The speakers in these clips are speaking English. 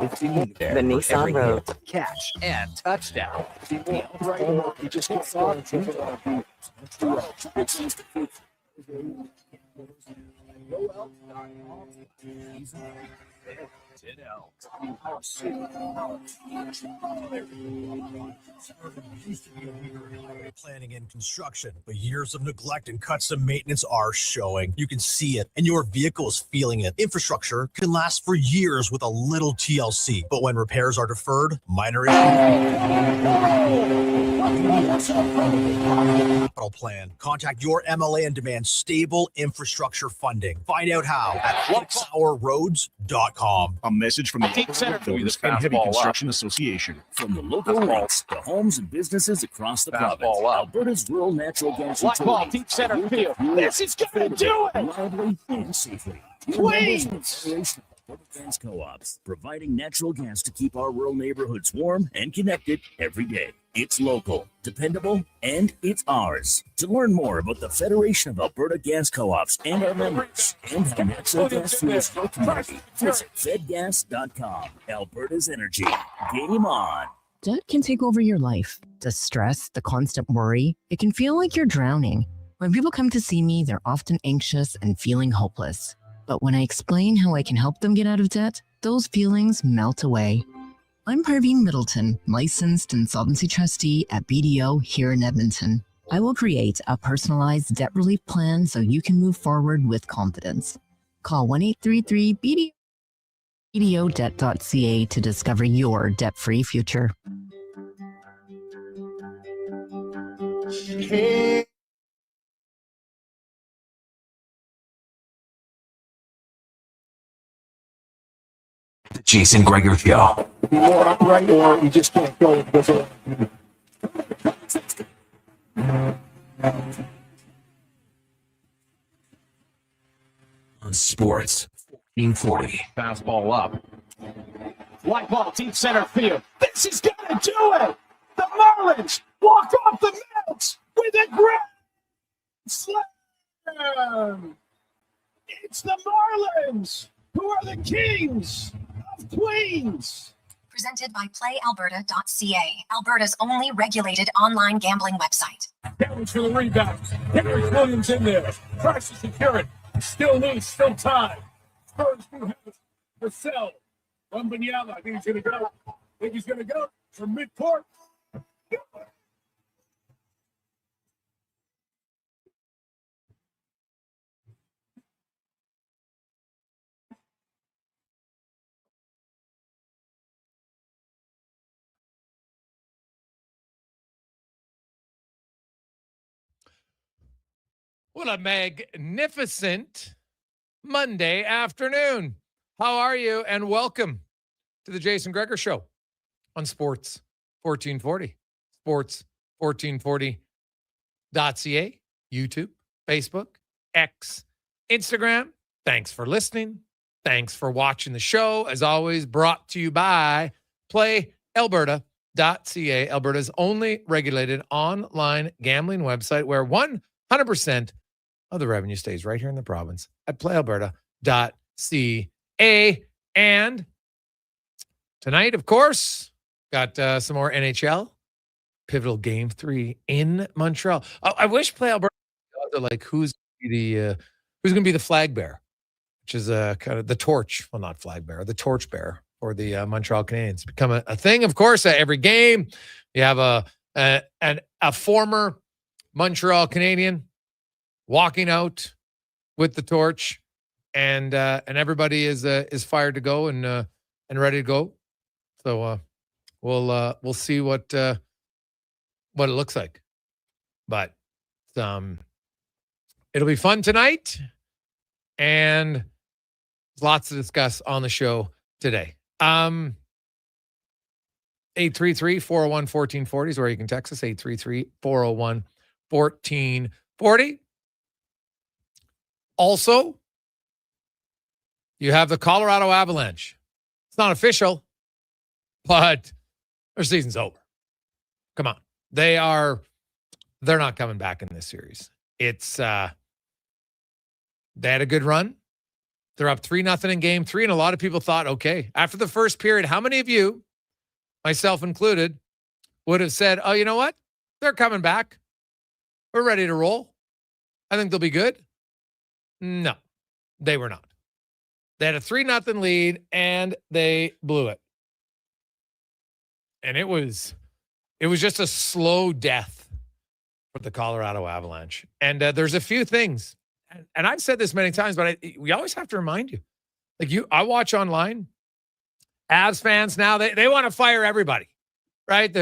The Nissan Road. Catch and touchdown. He just gets on. Planning and construction, but years of neglect and custom maintenance are showing. You can see it, and your vehicle is feeling it. Infrastructure can last for years with a little TLC, but when repairs are deferred, minor capital plan. Contact your MLA and demand stable infrastructure funding. Find out how at fixourroads.com. A message from the Deep center for you, Builders this and Heavy fastball Construction Association. From the local ranks to homes and businesses across the province, Fastball up. Alberta's rural natural gas Black ball, utility. deep center field. This is going to do it. Reliably and safely. Queens. Gas co-ops, providing natural gas to keep our rural neighborhoods warm and connected every day. It's local, dependable, and it's ours. To learn more about the Federation of Alberta Gas Co-ops and our members and how natural gas fuels your community, visit fedgas.com. Alberta's energy. Game on. Debt can take over your life. The stress, the constant worry, it can feel like you're drowning. When people come to see me, they're often anxious and feeling hopeless. But when I explain how I can help them get out of debt, those feelings melt away. I'm Parveen Middleton, licensed insolvency trustee at BDO here in Edmonton. I will create a personalized debt relief plan so you can move forward with confidence. Call 1-833-BDO. BDOdebt.ca to discover your debt-free future. The Jason Gregor Show. You're upright or you just can't go because of On Sports 1440. Fastball up. White ball, deep center field. This is going to do it. The Marlins walk off the mound with a grand slam. It's the Marlins who are the kings of Queens. Presented by PlayAlberta.ca, Alberta's only regulated online gambling website. Harris for the rebound. Henry Williams in there. Tries to secure it. Still loose, still time. Spurs do have it. Marcel. Wembanyama. I think he's going to go. I think he's going to go from midcourt. What a magnificent Monday afternoon. How are you? And welcome to the Jason Gregor Show on Sports 1440. Sports1440.ca, YouTube, Facebook, X, Instagram. Thanks for listening. Thanks for watching the show. As always, brought to you by PlayAlberta.ca, Alberta's only regulated online gambling website where 100% of the revenue stays right here in the province at playalberta.ca. And tonight, of course, got some more NHL. Pivotal Game 3 in Montreal. I wish Play Alberta like who's going to be the flag bearer, which is kind of the torch. Well, not flag bearer, the torch bearer for the Montreal Canadiens. It's become a thing, of course, at every game. You have a former Montreal Canadian walking out with the torch, and everybody is fired to go and ready to go. So we'll see what it looks like, but it'll be fun tonight, and there's lots to discuss on the show today. 833-401-1440 is where you can text us. 833-401-1440. Also, you have the Colorado Avalanche. It's not official, but their season's over. Come on. They're not coming back in this series. It's they had a good run They're up 3-0 in game 3, and a lot of people thought, okay, after the first period, how many of you, myself included, would have said, oh, you know what? They're coming back. We're ready to roll. I think they'll be good. No, they were not. They had a 3-0 lead, and they blew it. And it was just a slow death for the Colorado Avalanche. And there's a few things. And I've said this many times, but we always have to remind you. I watch online. Avs fans now, they want to fire everybody, right?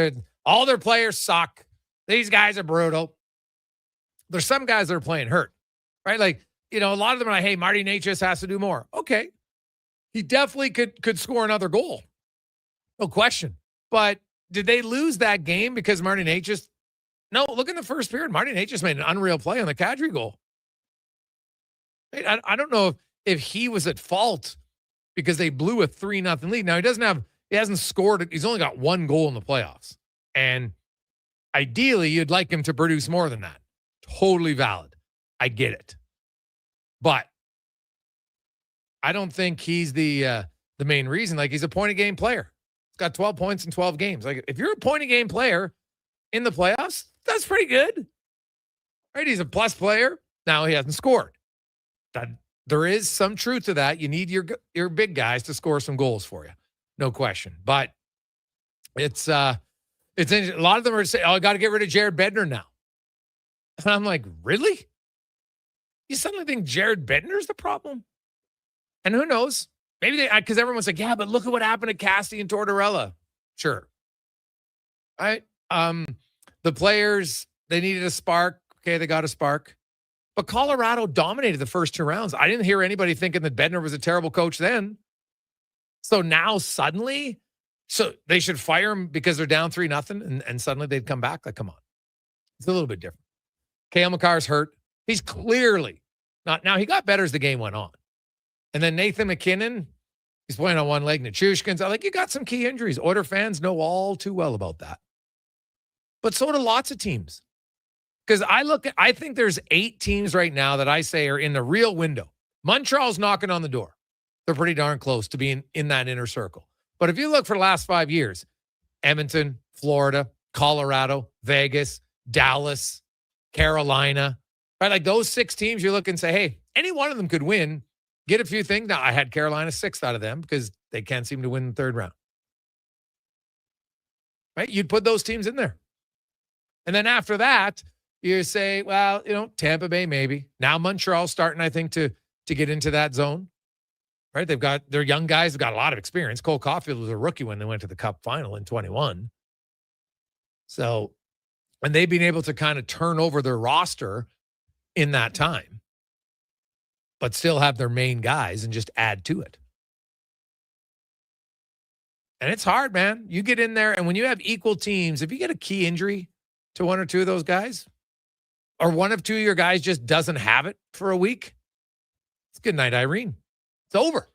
All their players suck. These guys are brutal. There's some guys that are playing hurt, right? A lot of them are like, hey, Marty Necas has to do more. Okay. He definitely could score another goal. No question. But did they lose that game because Marty Necas? No, look in the first period. Marty Necas made an unreal play on the Kadri goal. I don't know if he was at fault because they blew a 3-0 lead. Now, he hasn't scored. He's only got one goal in the playoffs. And ideally, you'd like him to produce more than that. Totally valid. I get it. But I don't think he's the main reason. He's a point-a-game player. He's got 12 points in 12 games. If you're a point-a-game player in the playoffs, that's pretty good. Right? He's a plus player. Now he hasn't scored. There is some truth to that. You need your big guys to score some goals for you. No question. But it's a lot of them are saying, oh, I got to get rid of Jared Bednar now. And I'm like, really? You suddenly think Jared Bednar's the problem? And who knows? Maybe because everyone's like, yeah, but look at what happened to Cassidy and Tortorella. Sure. Right? The players, they needed a spark. Okay, they got a spark. But Colorado dominated the first 2 rounds. I didn't hear anybody thinking that Bednar was a terrible coach then. So now suddenly, they should fire him because they're down 3-0 and suddenly they'd come back. Come on. It's a little bit different. Cale Makar's hurt. He's clearly not. Now, he got better as the game went on. And then Nathan McKinnon, he's playing on one leg. Nichushkin's you got some key injuries. Oiler fans know all too well about that. But so do lots of teams. Because I think there's 8 teams right now that I say are in the real window. Montreal's knocking on the door. They're pretty darn close to being in that inner circle. But if you look for the last 5 years, Edmonton, Florida, Colorado, Vegas, Dallas, Carolina, right? Those 6 teams, you look and say, hey, any one of them could win, get a few things. Now, I had Carolina 6th out of them because they can't seem to win the 3rd round. Right? You'd put those teams in there. And then after that, you say, well, Tampa Bay maybe. Now Montreal's starting, I think, to get into that zone. Right? They've got their young guys have got a lot of experience. Cole Caulfield was a rookie when they went to the Cup final in 21. So, and they've been able to kind of turn over their roster in that time, but still have their main guys and just add to it. And it's hard, man. You get in there, and when you have equal teams, if you get a key injury to 1 or 2 of those guys, or 1 of 2 of your guys just doesn't have it for a week, it's good night, Irene. It's over.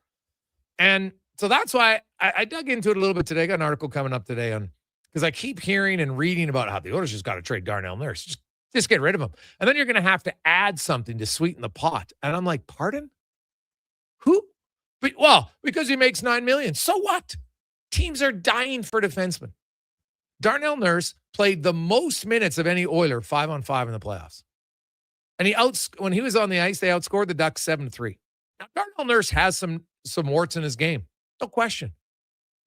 And so that's why I dug into it a little bit today. I got an article coming up today on, because I keep hearing and reading about how the Oilers just got to trade Darnell Nurse. Just get rid of him. And then you're going to have to add something to sweeten the pot. And I'm like, pardon? Who? Well, because he makes $9 million. So what? Teams are dying for defensemen. Darnell Nurse played the most minutes of any Oiler 5-on-5 in the playoffs. And when he was on the ice, they outscored the Ducks 7-3. Now, Darnell Nurse has some warts in his game. No question.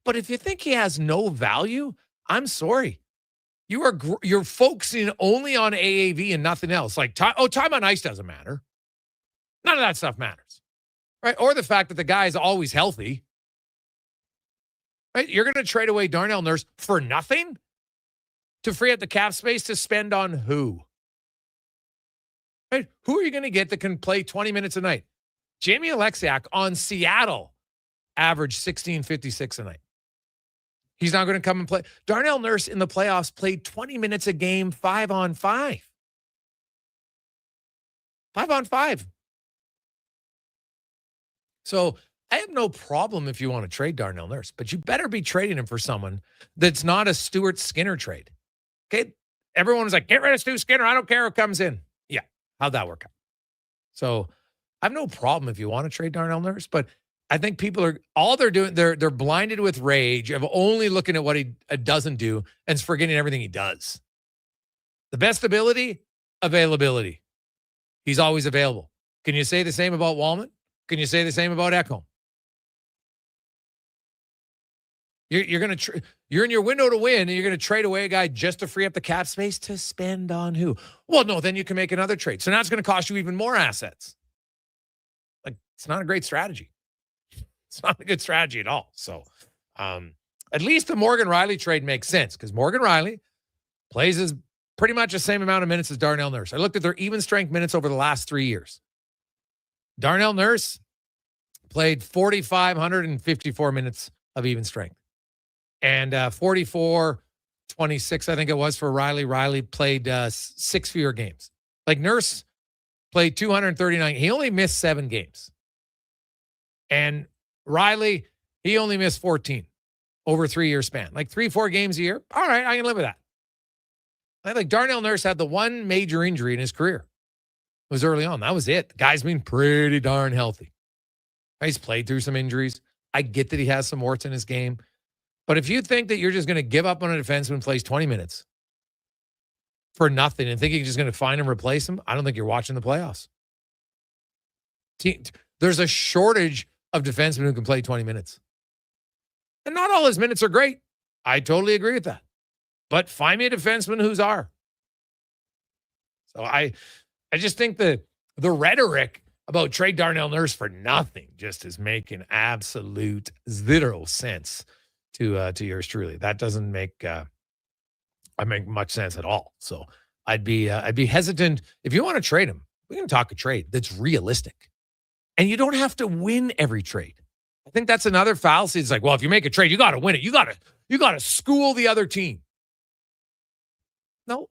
But if you think he has no value, I'm sorry. You're focusing only on AAV and nothing else. Time on ice doesn't matter. None of that stuff matters. Right? Or the fact that the guy is always healthy. Right? You're going to trade away Darnell Nurse for nothing? To free up the cap space to spend on who? Right? Who are you going to get that can play 20 minutes a night? Jamie Alexiak on Seattle averaged 16.56 a night. He's not going to come and play. Darnell Nurse in the playoffs played 20 minutes a game, 5-on-5. 5-on-5. So I have no problem if you want to trade Darnell Nurse, but you better be trading him for someone that's not a Stuart Skinner trade. Okay? Everyone was like, get rid of Stu Skinner. I don't care who comes in. Yeah. How'd that work out? So I have no problem if you want to trade Darnell Nurse, but I think people are all they're doing. They're blinded with rage of only looking at what he doesn't do and forgetting everything he does. The best ability, availability. He's always available. Can you say the same about Wallman? Can you say the same about Ekholm? You're going to you're in your window to win, and you're going to trade away a guy just to free up the cap space to spend on who? Well, no, then you can make another trade. So now it's going to cost you even more assets. Like, it's not a great strategy. It's not a good strategy at all. So at least the Morgan Riley trade makes sense because Morgan Riley plays as pretty much the same amount of minutes as Darnell Nurse. I looked at their even strength minutes over the last 3 years. Darnell Nurse played 4,554 minutes of even strength. And 44-26, I think it was for Riley. Riley played 6 fewer games. Like Nurse played 239. He only missed 7 games. And Riley, he only missed 14 over a 3-year span. Like 3-4 games a year. All right, I can live with that. I think Darnell Nurse had the one major injury in his career. It was early on. That was it. The guy's been pretty darn healthy. He's played through some injuries. I get that he has some warts in his game. But if you think that you're just going to give up on a defenseman who plays 20 minutes for nothing and think you're just going to find and replace him, I don't think you're watching the playoffs. There's a shortage of defensemen who can play 20 minutes. And not all his minutes are great. I totally agree with that. But find me a defenseman who's are. So I just think the rhetoric about trade Darnell Nurse for nothing just is making absolute zero sense to yours truly. That doesn't make much sense at all. So I'd be hesitant. If you want to trade him, we can talk a trade that's realistic. And you don't have to win every trade. I think that's another fallacy. It's like, well, if you make a trade, you got to win it. You got to school the other team. No.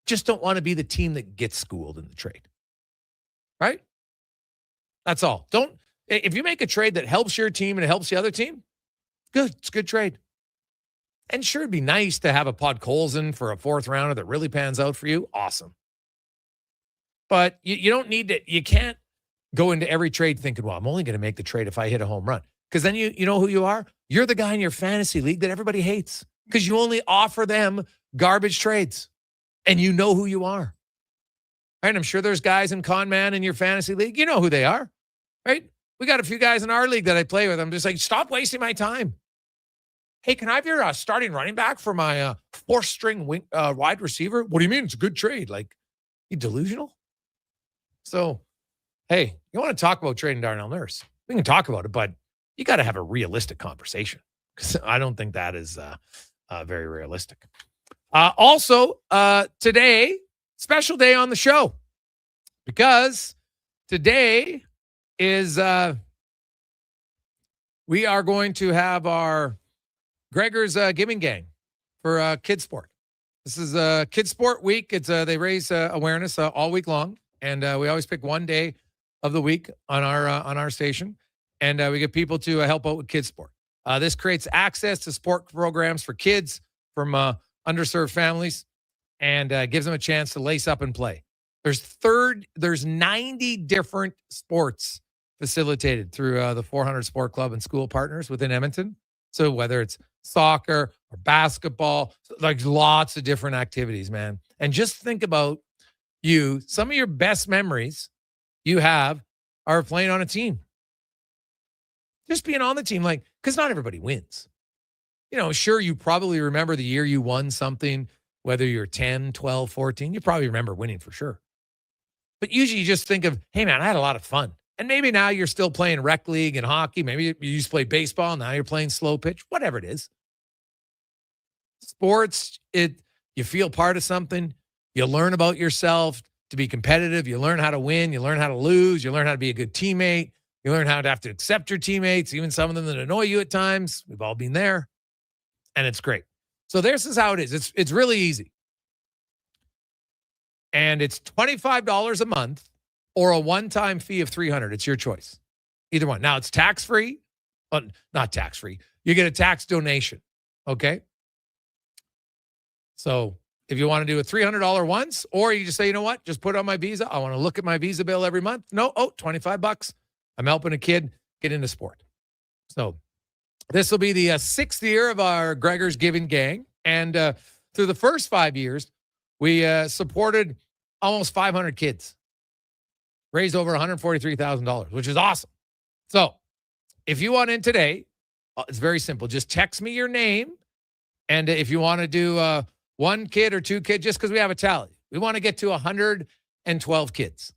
Just don't want to be the team that gets schooled in the trade. Right? That's all. If you make a trade that helps your team and it helps the other team, good. It's a good trade. And sure, it'd be nice to have a Podkolzin for a 4th rounder that really pans out for you. Awesome. But you don't need to, you can't go into every trade thinking, well, I'm only going to make the trade if I hit a home run. Because then you know who you are? You're the guy in your fantasy league that everybody hates because you only offer them garbage trades. And you know who you are. Right? I'm sure there's guys in Con Man in your fantasy league. You know who they are. Right? We got a few guys in our league that I play with. I'm just like, stop wasting my time. Hey, can I have your starting running back for my 4th-string wide receiver? What do you mean? It's a good trade. Like, you delusional? So, hey, you want to talk about trading Darnell Nurse? We can talk about it, but you got to have a realistic conversation because I don't think that is very realistic. Also, today, special day on the show because today is we are going to have our Gregor's Giving Gang for Kids Sport. This is Kids Sport Week. It's they raise awareness all week long, and we always pick one day of the week on our station, and we get people to help out with Kids Sport. This creates access to sport programs for kids from underserved families, and gives them a chance to lace up and play. There's 90 different sports facilitated through the 400 Sport Club and school partners within Edmonton. So whether it's soccer or basketball, like lots of different activities, man. And just think about some of your best memories you have are playing on a team. Just being on the team, like, because not everybody wins. Sure, you probably remember the year you won something, whether you're 10, 12, 14, you probably remember winning for sure. But usually you just think of, hey, man, I had a lot of fun. And maybe now you're still playing rec league and hockey. Maybe you used to play baseball. Now you're playing slow pitch, whatever it is. Sports, you feel part of something. You learn about yourself to be competitive. You learn how to win. You learn how to lose. You learn how to be a good teammate. You learn how to have to accept your teammates, even some of them that annoy you at times. We've all been there. And it's great. So this is how it is. It's really easy. And it's $25 a month or a one-time fee of $300. It's your choice. Either one. Now, it's tax-free. Not tax-free. You get a tax donation. Okay? So If you want to do a $300 once, or you just say, you know what, just put it on my Visa. I want to look at my Visa bill every month. No, $25. I'm helping a kid get into sport. So this will be the 6th year of our Gregor's Giving Gang. And through the first 5 years, we supported almost 500 kids. Raised over $143,000, which is awesome. So if you want in today, it's very simple. Just text me your name. And if you want to do one kid or two kids, just because we have a tally, we want to get to 112 kids.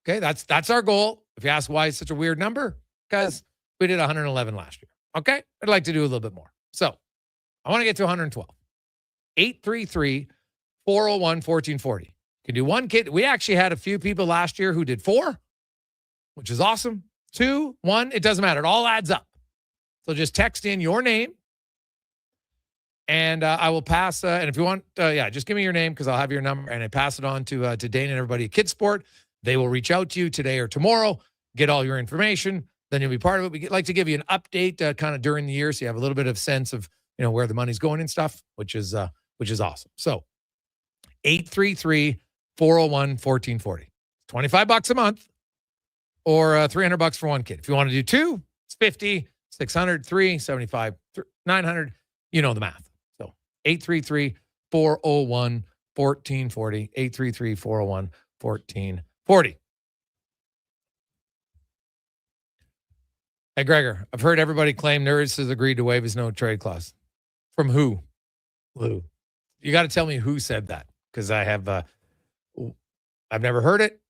Okay, that's our goal. If you ask why it's such a weird number, because we did 111 last year. Okay, I'd like to do a little bit more. So I want to get to 112. 833-401-1440. You can do one kid. We actually had a few people last year who did 4, which is awesome. 2, 1, it doesn't matter. It all adds up. So just text in your name, and I will pass. And if you want, just give me your name because I'll have your number, and I pass it on to Dane and everybody at Kidsport. They will reach out to you today or tomorrow, get all your information. Then you'll be part of it. We like to give you an update kind of during the year, so you have a little bit of sense of where the money's going and stuff, which is awesome. So 833-401-1440. $25 a month, or $300 for one kid. If you want to do 2, it's $50, $600, $3, $75, $900. You know the math. So 833-401-1440. 833-401-1440. Hey, Gregor, I've heard everybody claim Nerds has agreed to waive his no trade clause. From who? Lou. You got to tell me who said that, because I've never heard it.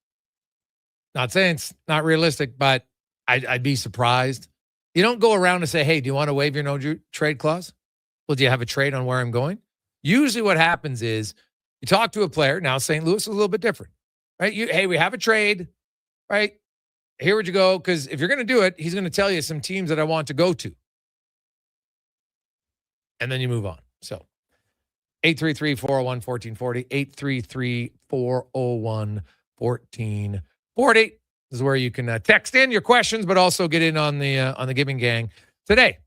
Not saying it's not realistic, but I'd be surprised. You don't go around and say, hey, do you want to waive your no trade clause? Well, do you have a trade on where I'm going? Usually what happens is you talk to a player. Now, St. Louis is a little bit different, right? Hey, we have a trade, right? Here would you go? Because if you're going to do it, he's going to tell you some teams that I want to go to. And then you move on. So 833-401-1440, 833-401-1440. This is where you can text in your questions, but also get in on the Giving Gang today.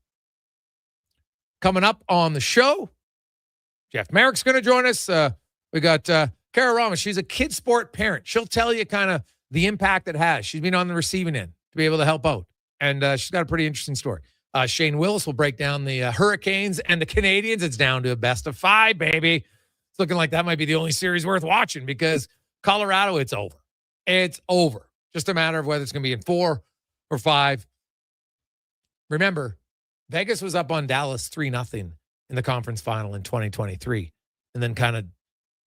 Coming up on the show, Jeff Merrick's going to join us. We got Kara Ramos. She's a kid sport parent. She'll tell you kind of the impact it has. She's been on the receiving end to be able to help out. And she's got a pretty interesting story. Shane Willis will break down the Hurricanes and the Canadians. It's down to a best of 5, baby. It's looking like that might be the only series worth watching, because Colorado, it's over. It's over. Just a matter of whether it's going to be in 4 or 5. Remember, Vegas was up on Dallas 3-0 in the conference final in 2023, and then kind of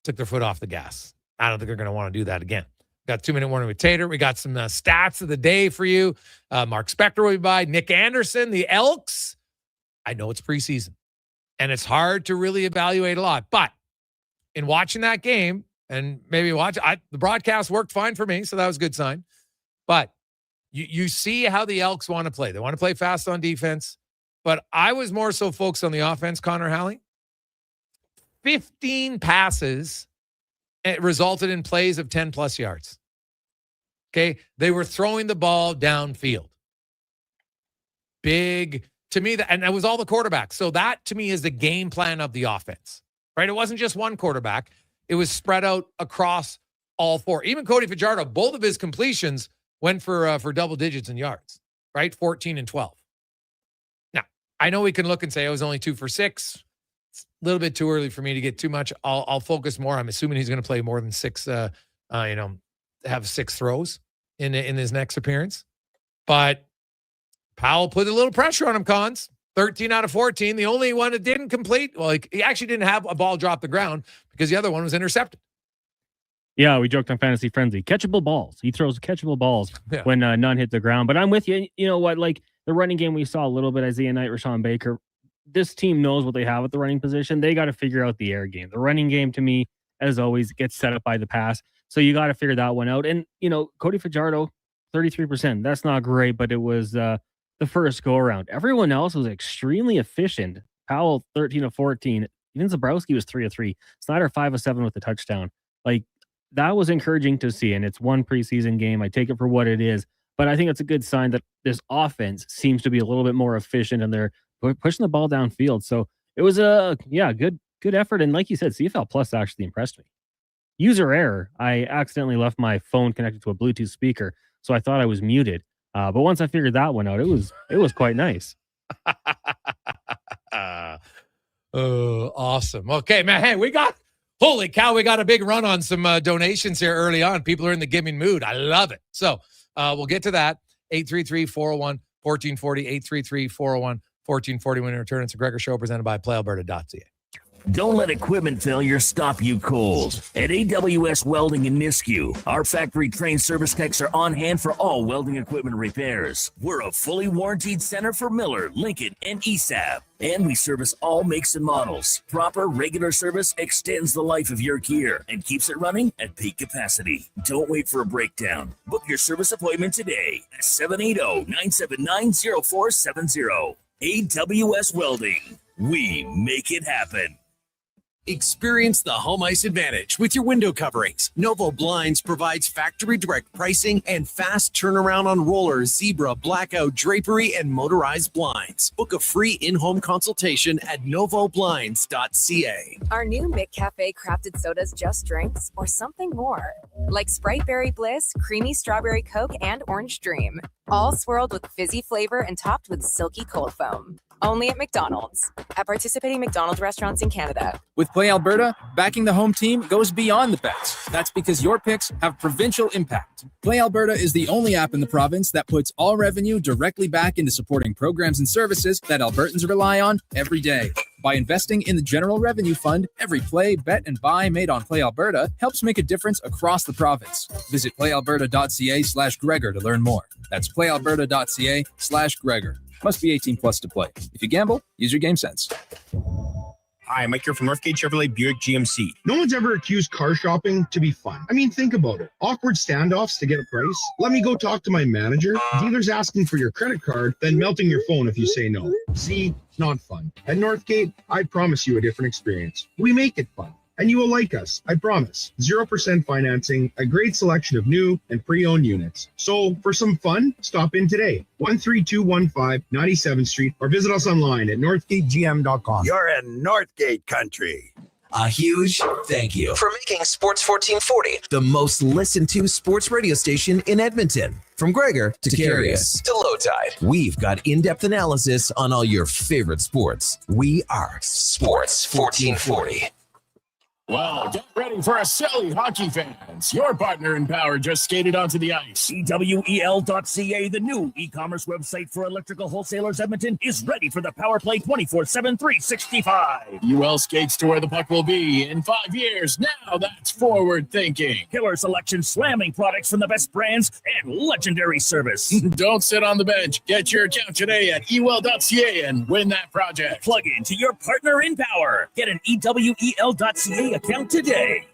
took their foot off the gas. I don't think they're going to want to do that again. Got 2-minute warning with Tater. We got some stats of the day for you. Mark Spector will be by. Nick Anderson, the Elks. I know it's preseason, and it's hard to really evaluate a lot. But in watching that game, and maybe the broadcast worked fine for me, so that was a good sign. But you see how the Elks want to play. They want to play fast on defense. But I was more so focused on the offense, Connor Halley. 15 passes. It resulted in plays of 10-plus yards. Okay? They were throwing the ball downfield. Big, to me, and it was all the quarterbacks. So that, to me, is the game plan of the offense. Right? It wasn't just one quarterback. It was spread out across all 4. Even Cody Fajardo, both of his completions went for double digits in yards. Right? 14 and 12. Now, I know we can look and say, it was only 2 for 6. It's a little bit too early for me to get too much. I'll focus more. I'm assuming he's going to play more than 6, have 6 throws in his next appearance. But Powell put a little pressure on him, Cons. 13 out of 14. The only one that didn't complete, well, he actually didn't have a ball drop the ground because the other one was intercepted. Yeah, we joked on Fantasy Frenzy. Catchable balls. He throws catchable balls when none hit the ground. But I'm with you. You know what? Like the running game, we saw a little bit Isaiah Knight, Rashawn Baker. This team knows what they have at the running position. They got to figure out the air game. The running game, to me, as always, gets set up by the pass. So you got to figure that one out. And, Cody Fajardo, 33%. That's not great, but it was the first go-around. Everyone else was extremely efficient. Powell, 13 of 14. Even Zabrowski was 3 of 3. Snyder, 5 of 7 with the touchdown. Like, that was encouraging to see. And it's one preseason game. I take it for what it is. But I think it's a good sign that this offense seems to be a little bit more efficient and they're pushing the ball downfield. So it was a good good effort. And like you said, CFL Plus actually impressed me. User error. I accidentally left my phone connected to a Bluetooth speaker, so I thought I was muted. But once I figured that one out, it was quite nice. Oh, awesome. Okay, man. Hey, holy cow, we got a big run on some donations here early on. People are in the giving mood. I love it. So we'll get to that. 833-401-1440, 833-401-1440 when we return. It's a Gregor Show presented by PlayAlberta.ca. Don't let equipment failure stop you cold. At AWS Welding in Nisku, our factory-trained service techs are on hand for all welding equipment repairs. We're a fully warranted center for Miller, Lincoln, and ESAB. And we service all makes and models. Proper, regular service extends the life of your gear and keeps it running at peak capacity. Don't wait for a breakdown. Book your service appointment today at 780-979-0470. AWS Welding. We make it happen. Experience the home ice advantage with your window coverings. Novo Blinds provides factory direct pricing and fast turnaround on rollers, zebra, blackout, drapery, and motorized blinds. Book a free in-home consultation at novoblinds.ca. Our new McCafe crafted sodas just drinks or something more, like Sprite Berry Bliss, Creamy Strawberry Coke, and Orange Dream. All swirled with fizzy flavor and topped with silky cold foam. Only at McDonald's. At participating McDonald's restaurants in Canada. With Play Alberta, backing the home team goes beyond the bets. That's because your picks have provincial impact. Play Alberta is the only app in the province that puts all revenue directly back into supporting programs and services that Albertans rely on every day. By investing in the General Revenue Fund, every play, bet, and buy made on Play Alberta helps make a difference across the province. Visit playalberta.ca/Gregor to learn more. That's playalberta.ca/Gregor. Must be 18 plus to play. If you gamble, use your game sense. Hi, Mike here from Northgate Chevrolet Buick GMC. No one's ever accused car shopping to be fun. I mean, think about it. Awkward standoffs to get a price. Let me go talk to my manager. Dealers asking for your credit card, then melting your phone if you say no. See, not fun. At Northgate, I promise you a different experience. We make it fun. And you will like us, I promise. 0% financing, a great selection of new and pre-owned units. So for some fun, stop in today. 13215 97th Street or visit us online at northgategm.com. You're in Northgate country. A huge thank you for making Sports 1440 the most listened to sports radio station in Edmonton. From Gregor to Carius to Low Tide, we've got in-depth analysis on all your favorite sports. We are Sports 1440. Well, get ready for a silly hockey fans. Your partner in power just skated onto the ice. EWEL.ca, the new e-commerce website for electrical wholesalers Edmonton, is ready for the power play 24/7, 365. UL skates to where the puck will be in 5 years. Now that's forward thinking. Killer selection, slamming products from the best brands, and legendary service. Don't sit on the bench. Get your account today at ewell.ca and win that project. Plug into your partner in power. Get an EWEL.ca account today.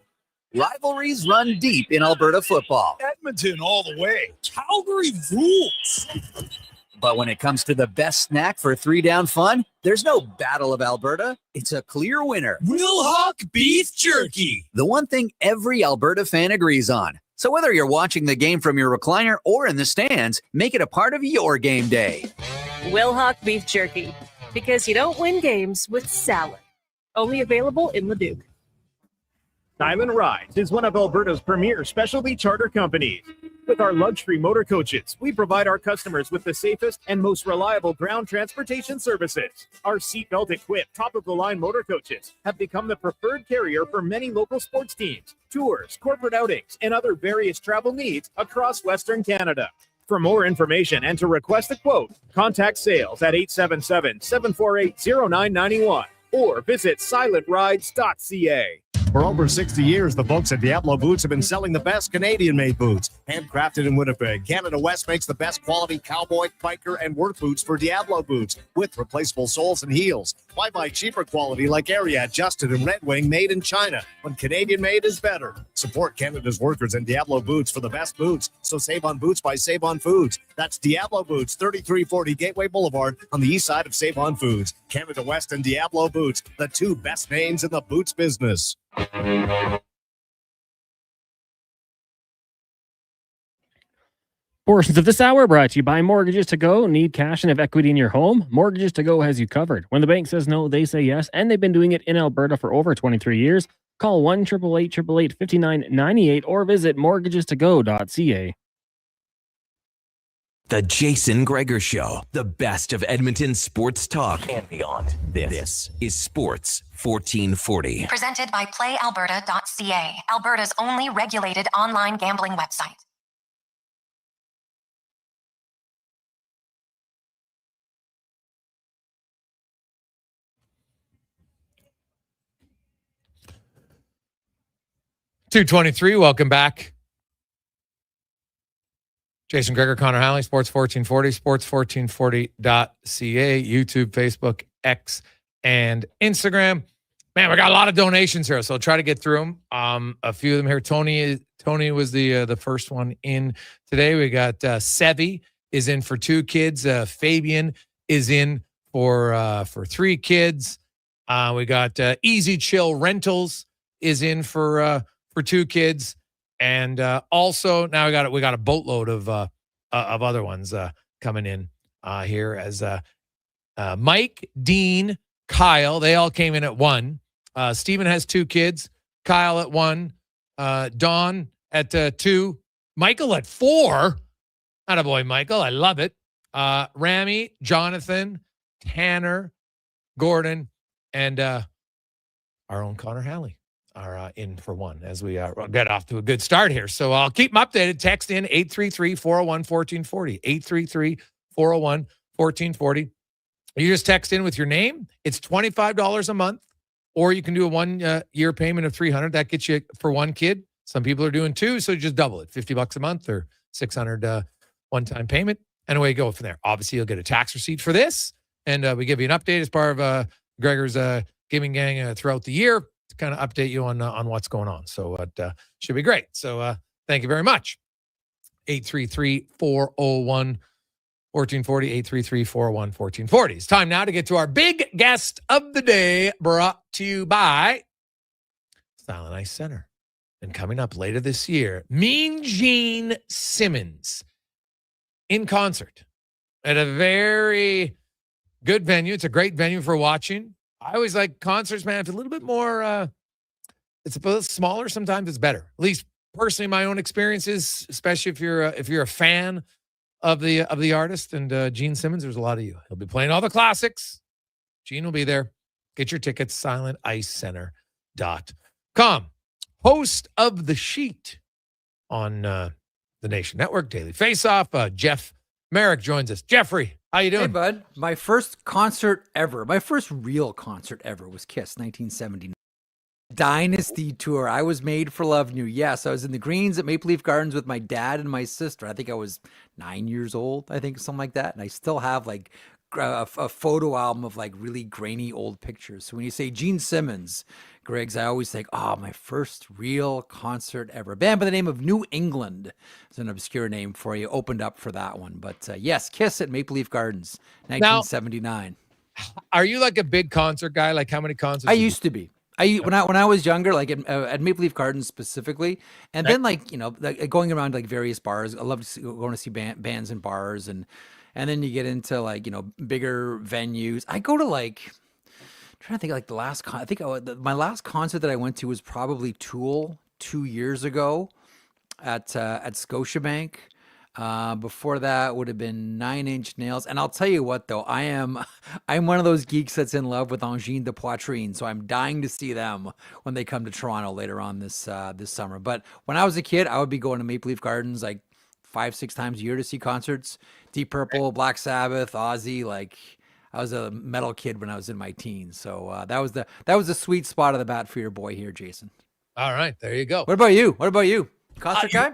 Rivalries run deep in Alberta football. Edmonton all the way. Calgary rules. But when it comes to the best snack for 3-down fun, there's no Battle of Alberta. It's a clear winner. Wilhauk Beef Jerky. The one thing every Alberta fan agrees on. So whether you're watching the game from your recliner or in the stands, make it a part of your game day. Wilhauk Beef Jerky. Because you don't win games with salad. Only available in Leduc. Diamond Rides is one of Alberta's premier specialty charter companies. With our luxury motor coaches, we provide our customers with the safest and most reliable ground transportation services. Our seatbelt equipped, top-of-the-line motor coaches have become the preferred carrier for many local sports teams, tours, corporate outings, and other various travel needs across Western Canada. For more information and to request a quote, contact sales at 877-748-0991 or visit silentrides.ca. For over 60 years, the folks at Diablo Boots have been selling the best Canadian-made boots. Handcrafted in Winnipeg, Canada West makes the best quality cowboy, biker, and work boots for Diablo Boots with replaceable soles and heels. Why buy cheaper quality like Ariat, Justin, and Red Wing made in China when Canadian-made is better? Support Canada's workers and Diablo Boots for the best boots. So save on boots by Save On Foods. That's Diablo Boots, 3340 Gateway Boulevard on the east side of Save On Foods. Canada West and Diablo Boots, the two best names in the boots business. Portions of this hour brought to you by Mortgages to Go. Need cash and have equity in your home? Mortgages to Go has you covered. When the bank says no, they say yes, and they've been doing it in Alberta for over 23 years. Call 1-888-888-5998 or visit mortgagestogo.ca. The Jason Gregor Show, the best of Edmonton sports talk and beyond. This is Sports 1440. Presented by PlayAlberta.ca, Alberta's only regulated online gambling website. .223, welcome back. Jason Gregor, Connor Halley, Sports 1440, sports1440.ca, YouTube, Facebook, X, and Instagram. Man, we got a lot of donations here, so I'll try to get through them. A few of them here. Tony was the first one in today. We got Sevi is in for 2 kids. Fabian is in for 3 kids. We got Easy Chill Rentals is in for 2 kids. And also now we got a boatload of other ones coming in here as Mike, Dean, Kyle. They all came in at 1. Stephen has 2 kids. Kyle at 1. Dawn at 2. Michael at 4. Attaboy, Michael. I love it. Rami, Jonathan, Tanner, Gordon, and our own Connor Halley are in for 1 as we get off to a good start here. So I'll keep them updated. Text in 833-401-1440, 833-401-1440. You just text in with your name. It's $25 a month, or you can do a 1-year payment of $300. That gets you for 1 kid. Some people are doing 2, so just double it, $50 a month or $600 one-time payment. And away you go from there. Obviously, you'll get a tax receipt for this, and we give you an update as part of Gregor's Giving Gang throughout the year, to kind of update you on what's going on. So it should be great. So thank you very much. 833-401-1440, 833-401-1440. It's time now to get to our big guest of the day, brought to you by Silent Ice Center. And coming up later this year, Mean Gene Simmons in concert at a very good venue. It's a great venue for watching. I always like concerts, man. If it's a little bit more, it's a little smaller, sometimes it's better. At least personally, my own experiences, especially if you're a fan of the artist. And Gene Simmons, there's a lot of you. He'll be playing all the classics. Gene will be there. Get your tickets, silenticecenter.com. Host of The Sheet on the Nation Network, Daily Faceoff, Jeff Merrick joins us. Jeffrey, how you doing? Hey, bud. My first real concert ever was Kiss, 1979. Dynasty Tour. I was made for loving you. Yes, I was in the greens at Maple Leaf Gardens with my dad and my sister. I think I was 9 years old, I think, something like that. And I still have like a photo album of like really grainy old pictures. So when you say Gene Simmons, Greg's, I always think, oh, my first real concert ever. A band by the name of New England is an obscure name for you. Opened up for that one. But yes, Kiss at Maple Leaf Gardens, 1979. Now, are you like a big concert guy? Like how many concerts? I used to be. When I was younger, like at Maple Leaf Gardens specifically, and then like going around like various bars. I love going to see bands in bars, and then you get into like bigger venues. I go to like, I'm trying to think like the last my last concert that I went to was probably Tool 2 years ago at Scotiabank. Before that would have been 9 Inch Nails. And I'll tell you what, though, I'm one of those geeks that's in love with Angine de Poitrine. So I'm dying to see them when they come to Toronto later on this summer. But when I was a kid, I would be going to Maple Leaf Gardens like 5-6 times a year to see concerts. Deep Purple, Black Sabbath, Ozzy. Like I was a metal kid when I was in my teens. So that was the sweet spot of the bat for your boy here, Jason. All right, there you go. What about you? Concert guy?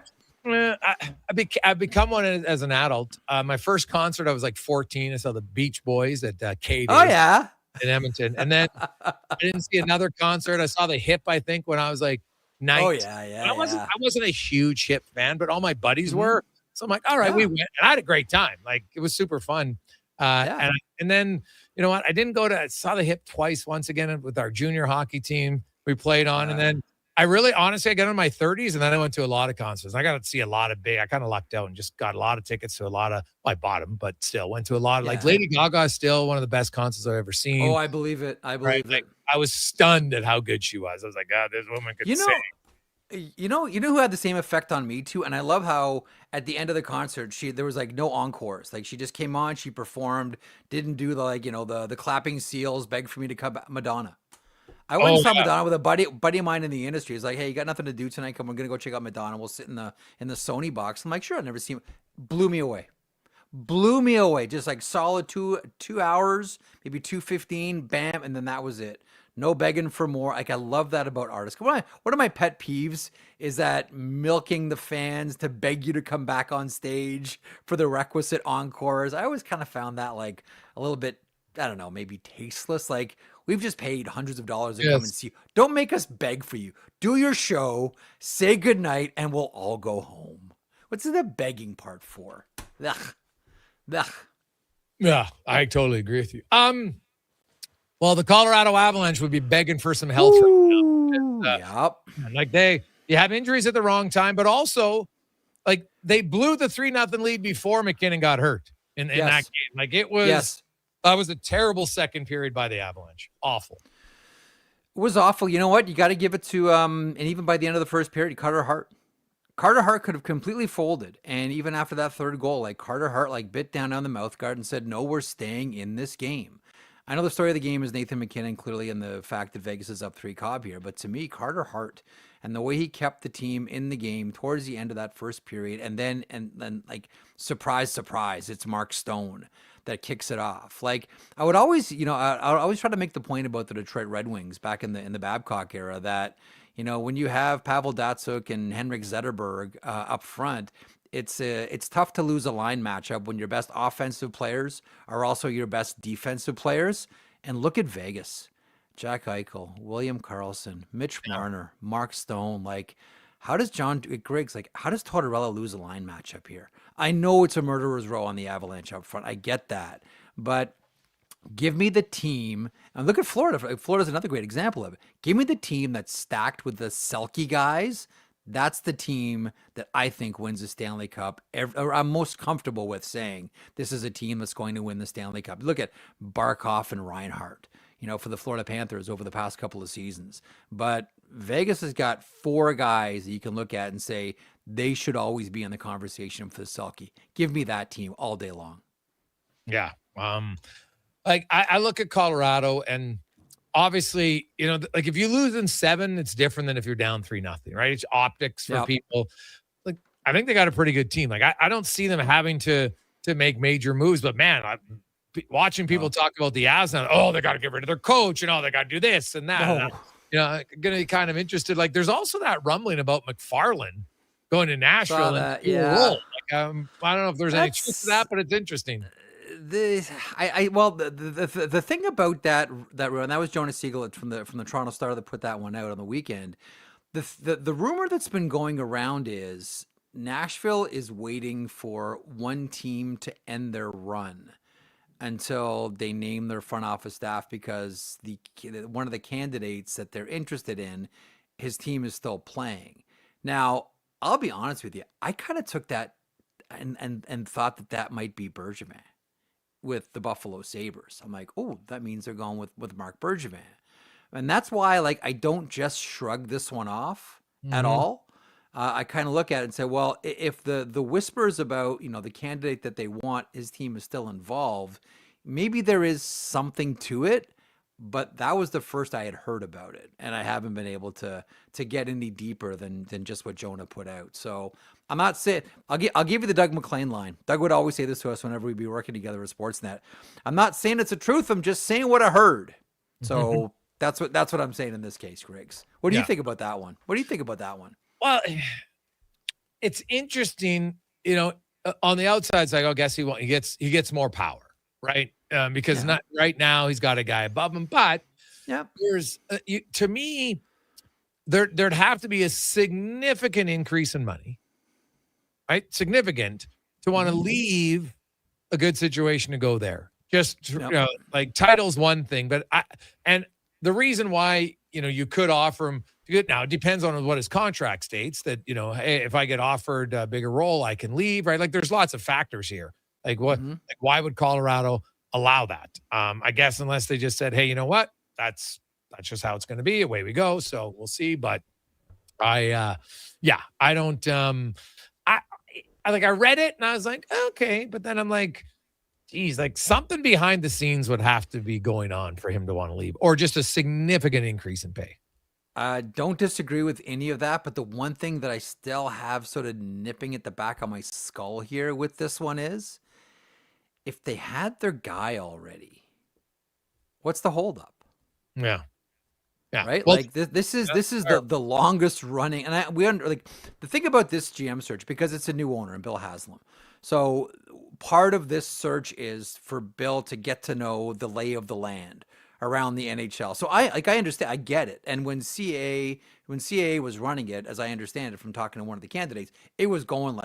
I've become one as an adult. My first concert, I was like 14. I saw the Beach Boys at KD. Oh, yeah. In Edmonton. And then I didn't see another concert. I saw the Hip, I think, when I was like 19. Oh, yeah. I wasn't a huge Hip fan, but all my buddies were. So I'm like, all right, we went. And I had a great time. Like, it was super fun. And then, you know what? I saw the Hip twice, once again with our junior hockey team we played on. And then I really, honestly, I got in my 30s and then I went to a lot of concerts. I got to see a lot of big. I kind of lucked out and just got a lot of tickets to a lot of. Well, I bought them, but still went to a lot. Like Lady Gaga is still one of the best concerts I've ever seen. Oh, I believe it. I believe it. Like, I was stunned at how good she was. I was like, God, this woman could sing. You know who had the same effect on me too, and I love how at the end of the concert there was like no encores. Like she just came on, she performed, didn't do the clapping seals, begged for me to come back. Madonna. I went and saw Madonna with a buddy of mine in the industry. He's like, "Hey, you got nothing to do tonight? Come, we're gonna go check out Madonna. We'll sit in the Sony box." I'm like, "Sure." I've never seen. Blew me away. Just like solid 2 hours, maybe 2:15, bam, and then that was it. No begging for more. Like I love that about artists. One of my pet peeves is that milking the fans to beg you to come back on stage for the requisite encores. I always kind of found that like a little bit, I don't know, maybe tasteless. Like we've just paid hundreds of dollars to come and see you. Don't make us beg for you. Do your show, say goodnight, and we'll all go home. What's the begging part for? Ugh. Yeah, I totally agree with you. Well, the Colorado Avalanche would be begging for some help. Yep. Like you have injuries at the wrong time, but also like they blew the 3-0 lead before McKinnon got hurt in that game. Like it was, that was a terrible second period by the Avalanche. Awful. It was awful. You know what? You got to give it to, and even by the end of the first period, Carter Hart could have completely folded. And even after that third goal, like Carter Hart, like bit down on the mouth guard and said, "No, we're staying in this game." I know the story of the game is Nathan McKinnon clearly, and the fact that Vegas is up 3 Cobb here. But to me, Carter Hart and the way he kept the team in the game towards the end of that first period, and then like surprise, it's Mark Stone that kicks it off. Like I would always, I always try to make the point about the Detroit Red Wings back in the Babcock era that, when you have Pavel Datsyuk and Henrik Zetterberg up front, it's tough to lose a line matchup when your best offensive players are also your best defensive players. And look at Vegas. Jack Eichel, William Karlsson, Mitch Marner, Mark Stone. Like, how does how does Tortorella lose a line matchup here? I know it's a murderer's row on the Avalanche up front. I get that. But give me the team. And look at Florida. Florida's another great example of it. Give me the team that's stacked with the Selke guys. That's the team that I think wins the Stanley Cup. I'm most comfortable with saying this is a team that's going to win the Stanley Cup. Look at Barkov and Reinhart, for the Florida Panthers over the past couple of seasons. But Vegas has got 4 guys that you can look at and say they should always be in the conversation for the Selke. Give me that team all day long. Yeah. Like I look at Colorado and obviously, like if you lose in 7, it's different than if you're down 3-0, right? It's optics for people. Like I think they got a pretty good team. Like I don't see them having to make major moves, but man, watching people talk about the Avs now, they got to get rid of their coach and they got to do this and that. And going to be kind of interested. Like there's also that rumbling about McFarland going to Nashville. Like, I don't know if there's any truth to that, but it's interesting. The thing about that and that was Jonas Siegel from the Toronto Star that put that one out on the weekend. The rumor that's been going around is Nashville is waiting for one team to end their run until they name their front office staff, because one of the candidates that they're interested in, his team is still playing. Now, I'll be honest with you, I kind of took that and thought that might be Bergevin with the Buffalo Sabres. I'm like, oh, that means they're going with Marc Bergevin. And that's why, like, I don't just shrug this one off at all. I kind of look at it and say, well, if the whispers about, the candidate that they want, his team is still involved, maybe there is something to it, but that was the first I had heard about it. And I haven't been able to get any deeper than just what Jonah put out. So I'm not saying, I'll give you the Doug McLean line. Doug would always say this to us whenever we'd be working together at Sportsnet. I'm not saying it's the truth. I'm just saying what I heard. So that's what I'm saying in this case, Griggs. What do you think about that one? Well, it's interesting, on the outside, it's like, I guess he gets more power, right? Because not right now he's got a guy above him, but there's to me, there'd have to be a significant increase in money, right? Significant to want to leave a good situation to go there. Just like title's one thing, but and the reason why you could offer him good. Now it depends on what his contract states that, hey, if I get offered a bigger role, I can leave, right? Like there's lots of factors here. Like why would Colorado allow that? I guess unless they just said, hey, you know what? That's just how it's going to be. Away we go. So we'll see. But I don't, I read it and I was like, okay. But then I'm like, geez, like something behind the scenes would have to be going on for him to want to leave, or just a significant increase in pay. Don't disagree with any of that, but the one thing that I still have sort of nipping at the back of my skull here with this one is, if they had their guy already, what's the holdup? Yeah. Right. Well, like this is the longest running, and the thing about this GM search, because it's a new owner and Bill Haslam. So part of this search is for Bill to get to know the lay of the land around the NHL. So I understand, I get it. And when CAA was running it, as I understand it from talking to one of the candidates, it was going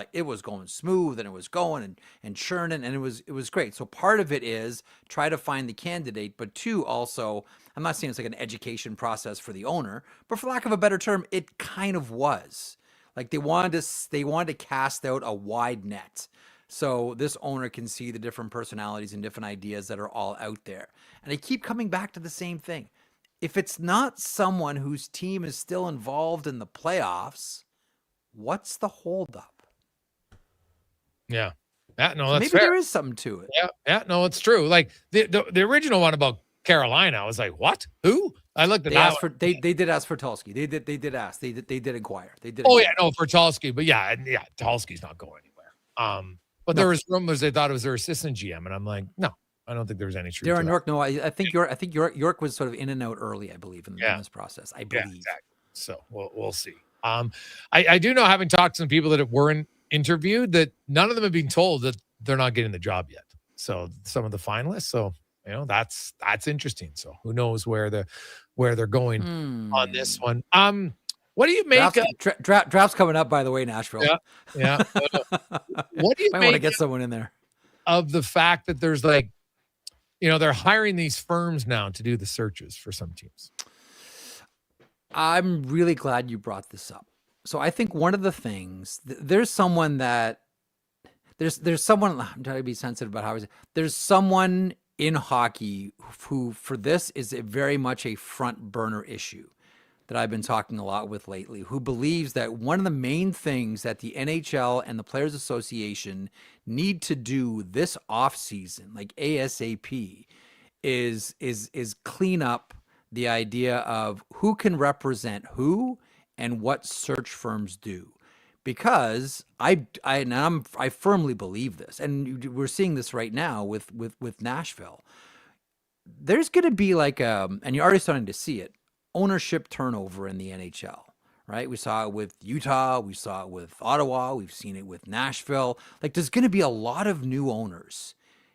smooth, and it was going and churning, and it was great. So part of it is try to find the candidate, but two, also, I'm not saying it's like an education process for the owner, but for lack of a better term, it kind of was. Like they wanted to cast out a wide net, so this owner can see the different personalities and different ideas that are all out there. And I keep coming back to the same thing. If it's not someone whose team is still involved in the playoffs, what's the holdup? Yeah. No, that's maybe fair. There is something to it. Yeah. No, it's true. Like the original one about Carolina, I was like, what? Who? I looked at that. They did ask for Tulsky. They did ask. They did inquire. For Tulsky, but yeah, Tulsky's not going anywhere. But there was rumors they thought it was their assistant GM, and I'm like, no, I don't think there was any truth. Darren York, no, I think York was sort of in and out early, I believe, in this process. I believe. Yeah, exactly. So we'll see. I do know, having talked to some people that weren't interviewed, that none of them have been told that they're not getting the job yet. So some of the finalists. So that's interesting. So who knows where they're going on this one. What do you make draft's coming up, by the way, Nashville? Yeah. What do you might want to get someone in there of the fact that there's they're hiring these firms now to do the searches for some teams? I'm really glad you brought this up. So I think one of the things, there's someone I'm trying to be sensitive about how I say, there's someone in hockey who for this is very much a front burner issue that I've been talking a lot with lately, who believes that one of the main things that the NHL and the Players Association need to do this offseason, like ASAP, is clean up the idea of who can represent who and what search firms do. Because I firmly believe this, and we're seeing this right now with Nashville. There's going to be and you're already starting to see it, ownership turnover in the NHL, right? We saw it with Utah. We saw it with Ottawa. We've seen it with Nashville. There's going to be a lot of new owners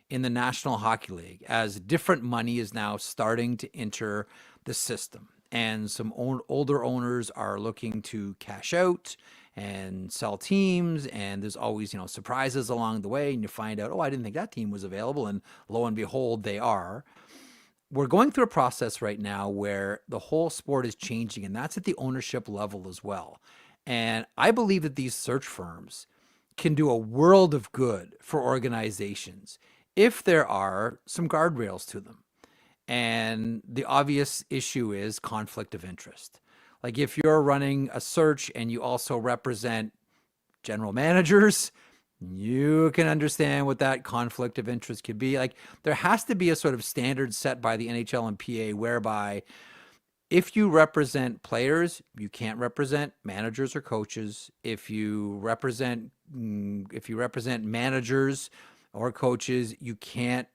in the National Hockey League as different money is now starting to enter the system. And some older owners are looking to cash out and sell teams. And there's always, surprises along the way. And you find out, I didn't think that team was available. And lo and behold, they are. We're going through a process right now where the whole sport is changing, and that's at the ownership level as well. And I believe that these search firms can do a world of good for organizations if there are some guardrails to them. And the obvious issue is conflict of interest. Like if you're running a search and you also represent general managers, you can understand what that conflict of interest could be. Like there has to be a sort of standard set by the NHL and PA whereby if you represent players, you can't represent managers or coaches. If you represent managers or coaches, you can't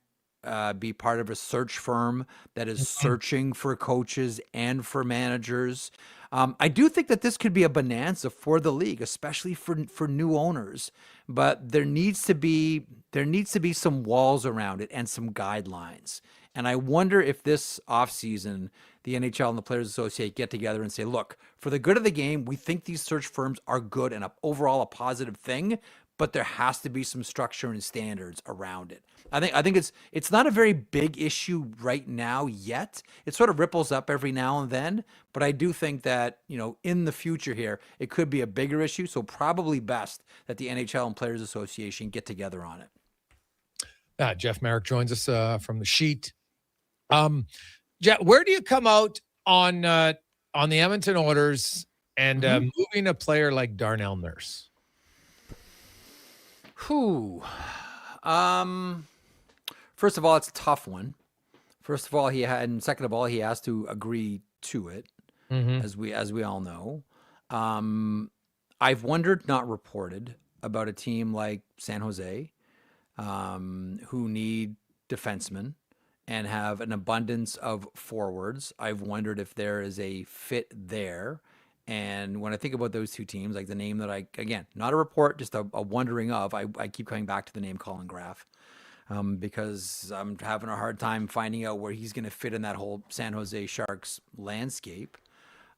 be part of a search firm that is searching for coaches and for managers. I do think that this could be a bonanza for the league, especially for new owners. But there needs to be some walls around it and some guidelines. And I wonder if this offseason, the NHL and the Players Association get together and say, look, for the good of the game, we think these search firms are good and overall a positive thing, but there has to be some structure and standards around it. I think it's not a very big issue right now yet. It sort of ripples up every now and then, but I do think that, in the future here, it could be a bigger issue. So probably best that the NHL and Players Association get together on it. Jeff Merrick joins us from the sheet. Jeff, where do you come out on the Edmonton Oilers and moving a player like Darnell Nurse? First of all, it's a tough one. First of all, and second of all, he has to agree to it, as we all know. I've wondered, not reported, about a team like San Jose, who need defensemen and have an abundance of forwards. I've wondered if there is a fit there. And when I think about those two teams, like the name that not a report, just a wondering of, I keep coming back to the name Colin Graff, because I'm having a hard time finding out where he's going to fit in that whole San Jose Sharks landscape.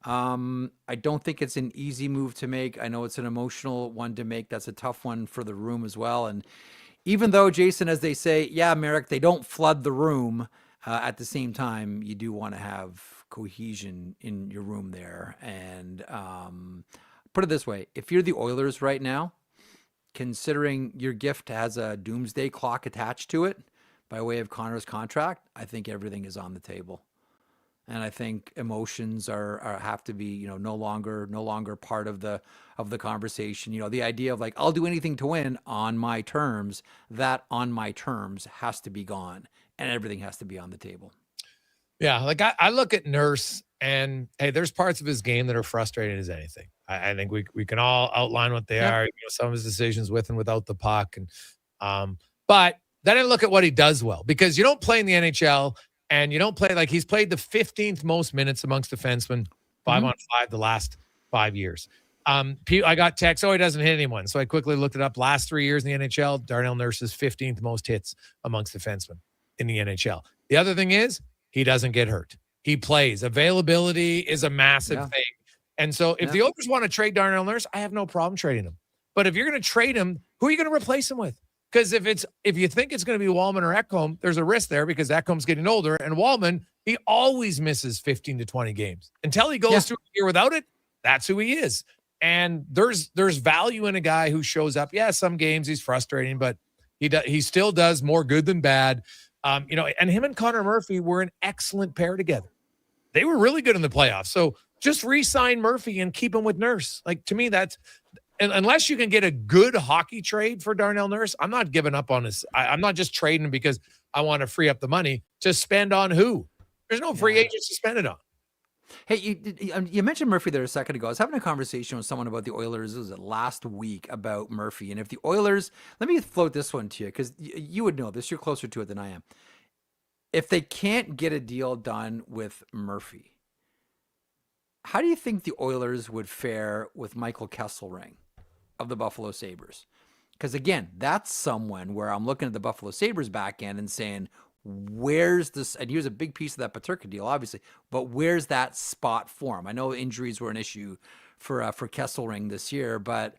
I don't think it's an easy move to make. I know it's an emotional one to make. That's a tough one for the room as well. And even though, Jason, as they say, yeah, Merrick, they don't flood the room, at the same time, you do want to have cohesion in your room there. And put it this way, if you're the Oilers right now, considering your gift has a doomsday clock attached to it by way of Connor's contract, I think everything is on the table. And I think emotions have to be, no longer part of the conversation. The idea of I'll do anything to win on my terms, that on my terms has to be gone, and everything has to be on the table. Yeah, I look at Nurse, and hey, there's parts of his game that are frustrating as anything. I think we can all outline what they are. Some of his decisions with and without the puck, and but then I look at what he does well, because you don't play in the NHL. And you don't play he's played the 15th most minutes amongst defensemen, 5-on-5 the last 5 years. I got text, he doesn't hit anyone. So I quickly looked it up. Last 3 years in the NHL, Darnell Nurse's 15th most hits amongst defensemen in the NHL. The other thing is he doesn't get hurt. He plays. Availability is a massive thing. And so if the Oilers want to trade Darnell Nurse, I have no problem trading him. But if you're going to trade him, who are you going to replace him with? Because if you think it's going to be Wallman or Ekholm, there's a risk there, because Ekholm's getting older, and Wallman, he always misses 15 to 20 games until he goes through a year without it. That's who he is. And there's value in a guy who shows up. Yeah, some games he's frustrating, but he still does more good than bad. And him and Connor Murphy were an excellent pair together. They were really good in the playoffs. So just re-sign Murphy and keep him with Nurse. To me, that's. And unless you can get a good hockey trade for Darnell Nurse, I'm not giving up on this. I'm not just trading him because I want to free up the money to spend on who. There's no free agents to spend it on. Hey, you mentioned Murphy there a second ago. I was having a conversation with someone about the Oilers. Was it last week about Murphy? And if the Oilers, let me float this one to you, because you would know this. You're closer to it than I am. If they can't get a deal done with Murphy, how do you think the Oilers would fare with Michael Kesselring of the Buffalo Sabres? Because again, that's someone where I'm looking at the Buffalo Sabres back end and saying, where's this? And he was a big piece of that Peterka deal, obviously, but where's that spot for him? I know injuries were an issue for Kesselring this year, but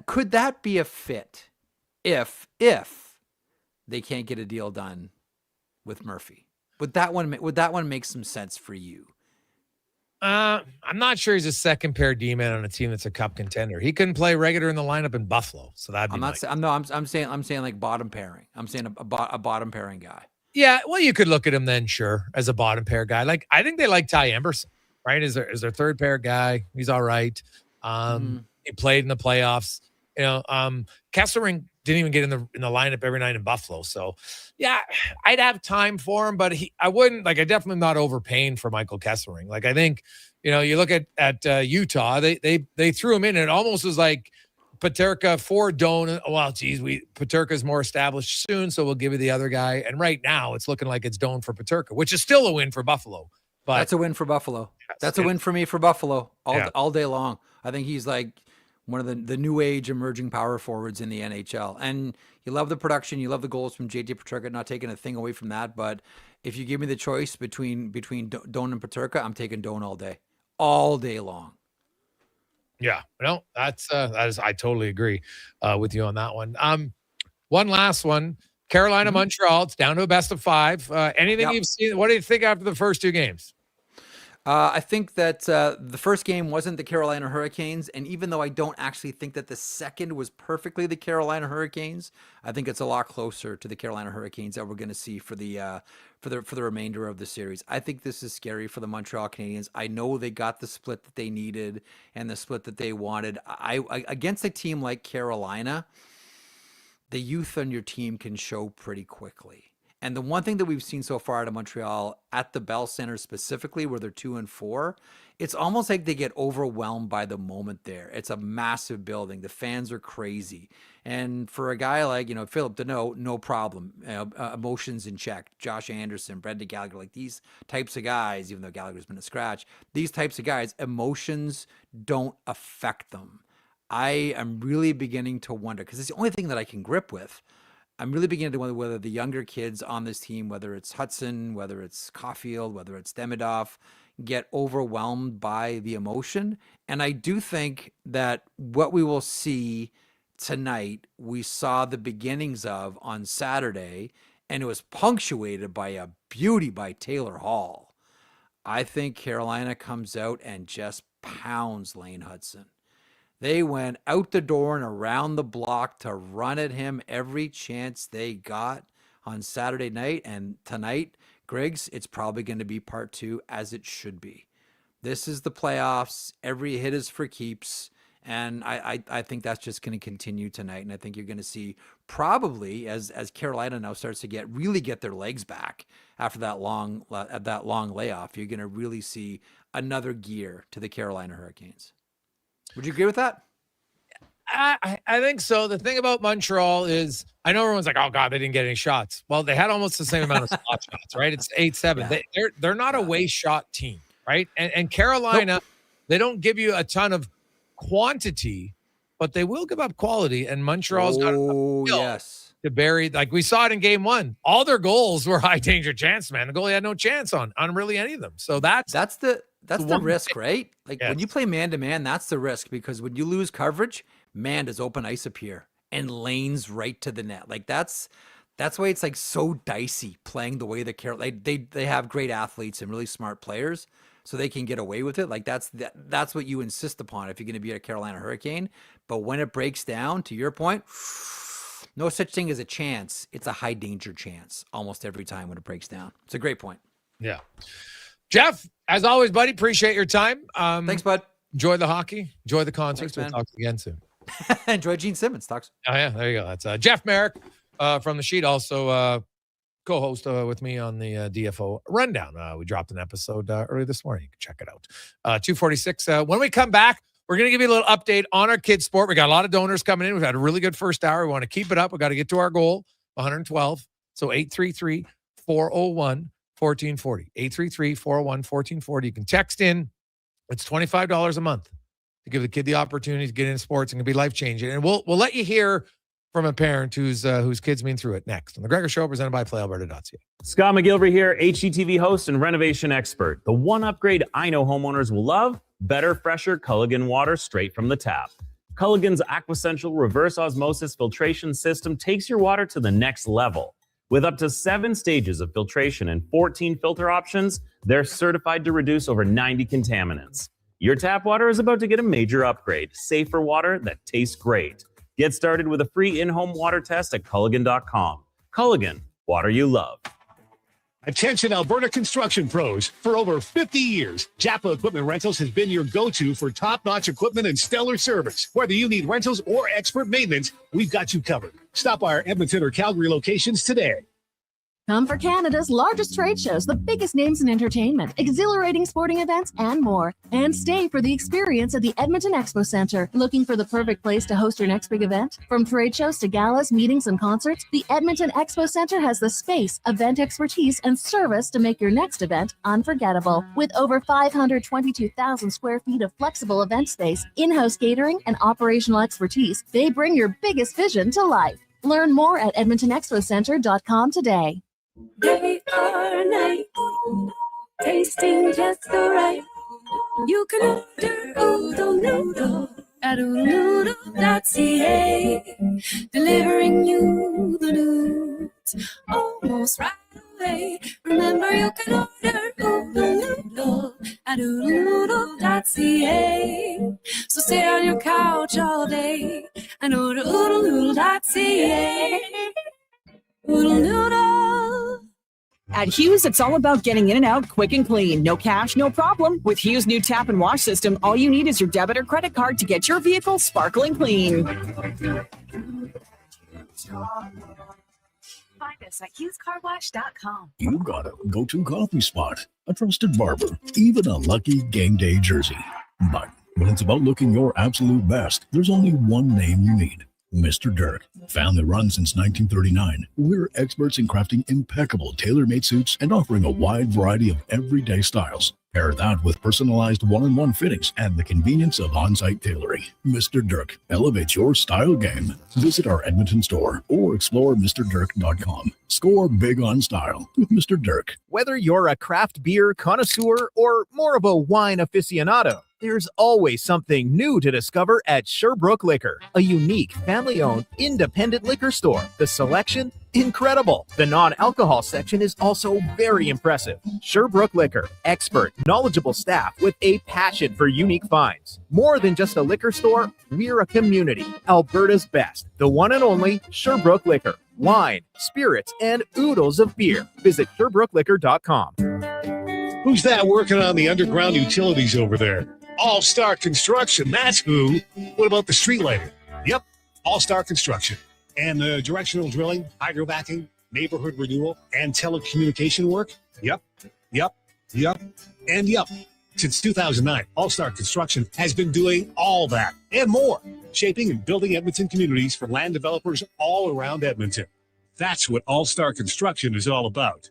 could that be a fit if they can't get a deal done with Murphy? Would that one make some sense for you? I'm not sure he's a second pair D-man on a team that's a cup contender. He couldn't play regular in the lineup in Buffalo, so that'd be. I'm saying like bottom pairing. I'm saying a bottom pairing guy. Yeah, well, you could look at him then, sure, as a bottom pair guy. I think they like Ty Emberson, right? As their third pair guy. He's all right. He played in the playoffs. Kesselring didn't even get in the lineup every night in Buffalo. So, yeah, I'd have time for him, but I wouldn't. I definitely not overpaying for Michael Kesselring. I think, you look at Utah, they threw him in, and it almost was like Peterka for Doan. Well, geez, Peterka's more established soon, so we'll give you the other guy. And right now, it's looking like it's Doan for Peterka, which is still a win for Buffalo. But that's a win for Buffalo. That's a win for me for Buffalo all day long. I think he's one of the new age emerging power forwards in the NHL. And you love the production, you love the goals from JJ Peterka, not taking a thing away from that. But if you give me the choice between Doan and Peterka, I'm taking Doan all day long. Yeah, no, that is I totally agree with you on that one. One last one. Carolina, Montreal. It's down to a best of 5. Anything you've seen? What do you think after the first 2 games? I think that the first game wasn't the Carolina Hurricanes, and even though I don't actually think that the second was perfectly the Carolina Hurricanes, I think it's a lot closer to the Carolina Hurricanes that we're going to see for the remainder of the series. I think this is scary for the Montreal Canadiens. I know they got the split that they needed and the split that they wanted. I against a team like Carolina, the youth on your team can show pretty quickly. And the one thing that we've seen so far out of Montreal at the Bell Center specifically, where they're 2-4, it's almost like they get overwhelmed by the moment there. It's a massive building. The fans are crazy. And for a guy like, Philip Deneau, no problem. Emotions in check. Josh Anderson, Brendan Gallagher, like these types of guys, even though Gallagher's been a scratch, these types of guys, emotions don't affect them. I am really beginning to wonder, because it's the only thing that I can grip with. I'm really beginning to wonder whether the younger kids on this team, whether it's Hudson, whether it's Caulfield, whether it's Demidov, get overwhelmed by the emotion. And I do think that what we will see tonight, we saw the beginnings of on Saturday, and it was punctuated by a beauty by Taylor Hall. I think Carolina comes out and just pounds Lane Hudson. They went out the door and around the block to run at him every chance they got on Saturday night. And tonight, Griggs, it's probably going to be part 2, as it should be. This is the playoffs. Every hit is for keeps. And I think that's just going to continue tonight. And I think you're going to see probably as Carolina now starts to really get their legs back after that long layoff, you're going to really see another gear to the Carolina Hurricanes. Would you agree with that? I think so. The thing about Montreal is, I know everyone's like, oh God, they didn't get any shots. Well, they had almost the same amount of slot shots, right? It's 8-7. Yeah. They're not a way shot team, right? And Carolina, they don't give you a ton of quantity, but they will give up quality. And Montreal's got to bury, like we saw it in game 1. All their goals were high danger chance, man. The goalie had no chance on really any of them. So that's the risk, right? Like when you play man-to-man, that's the risk, because when you lose coverage, man, does open ice appear and lanes right to the net. Like that's why it's like so dicey playing the way that they have great athletes and really smart players, so they can get away with it. Like that's what you insist upon if you're going to be a Carolina Hurricane. But when it breaks down, to your point, no such thing as a chance. It's a high danger chance almost every time when it breaks down. It's a great point. Yeah. Jeff, as always, buddy, appreciate your time. Thanks, bud. Enjoy the hockey. Enjoy the concerts. Thanks, we'll talk again soon. Enjoy Gene Simmons. Talks. Oh, yeah. There you go. That's Jeff Merrick from The Sheet, also co-host with me on the DFO Rundown. We dropped an episode early this morning. You can check it out. 2:46. When we come back, we're going to give you a little update on our kids' sport. We got a lot of donors coming in. We've had a really good first hour. We want to keep it up. We got to get to our goal, 112. So 833-401-1440. 833-401-1440. You can text in. It's $25 a month to give the kid the opportunity to get into sports and can be life-changing. And we'll let you hear from a parent whose kids been through it next on the Gregor Show, presented by PlayAlberta.ca. Scott McGilvery here, HGTV host and renovation expert. The one upgrade I know homeowners will love: better, fresher Culligan water straight from the tap. Culligan's Aquacentral reverse osmosis filtration system takes your water to the next level. With up to 7 stages of filtration and 14 filter options, they're certified to reduce over 90 contaminants. Your tap water is about to get a major upgrade. Safer water that tastes great. Get started with a free in-home water test at Culligan.com. Culligan, water you love. Attention Alberta construction pros. For over 50 years, Japa Equipment Rentals has been your go-to for top-notch equipment and stellar service. Whether you need rentals or expert maintenance, we've got you covered. Stop by our Edmonton or Calgary locations today. Come for Canada's largest trade shows, the biggest names in entertainment, exhilarating sporting events, and more. And stay for the experience at the Edmonton Expo Centre. Looking for the perfect place to host your next big event? From trade shows to galas, meetings, and concerts, the Edmonton Expo Centre has the space, event expertise, and service to make your next event unforgettable. With over 522,000 square feet of flexible event space, in-house catering, and operational expertise, they bring your biggest vision to life. Learn more at edmontonexpocentre.com today. Day or night, tasting just the right. You can order Oodle Noodle at oodlenoodle.ca, delivering you the it's almost right away. Remember, you can order Oodle Noodle at oodlenoodle.ca. So stay on your couch all day and order oodlenoodle.ca. Oodle Noodle. At Hughes, it's all about getting in and out quick and clean. No cash, no problem. With Hughes' new tap and wash system, all you need is your debit or credit card to get your vehicle sparkling clean. Find us at HughesCarWash.com. You got a go-to coffee spot, a trusted barber, even a lucky game day jersey. But when it's about looking your absolute best, there's only one name you need. Mr. Dirk. Family run since 1939, we're experts in crafting impeccable tailor-made suits and offering a wide variety of everyday styles. Pair that with personalized one-on-one fittings and the convenience of on-site tailoring. Mr. Dirk elevates your style game. Visit our Edmonton store or explore MrDirk.com. Score big on style with Mr. Dirk. Whether you're a craft beer connoisseur or more of a wine aficionado, there's always something new to discover at Sherbrooke Liquor, a unique family-owned independent liquor store. The selection, incredible. The non-alcohol section is also very impressive. Sherbrooke Liquor, expert, knowledgeable staff with a passion for unique finds. More than just a liquor store, we're a community. Alberta's best, the one and only Sherbrooke Liquor. Wine, spirits, and oodles of beer. Visit SherbrookeLiquor.com. Who's that working on the underground utilities over there? All-Star Construction, that's who. What about the street lighting? Yep, All-Star Construction. And directional drilling, hydrovacing, neighborhood renewal, and telecommunication work? Yep. Since 2009, All-Star Construction has been doing all that and more, shaping and building Edmonton communities for land developers all around Edmonton. That's what All-Star Construction is all about.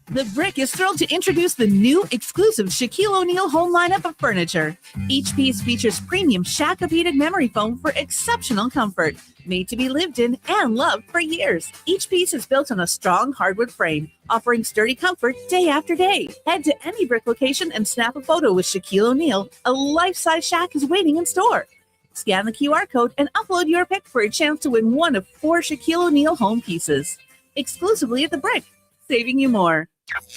The Brick is thrilled to introduce the new exclusive Shaquille O'Neal home lineup of furniture. Each piece features premium Shaq-repeated memory foam for exceptional comfort, made to be lived in and loved for years. Each piece is built on a strong hardwood frame, offering sturdy comfort day after day. Head to any Brick location and snap a photo with Shaquille O'Neal. A life-size Shaq is waiting in store. Scan the QR code and upload your pic for a chance to win one of 4 Shaquille O'Neal home pieces. Exclusively at The Brick, saving you more.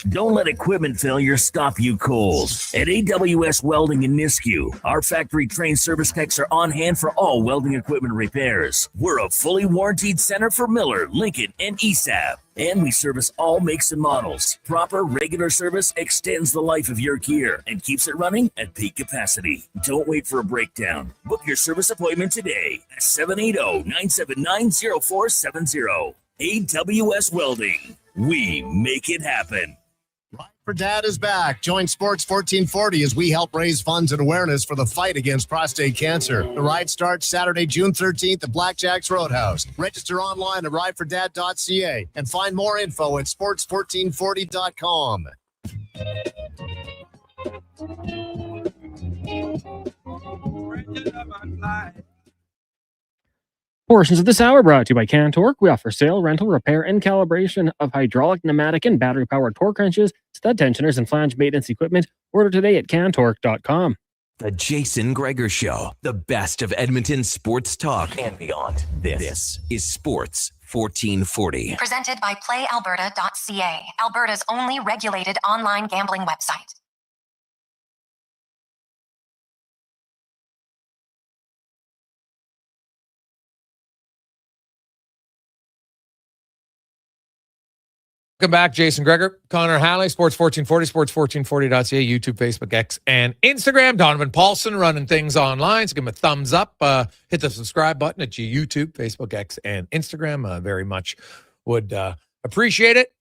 Don't let equipment failure stop you cold. At AWS Welding in Nisku, our factory-trained service techs are on hand for all welding equipment repairs. We're a fully warranted center for Miller, Lincoln, and ESAB. And we service all makes and models. Proper, regular service extends the life of your gear and keeps it running at peak capacity. Don't wait for a breakdown. Book your service appointment today at 780-979-0470. AWS Welding. We make it happen. Ride for Dad is back. Join Sports 1440 as we help raise funds and awareness for the fight against prostate cancer. The ride starts Saturday, June 13th at Blackjack's Roadhouse. Register online at ridefordad.ca and find more info at sports1440.com. Portions of this hour brought to you by Cantork. We offer sale, rental, repair, and calibration of hydraulic, pneumatic, and battery-powered torque wrenches, stud tensioners, and flange maintenance equipment. Order today at cantork.com. The Jason Gregor Show, the best of Edmonton sports talk and beyond. This is Sports 1440. Presented by PlayAlberta.ca, Alberta's only regulated online gambling website. Welcome back, Jason Gregor, Connor Halley, Sports 1440, sports1440.ca, YouTube, Facebook, X, and Instagram. Donovan Paulson running things online. So give him a thumbs up. Hit the subscribe button at your YouTube, Facebook, X, and Instagram. Very much would appreciate it.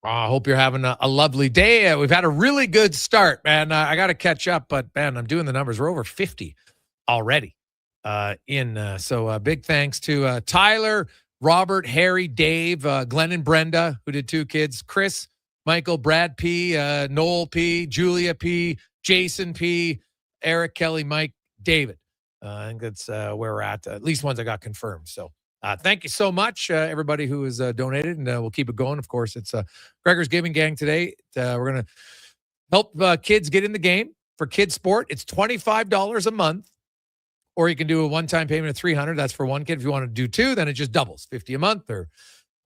I hope you're having a lovely day. We've had a really good start, man. I got to catch up, but man, I'm doing the numbers. We're over 50 already. So big thanks to Tyler, Robert, Harry, Dave, Glenn and Brenda, who did 2 kids, Chris, Michael, Brad P, Noel P, Julia P, Jason P, Eric, Kelly, Mike, David. I think that's where we're at least ones I got confirmed. So thank you so much, everybody who has donated, and we'll keep it going. Of course, it's Gregor's Giving Gang today. We're going to help kids get in the game for kids sport. It's $25 a month. Or you can do a one-time payment of $300. That's for one kid. If you want to do 2, then it just doubles, $50 a month or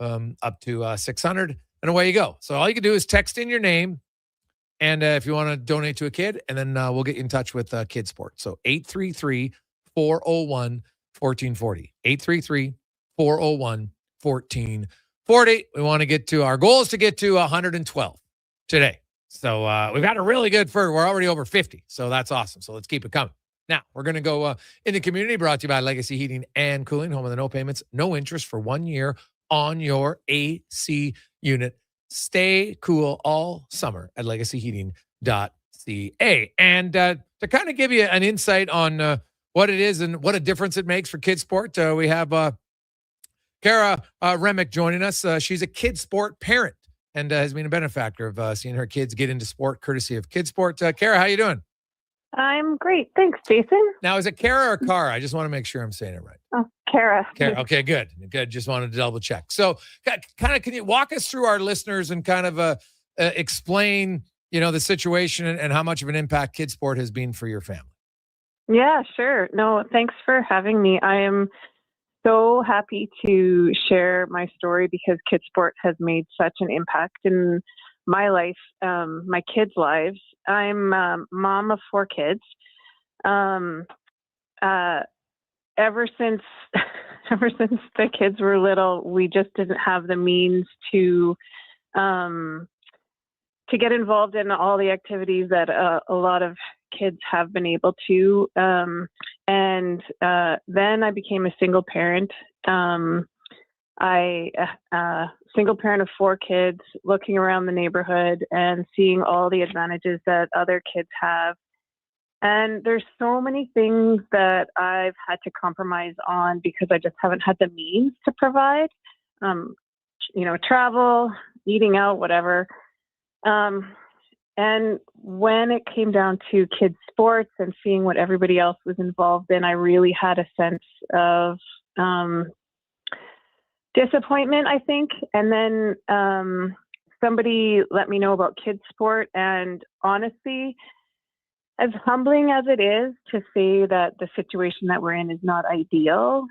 up to 600, and away you go. So all you can do is text in your name, and if you want to donate to a kid, and then we'll get you in touch with Kid Sport. So 833-401-1440. 833-401-1440. We want to get to, our goal is to get to 112 today. So we've got a really good first. We're already over 50. So that's awesome. So let's keep it coming. Now, we're going to go in the community, brought to you by Legacy Heating and Cooling, home of the no payments, no interest for 1 year on your AC unit. Stay cool all summer at legacyheating.ca. And to kind of give you an insight on what it is and what a difference it makes for Kid Sport, we have Kara Remick joining us. She's a Kid Sport parent and has been a benefactor of seeing her kids get into sport courtesy of Kid Sport. Kara, how you doing? I'm great. Thanks, Jason. Now, is it Kara or Cara? I just want to make sure I'm saying it right. Oh, Kara. Kara. Okay, good. Good. Just wanted to double check. So kind of, can you walk us through our listeners and kind of explain, the situation and how much of an impact Kid Sport has been for your family? Yeah, sure. No, thanks for having me. I am so happy to share my story because Kid Sport has made such an impact in my life, my kids' lives. I'm a mom of 4 kids. Ever since the kids were little, we just didn't have the means to get involved in all the activities that a lot of kids have been able to. And then I became a single parent. Single parent of 4 kids, looking around the neighborhood and seeing all the advantages that other kids have. And there's so many things that I've had to compromise on because I just haven't had the means to provide, travel, eating out, whatever. And when it came down to kids' sports and seeing what everybody else was involved in, I really had a sense of disappointment, I think. And then somebody let me know about Kids Sport, and honestly, as humbling as it is to say that the situation that we're in is not ideal,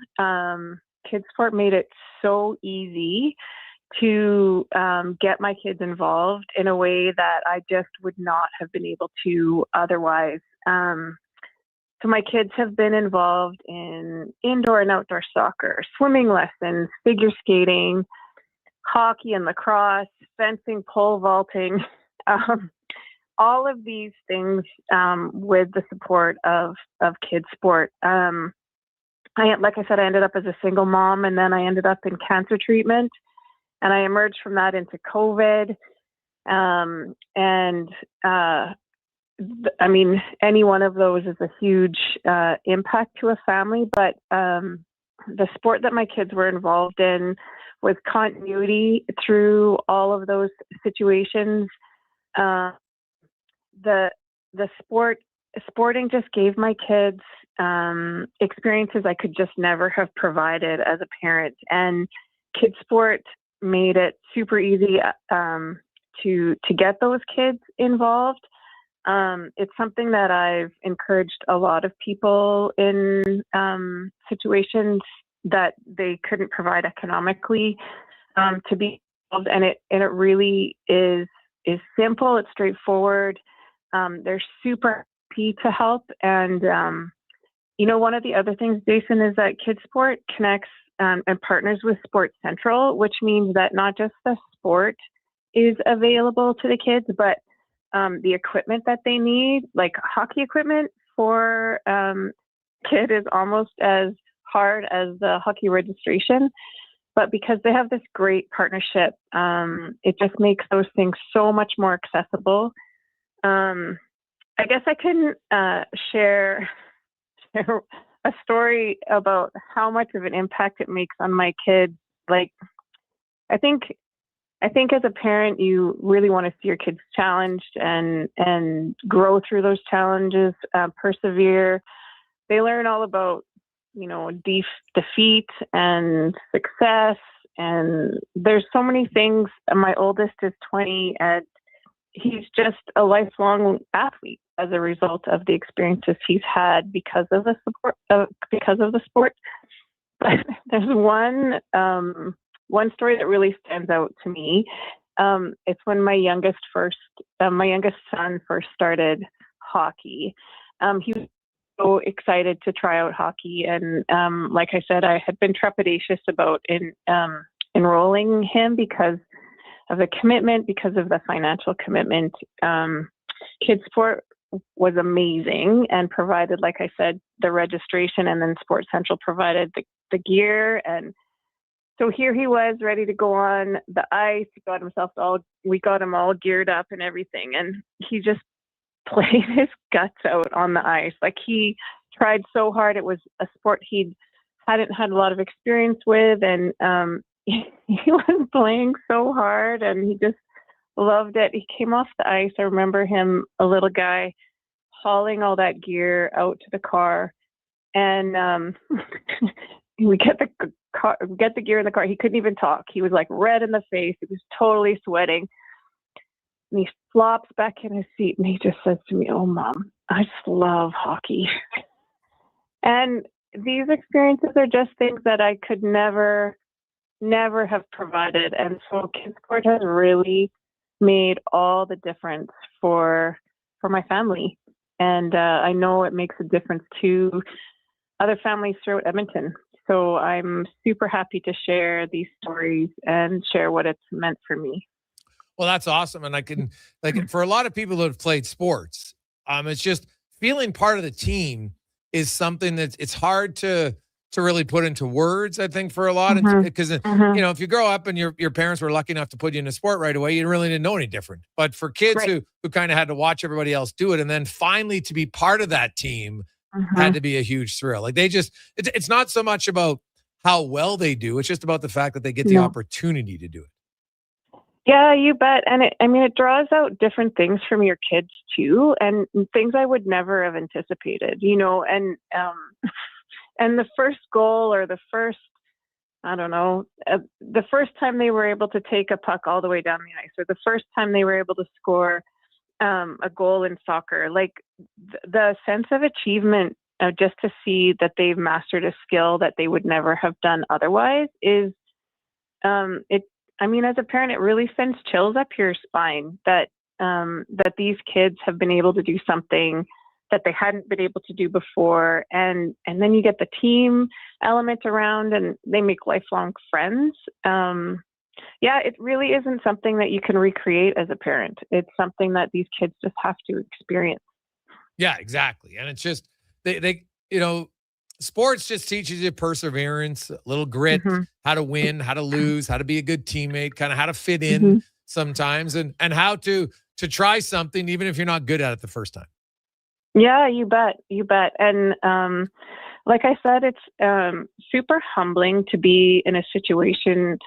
Kids Sport made it so easy to get my kids involved in a way that I just would not have been able to otherwise. So my kids have been involved in indoor and outdoor soccer, swimming lessons, figure skating, hockey and lacrosse, fencing, pole vaulting, all of these things with the support of Kids Sport. Like I said, I ended up as a single mom, and then I ended up in cancer treatment, and I emerged from that into COVID. Any one of those is a huge impact to a family, but the sport that my kids were involved in was continuity through all of those situations. Sporting just gave my kids experiences I could just never have provided as a parent, and Kids Sport made it super easy to get those kids involved. It's something that I've encouraged a lot of people in situations that they couldn't provide economically to be involved, and it really is simple. It's straightforward. They're super happy to help, and one of the other things, Jason, is that Kids Sport connects and partners with Sports Central, which means that not just the sport is available to the kids, but the equipment that they need, like hockey equipment for kid, is almost as hard as the hockey registration. But because they have this great partnership, it just makes those things so much more accessible. I guess I couldn't share a story about how much of an impact it makes on my kids. Like, I think as a parent, you really want to see your kids challenged and grow through those challenges, persevere. They learn all about, defeat and success. And there's so many things. My oldest is 20, and he's just a lifelong athlete as a result of the experiences he's had because of the sport. But there's one story that really stands out to me. It's when my youngest son first started hockey. He was so excited to try out hockey, and like I said, I had been trepidatious about enrolling him because of the commitment, because of the financial commitment. Kids sport was amazing and provided, like I said, the registration, and then Sports Central provided the gear. And so here he was ready to go on the ice. We got him all geared up and everything. And he just played his guts out on the ice. Like, he tried so hard. It was a sport he hadn't had a lot of experience with. And he was playing so hard, and he just loved it. He came off the ice. I remember him, a little guy, hauling all that gear out to the car, and we get the gear in the car. He couldn't even talk. He was like red in the face. He was totally sweating. And he flops back in his seat, and he just says to me, "Oh, Mom, I just love hockey." And these experiences are just things that I could never have provided. And so Kids Sport has really made all the difference for my family. And I know it makes a difference to other families throughout Edmonton. So I'm super happy to share these stories and share what it's meant for me. Well, that's awesome. And I can, like, for a lot of people who have played sports, it's just feeling part of the team is something that it's hard to really put into words, I think, for a lot. Because, you know, if you grow up and your parents were lucky enough to put you in a sport right away, you really didn't know any different. But for kids who kind of had to watch everybody else do it, and then finally to be part of that team had to be a huge thrill. Like, it's not so much about how well they do. It's just about the fact that they get the opportunity to do it. Yeah, you bet. And it draws out different things from your kids too, and things I would never have anticipated, you know, and the first goal, or the first time they were able to take a puck all the way down the ice, or the first time they were able to score a goal in soccer, like the sense of achievement, just to see that they've mastered a skill that they would never have done otherwise is, as a parent, it really sends chills up your spine that these kids have been able to do something that they hadn't been able to do before. And then you get the team element around, and they make lifelong friends. It really isn't something that you can recreate as a parent. It's something that these kids just have to experience. Yeah, exactly. And it's just, they sports just teaches you perseverance, a little grit, how to win, how to lose, how to be a good teammate, kind of how to fit in sometimes, and how to try something even if you're not good at it the first time. Yeah, you bet. And like I said, it's super humbling to be in a situation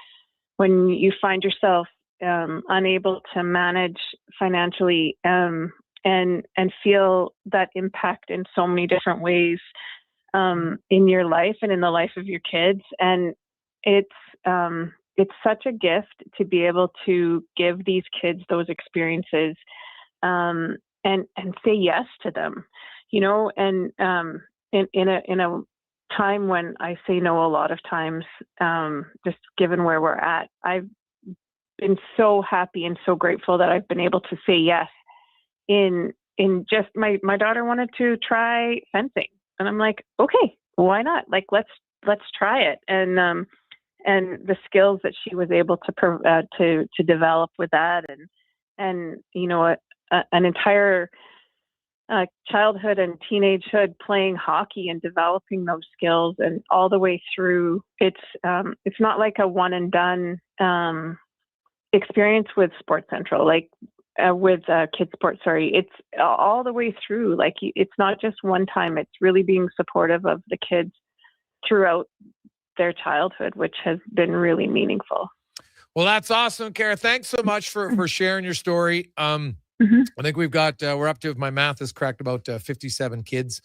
when you find yourself unable to manage financially and feel that impact in so many different ways in your life and in the life of your kids. And it's such a gift to be able to give these kids those experiences and say yes to them, you know, and in a time when I say no a lot of times, just given where we're at, I've been so happy and so grateful that I've been able to say yes in just my daughter wanted to try fencing, and I'm like, okay, why not? Like, let's try it. And the skills that she was able to develop with that, and you know, an entire childhood and teenagehood playing hockey and developing those skills, and all the way through. It's not like a one and done experience with Sports Central, like with Kids Sport. Sorry, it's all the way through. Like, it's not just one time. It's really being supportive of the kids throughout their childhood, which has been really meaningful. Well, that's awesome, Kara. Thanks so much for sharing your story. I think we've got, we're up to, if my math is correct, about 57 kids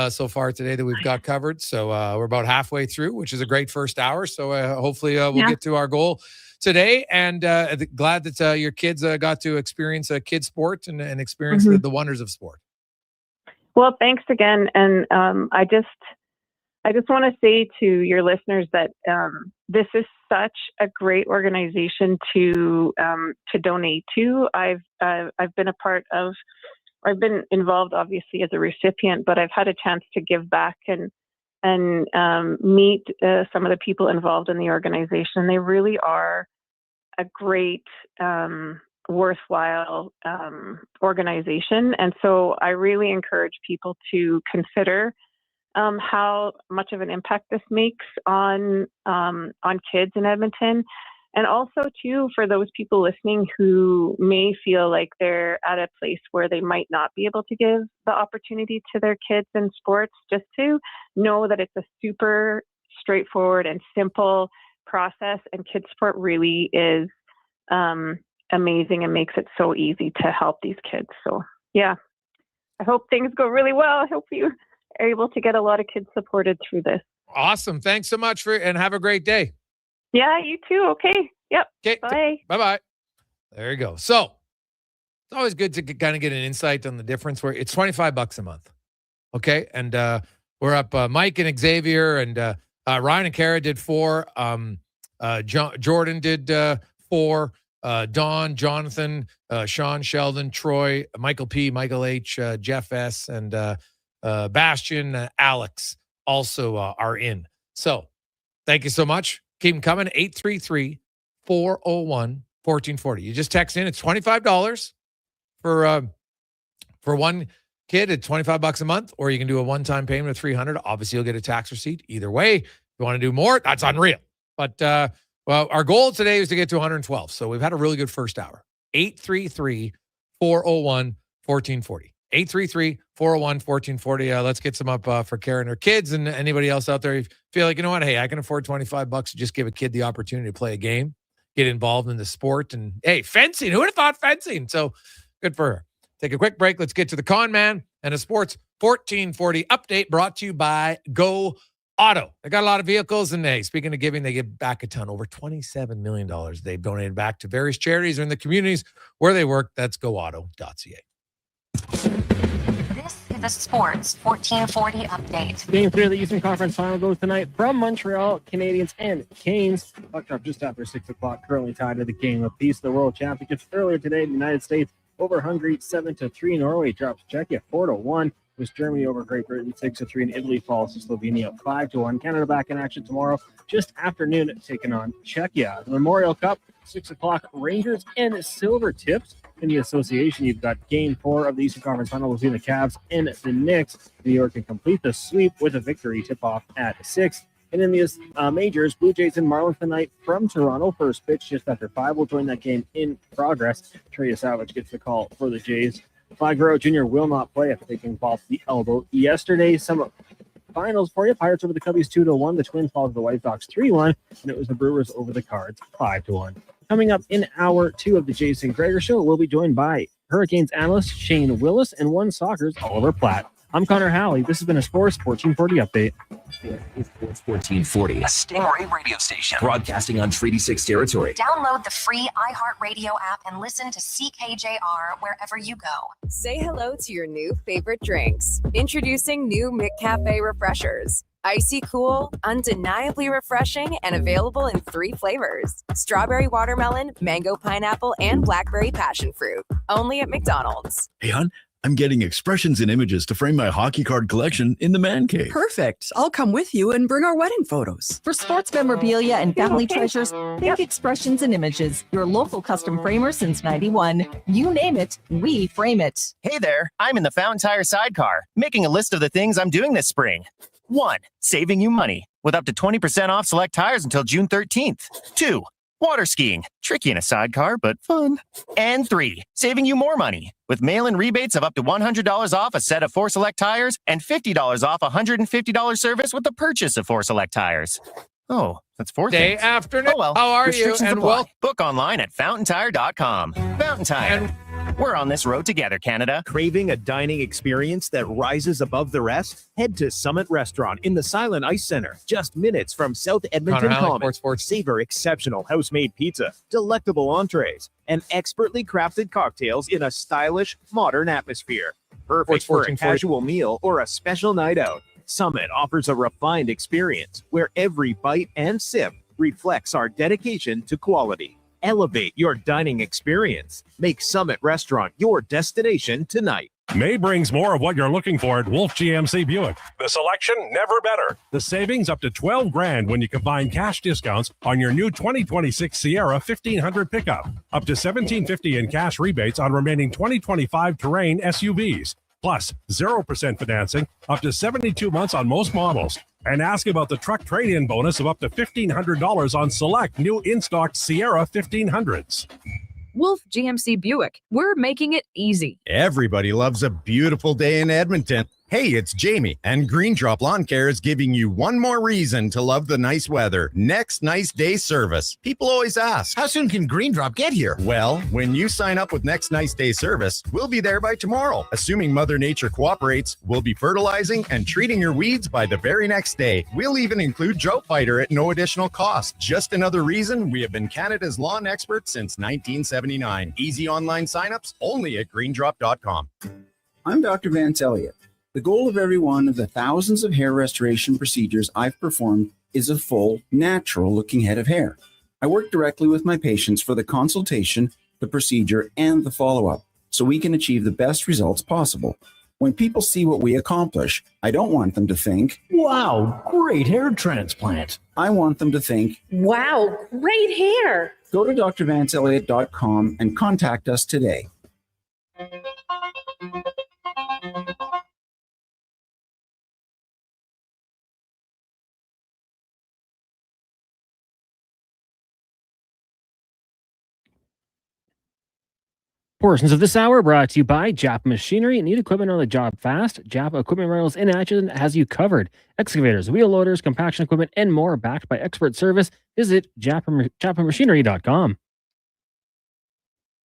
so far today that we've got covered. So we're about halfway through, which is a great first hour. So hopefully we'll get to our goal today. And glad that your kids got to experience Kids Sport and experience the wonders of sport. Well, thanks again. And I just want to say to your listeners that this is such a great organization to donate to. I've been a part of. I've been involved, obviously, as a recipient, but I've had a chance to give back and meet some of the people involved in the organization. They really are a great, worthwhile organization, and so I really encourage people to consider how much of an impact this makes on kids in Edmonton. And also, too, for those people listening who may feel like they're at a place where they might not be able to give the opportunity to their kids in sports, just to know that it's a super straightforward and simple process, and kids sport really is amazing and makes it so easy to help these kids. So, yeah, I hope things go really well. I hope you are able to get a lot of kids supported through this. Awesome. Thanks so much and have a great day. Yeah, you too. Okay. Yep. Okay. Bye. Bye-bye. There you go. So it's always good to kind of get an insight on the difference where it's $25 a month. Okay. And we're up Mike and Xavier and Ryan and Kara did 4. Jordan did 4. Don, Jonathan, Sean, Sheldon, Troy, Michael P, Michael H, Jeff S, and Bastian, Alex also are in. So thank you so much. Keep them coming. 833-401-1440. You just text in. It's $25 for one kid at $25 a month, or you can do a one-time payment of $300. Obviously, you'll get a tax receipt. Either way, if you want to do more, that's unreal. But well, our goal today is to get to 112. So we've had a really good first hour. 833-401-1440. 833-401-1440. Let's get some up for Karen or kids and anybody else out there. You feel like, you know what? Hey, I can afford $25 to just give a kid the opportunity to play a game, get involved in the sport. And hey, fencing. Who would have thought fencing? So good for her. Take a quick break. Let's get to the Con Man and a Sports 1440 update brought to you by Go Auto. They got a lot of vehicles, and hey, speaking of giving, they give back a ton. Over $27 million they've donated back to various charities or in the communities where they work. That's goauto.ca. This is the Sports 1440 update. Game 3 of the Eastern Conference Final goes tonight from Montreal, Canadiens and Canes. Puck drop just after 6 o'clock, currently tied to the game apiece. The World Championships earlier today, the United States over Hungary 7-3. Norway drops Czechia 4-1. Was Germany over Great Britain 6-3, and Italy falls to Slovenia 5-1. Canada back in action tomorrow, just afternoon, taking on Czechia. The Memorial Cup, 6 o'clock, Rangers and Silver Tips. In the association, you've got Game 4 of the Eastern Conference Final between the Cavs and the Knicks. New York can complete the sweep with a victory tip-off at 6. And in the majors, Blue Jays and Marlins tonight from Toronto. First pitch just after 5. We'll join that game in progress. Trey Savage gets the call for the Jays. Clyde Guerrero Jr. will not play after taking ball to the elbow yesterday. Some finals for you. Pirates over the Cubbies 2-1. The Twins fall to the White Sox 3-1. And it was the Brewers over the Cards 5-1. Coming up in hour 2 of the Jason Gregor Show, we'll be joined by Hurricanes analyst Shane Willis and One Soccer's Oliver Platt. I'm Connor Halley. This has been a Sports 1440 update. Sports 1440, a Stingray radio station broadcasting on Treaty 6 territory. Download the free iHeartRadio app and listen to CKJR wherever you go. Say hello to your new favorite drinks. Introducing new McCafe Refreshers. Icy cool, undeniably refreshing, and available in 3 flavors. Strawberry watermelon, mango pineapple, and blackberry passion fruit. Only at McDonald's. Hey, hon, I'm getting expressions and images to frame my hockey card collection in the man cave. Perfect. I'll come with you and bring our wedding photos. For sports memorabilia and family treasures, think Expressions and Images, your local custom framer since 91. You name it, we frame it. Hey there, I'm in the Fountain Tire sidecar, making a list of the things I'm doing this spring. 1, saving you money with up to 20% off select tires until June 13th. 2, water skiing, tricky in a sidecar, but fun. And 3, saving you more money with mail-in rebates of up to $100 off a set of 4 select tires and $50 off a $150 service with the purchase of 4 select tires. Oh, that's 4 Day things. afternoon. Oh well. How are you? Restrictions And apply. Book online at fountaintire.com. Fountain Tire. We're on this road together, Canada. Craving a dining experience that rises above the rest? Head to Summit Restaurant in the Silent Ice Center, just minutes from South Edmonton Commons. Savor exceptional house-made pizza, delectable entrees, and expertly crafted cocktails in a stylish, modern atmosphere. Perfect for a casual meal or a special night out. Summit offers a refined experience where every bite and sip reflects our dedication to quality. Elevate your dining experience. Make Summit Restaurant your destination tonight. May brings more of what you're looking for at Wolf GMC Buick. The selection never better. The savings up to $12,000 when you combine cash discounts on your new 2026 Sierra 1500 pickup. Up to $1,750 in cash rebates on remaining 2025 Terrain SUVs. Plus 0% financing up to 72 months on most models. And ask about the truck trade-in bonus of up to $1,500 on select new in-stock Sierra 1500s. Wolf GMC Buick. We're making it easy. Everybody loves a beautiful day in Edmonton. Hey, it's Jamie, and Green Drop Lawn Care is giving you one more reason to love the nice weather. Next nice day service. People always ask, how soon can Green Drop get here? Well, when you sign up with Next Nice Day service, we'll be there by tomorrow. Assuming Mother Nature cooperates, we'll be fertilizing and treating your weeds by the very next day. We'll even include Drought Fighter at no additional cost. Just another reason we have been Canada's lawn expert since 1979. Easy online signups only at greendrop.com. I'm Dr. Vance Elliott. The goal of every one of the thousands of hair restoration procedures I've performed is a full, natural-looking head of hair. I work directly with my patients for the consultation, the procedure, and the follow-up, so we can achieve the best results possible. When people see what we accomplish, I don't want them to think, wow, great hair transplant. I want them to think, Wow, great hair. go to drvanceelliott.com and contact us today. Portions of this hour brought to you by Jap Machinery. Need equipment on the job fast? Jap Equipment Rentals in action has you covered. Excavators, wheel loaders, compaction equipment, and more backed by expert service. Visit japmachinery.com.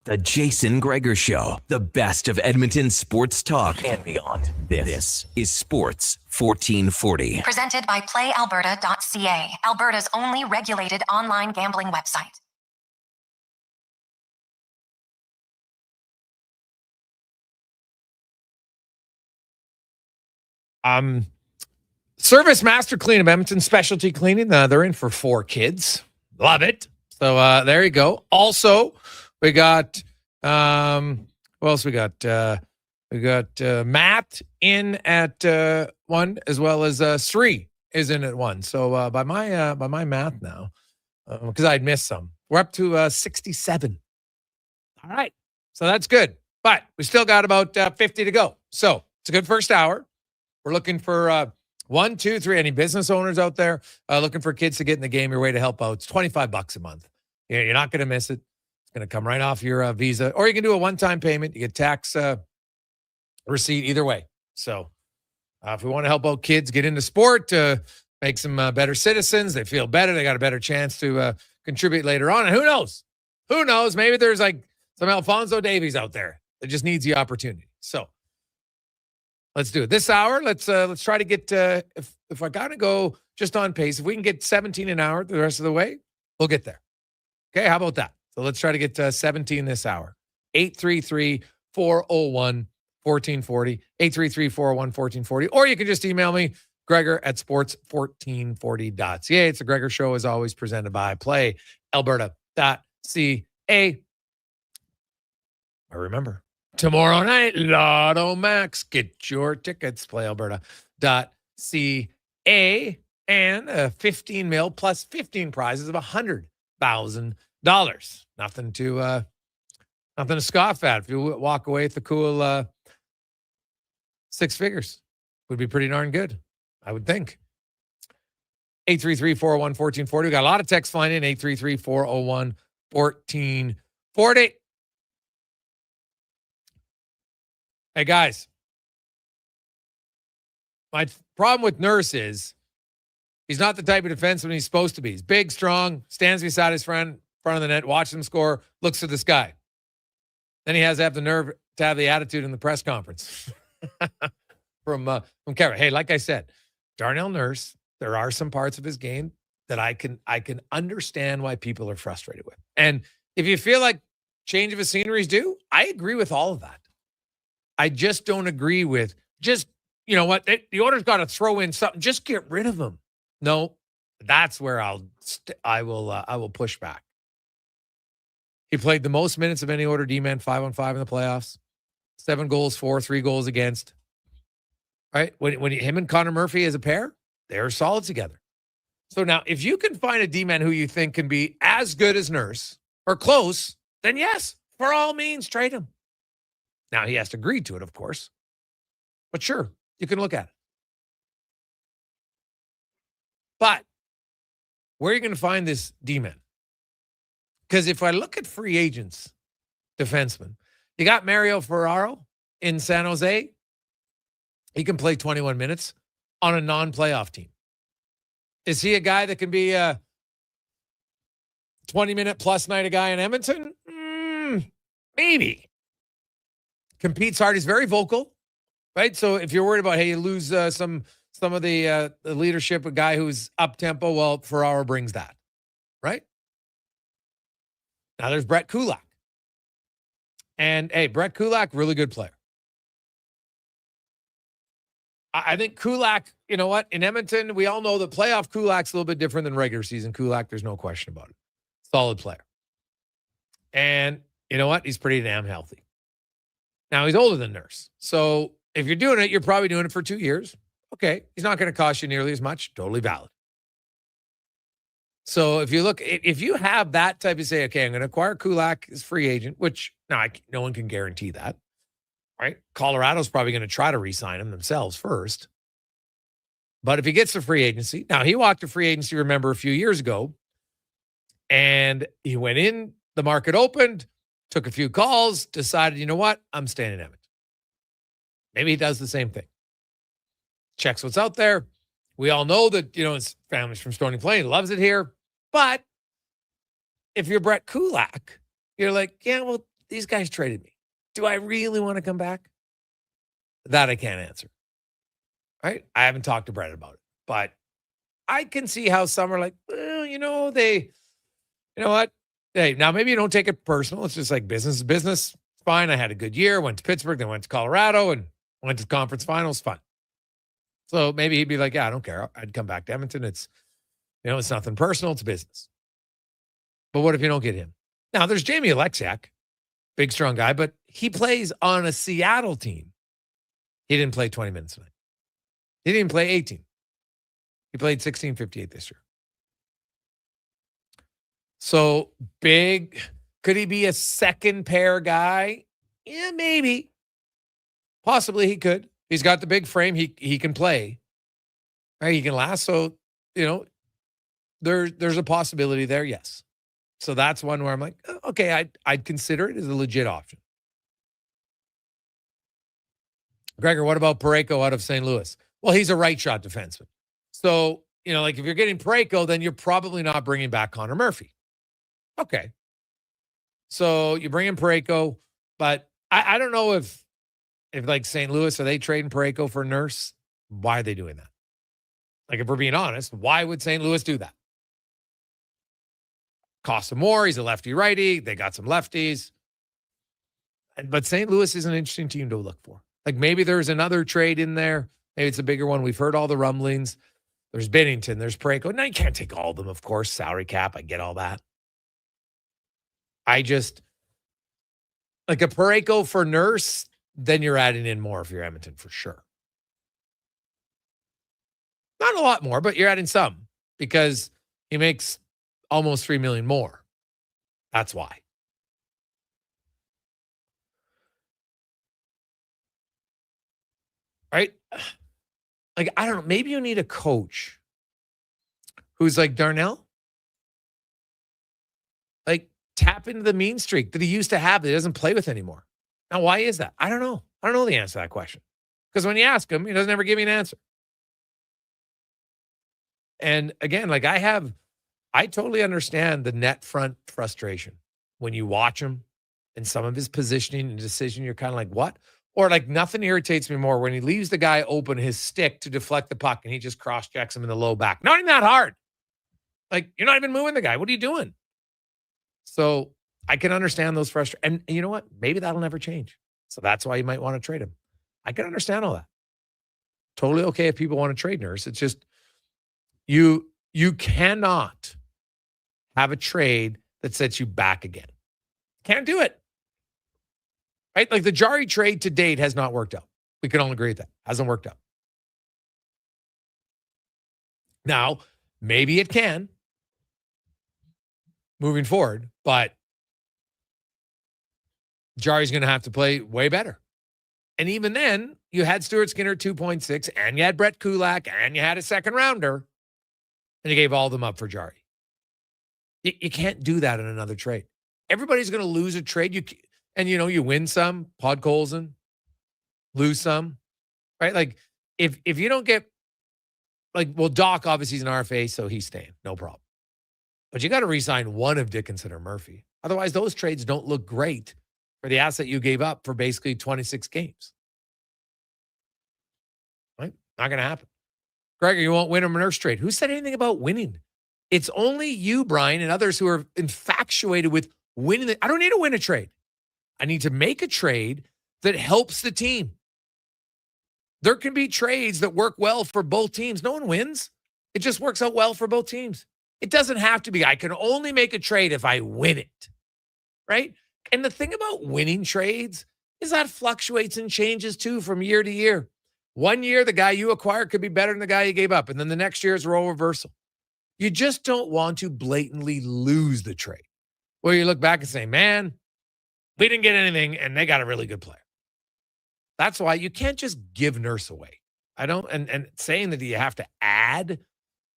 The Jason Gregor Show, the best of Edmonton sports talk and beyond. This is Sports 1440. Presented by PlayAlberta.ca, Alberta's only regulated online gambling website. Service Master Clean of Edmonton Specialty Cleaning. They're in for 4 kids. Love it. So there you go. Also, we got who else we got? We got Matt in at 1, as well as Sri is in at 1. So by my math now, because I'd missed some, we're up to 67. All right, so that's good. But we still got about 50 to go. So it's a good first hour. We're looking for 1, 2, 3. Any business owners out there looking for kids to get in the game? Your way to help out. It's $25 a month. You're not going to miss it. It's going to come right off your Visa, or you can do a one-time payment. You get tax receipt either way. So if we want to help out kids get into sport, make some better citizens, they feel better. They got a better chance to contribute later on. And who knows? Who knows? Maybe there's like some Alfonso Davies out there that just needs the opportunity. So let's do it this hour. Let's try to get if I gotta go just on pace, if we can get 17 an hour the rest of the way, we'll get there. Okay, how about that? So let's try to get 17 this hour. 833-401-1440. 833-401-1440. Or you can just email me, Gregor at sports1440.ca. It's the Gregor Show, as always, presented by PlayAlberta.ca. I remember. Tomorrow night, Lotto Max. Get your tickets. PlayAlberta.ca. And 15 mil plus 15 prizes of $100,000. Nothing to scoff at. If you walk away with the cool 6 figures, would be pretty darn good, I would think. 833-401-1440. We got a lot of text flying in. 833-401-1440. Hey, guys. My problem with Nurse is he's not the type of defenseman he's supposed to be. He's big, strong, stands beside his friend in front of the net, watches him score, looks to the sky. Then he has to have the nerve to have the attitude in the press conference from Kevin. Hey, like I said, Darnell Nurse, there are some parts of his game that I can understand why people are frustrated with. And if you feel like change of scenery is due, I agree with all of that. I just don't agree with just you know what? The Oilers got to throw in something. Just get rid of him. No, that's where I will push back. He played the most minutes of any Oiler D-man, 5-on-5 in the playoffs. 7 goals for, 3 goals against. Right? When him and Connor Murphy as a pair, they're solid together. So now, if you can find a D-man who you think can be as good as Nurse or close, then yes, for all means, trade him. Now, he has to agree to it, of course. But sure, you can look at it. But where are you going to find this D-man? Because if I look at free agents, defensemen, you got Mario Ferraro in San Jose. He can play 21 minutes on a non-playoff team. Is he a guy that can be a 20-minute plus night a guy in Edmonton? Maybe. Competes hard. He's very vocal, right? So if you're worried about, hey, you lose some of the leadership, a guy who's up-tempo, well, Ferraro brings that, right? Now there's Brett Kulak. And, hey, Brett Kulak, really good player. I think Kulak, you know what? In Edmonton, we all know that playoff Kulak's a little bit different than regular season Kulak. There's no question about it. Solid player. And you know what? He's pretty damn healthy. Now, he's older than Nurse. So if you're doing it, you're probably doing it for 2 years. Okay. He's not going to cost you nearly as much. Totally valid. So if you have that type of say, okay, I'm going to acquire Kulak as free agent, which no one can guarantee that. Right? Colorado's probably going to try to re-sign him themselves first. But if he gets to free agency, now he walked to free agency, remember, a few years ago, and he went in, the market opened, took a few calls, decided, you know what, I'm staying in Edmonton. Maybe he does the same thing. Checks what's out there. We all know that, his family's from Stony Plain, he loves it here. But if you're Brett Kulak, you're like, yeah, well, these guys traded me. Do I really want to come back? That I can't answer. Right? I haven't talked to Brett about it. But I can see how some are like, well, you know what? Hey, now maybe you don't take it personal. It's just like business is business. It's fine. I had a good year. Went to Pittsburgh, then went to Colorado, and went to conference finals. Fun. So maybe he'd be like, yeah, I don't care. I'd come back to Edmonton. It's nothing personal. It's business. But what if you don't get him? Now, there's Jamie Alexiak. Big, strong guy, but he plays on a Seattle team. He didn't play 20 minutes tonight. He didn't play 18. He played 16:58 this year. So big. Could he be a second pair guy? Yeah, maybe. Possibly he could. He's got the big frame. He can play. Right? He can last. So, there's a possibility there, yes. So that's one where I'm like, okay, I'd consider it as a legit option. Gregor, what about Parayko out of St. Louis? Well, he's a right shot defenseman. So, if you're getting Parayko, then you're probably not bringing back Connor Murphy. Okay. So you bring in Parayko, but I don't know if like St. Louis, are they trading Parayko for Nurse? Why are they doing that? Like, if we're being honest, why would St. Louis do that? Cost him more. He's a lefty-righty. They got some lefties. But St. Louis is an interesting team to look for. Like, maybe there's another trade in there. Maybe it's a bigger one. We've heard all the rumblings. There's Binnington. There's Parayko. Now, you can't take all of them, of course. Salary cap. I get all that. I just, like a Parayko for Nurse, then you're adding in more if you're Edmonton for sure. Not a lot more, but you're adding some because he makes almost $3 million more. That's why. Right? Like, I don't know. Maybe you need a coach who's like Darnell. Like, tap into the mean streak that he used to have that he doesn't play with anymore. Now, why is that? I don't know. I don't know the answer to that question. Because when you ask him, he doesn't ever give you an answer. And again, like I totally understand the net front frustration when you watch him and some of his positioning and decision. You're kind of like, what? Or like, nothing irritates me more when he leaves the guy open his stick to deflect the puck and he just cross checks him in the low back. Not even that hard. Like, you're not even moving the guy. What are you doing? So I can understand those frustrations. And you know what? Maybe that'll never change. So that's why you might want to trade him. I can understand all that. Totally okay if people want to trade Nurse. It's just you cannot have a trade that sets you back again. Can't do it. Right? Like the Jari trade to date has not worked out. We can all agree with that. Hasn't worked out. Now, maybe it can moving forward, but Jari's going to have to play way better. And even then, you had Stuart Skinner 2.6, and you had Brett Kulak, and you had a second rounder, and you gave all of them up for Jari. You can't do that in another trade. Everybody's going to lose a trade. You win some, Podkolzin, lose some, right? Like, if you don't get, Doc obviously is an RFA, so he's staying, no problem. But you got to re-sign one of Dickinson or Murphy. Otherwise, those trades don't look great for the asset you gave up for basically 26 games. Right? Not going to happen. Gregor, you won't win a Nurse trade. Who said anything about winning? It's only you, Brian, and others who are infatuated with winning. I don't need to win a trade. I need to make a trade that helps the team. There can be trades that work well for both teams. No one wins. It just works out well for both teams. It doesn't have to be, I can only make a trade if I win it, right? And the thing about winning trades is that fluctuates and changes too from year to year. 1 year, the guy you acquired could be better than the guy you gave up. And then the next year is a role reversal. You just don't want to blatantly lose the trade where you look back and say, man, we didn't get anything and they got a really good player. That's why you can't just give Nurse away. And saying that you have to add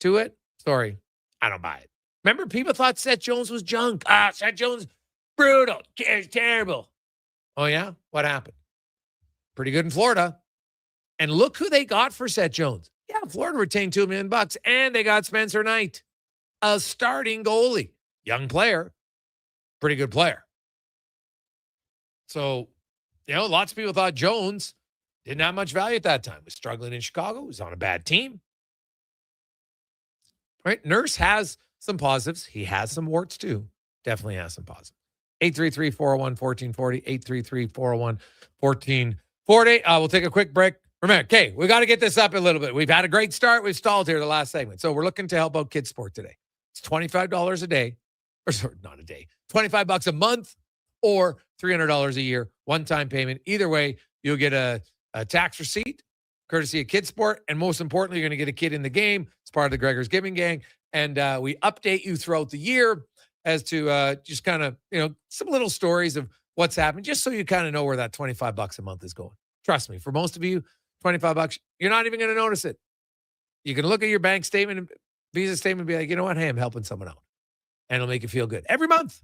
to it, sorry, I don't buy it. Remember, people thought Seth Jones was junk. Seth Jones, brutal, terrible. Oh, yeah? What happened? Pretty good in Florida. And look who they got for Seth Jones. Yeah, Florida retained $2 million, and they got Spencer Knight, a starting goalie. Young player, pretty good player. So, lots of people thought Jones didn't have much value at that time. Was struggling in Chicago. Was on a bad team. Right? Nurse has some positives. He has some warts too. Definitely has some positives. 833-401-1440. 833-401-1440. We'll take a quick break. Remember, okay, we got to get this up a little bit. We've had a great start. We've stalled here the last segment. So we're looking to help out kids sport today. It's $25 a day. Or sorry, not a day. $25 a month or $300 a year. One-time payment. Either way, you'll get a tax receipt, courtesy of Kids Sport. And most importantly, you're going to get a kid in the game. It's part of the Gregor's Giving Gang. And we update you throughout the year as to just kind of, some little stories of what's happened, just so you kind of know where that $25 a month is going. Trust me, for most of you, $25, you're not even going to notice it. You can look at your bank statement and Visa statement and be like, you know what? Hey, I'm helping someone out. And it'll make you feel good. Every month.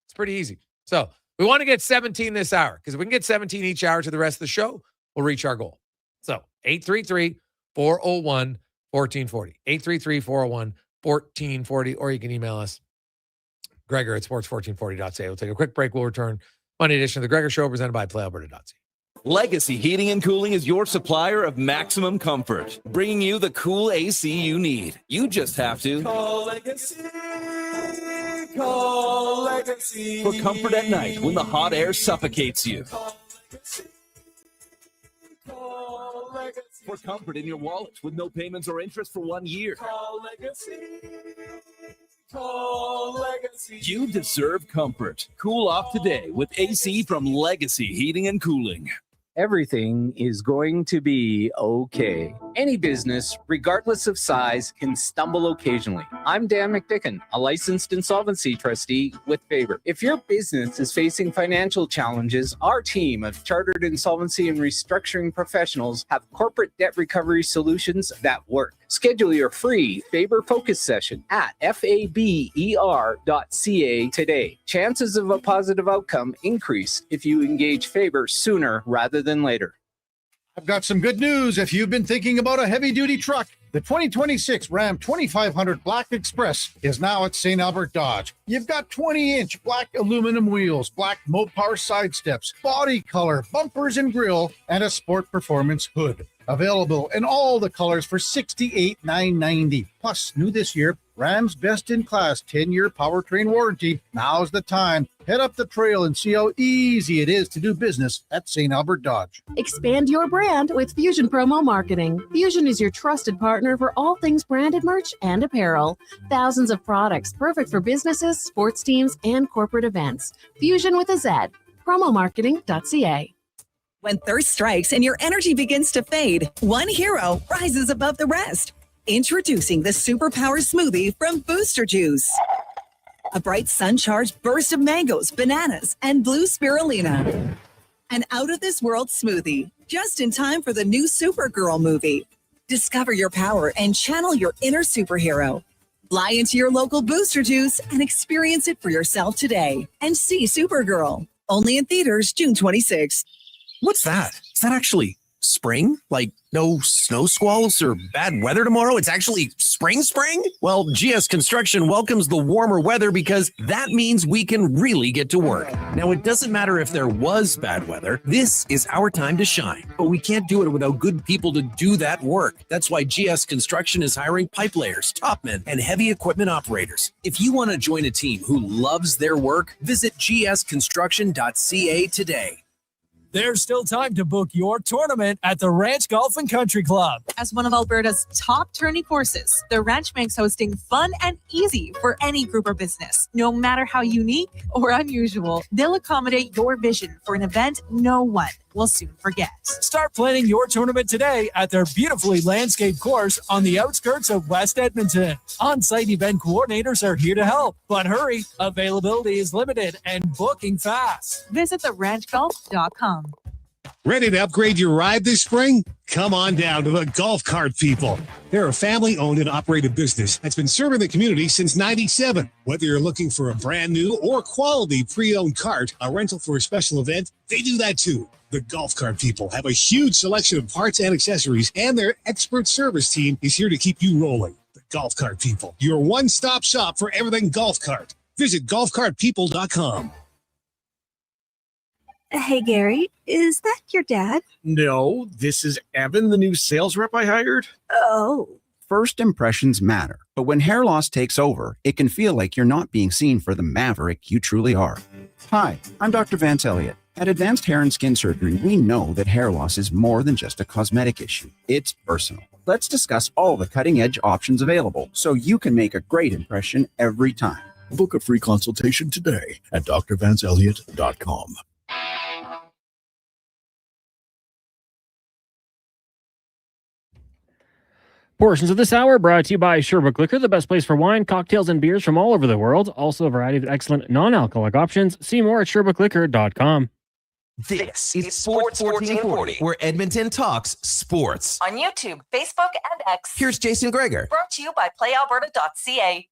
It's pretty easy. So we want to get 17 this hour, because if we can get 17 each hour to the rest of the show, we'll reach our goal. So 833-401-1440. 833-401-1440. Or you can email us, Gregor at sports1440.ca. We'll take a quick break. We'll return. Monday edition of the Gregor Show, presented by PlayAlberta.ca. Legacy Heating and Cooling is your supplier of maximum comfort, bringing you the cool AC you need. You just have to call Legacy. Call Legacy. For comfort at night when the hot air suffocates you. Call Legacy. Call Legacy. For comfort in your wallet with no payments or interest for 1 year. Call Legacy. Call Legacy. You deserve comfort. Cool off today with AC from Legacy Heating and Cooling. Everything is going to be okay. Any business, regardless of size, can stumble occasionally. I'm Dan McDicken, a licensed insolvency trustee with Faber. If your business is facing financial challenges, our team of chartered insolvency and restructuring professionals have corporate debt recovery solutions that work. Schedule your free Faber Focus session at faber.ca today. Chances of a positive outcome increase if you engage Faber sooner rather than later. I've got some good news if you've been thinking about a heavy-duty truck. The 2026 Ram 2500 Black Express is now at St. Albert Dodge. You've got 20-inch black aluminum wheels, black Mopar side steps, body color, bumpers and grille, and a sport performance hood. Available in all the colors for $68,990. Plus, new this year, Ram's best-in-class 10-year powertrain warranty. Now's the time. Head up the trail and see how easy it is to do business at St. Albert Dodge. Expand your brand with Fusion Promo Marketing. Fusion is your trusted partner for all things branded merch and apparel. Thousands of products perfect for businesses, sports teams, and corporate events. Fusion with a Z. Promomarketing.ca. When thirst strikes and your energy begins to fade, one hero rises above the rest. Introducing the Superpower Smoothie from Booster Juice. A bright sun-charged burst of mangoes, bananas, and blue spirulina. An out-of-this-world smoothie, just in time for the new Supergirl movie. Discover your power and channel your inner superhero. Fly into your local Booster Juice and experience it for yourself today. And see Supergirl. Only in theaters June 26th. What's that? Is that actually spring? Like no snow squalls or bad weather tomorrow? It's actually spring? Well, GS Construction welcomes the warmer weather because that means we can really get to work. Now, it doesn't matter if there was bad weather. This is our time to shine. But we can't do it without good people to do that work. That's why GS Construction is hiring pipe layers, topmen, and heavy equipment operators. If you want to join a team who loves their work, visit gsconstruction.ca today. There's still time to book your tournament at the Ranch Golf and Country Club. As one of Alberta's top tourney courses, the Ranch makes hosting fun and easy for any group or business. No matter how unique or unusual, they'll accommodate your vision for an event no one will soon forget. Start planning your tournament today at their beautifully landscaped course on the outskirts of West Edmonton. On-site event coordinators are here to help, but hurry, availability is limited and booking fast. Visit theranchgolf.com. Ready to upgrade your ride this spring? Come on down to the Golf Cart People. They're a family-owned and operated business that's been serving the community since '97. Whether you're looking for a brand new or quality pre-owned cart, a rental for a special event, they do that too. The Golf Cart People have a huge selection of parts and accessories, and their expert service team is here to keep you rolling. The Golf Cart People, your one-stop shop for everything golf cart. Visit golfcartpeople.com. Hey, Gary, is that your dad? No, this is Evan, the new sales rep I hired. Oh. First impressions matter, but when hair loss takes over, it can feel like you're not being seen for the maverick you truly are. Hi, I'm Dr. Vance Elliott. At Advanced Hair and Skin Surgery, we know that hair loss is more than just a cosmetic issue. It's personal. Let's discuss all the cutting-edge options available so you can make a great impression every time. Book a free consultation today at drvanceelliott.com. Portions of this hour brought to you by Sherbrooke Liquor, the best place for wine, cocktails, and beers from all over the world. Also a variety of excellent non-alcoholic options. See more at SherbrookeLiquor.com. This is Sports 1440, where Edmonton talks sports. On YouTube, Facebook, and X. Here's Jason Gregor. Brought to you by PlayAlberta.ca.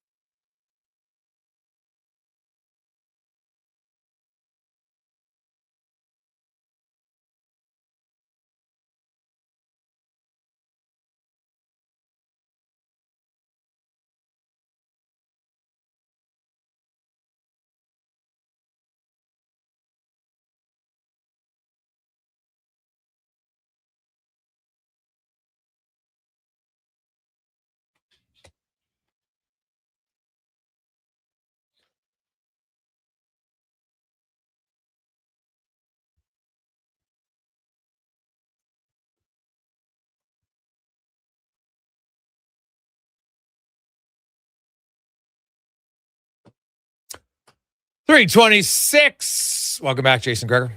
.326. Welcome back, Jason Gregor.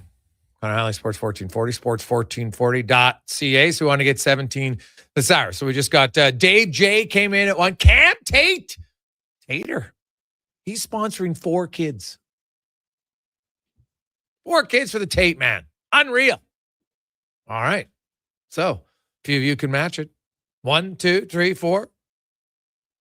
Connor Highlight Sports 1440, sports1440.ca. So we want to get 17 this hour. So we just got Dave J came in at 1. Cam Tater. He's sponsoring 4 kids. 4 kids for the Tate man. Unreal. All right. So a few of you can match it. 1, 2, 3, 4.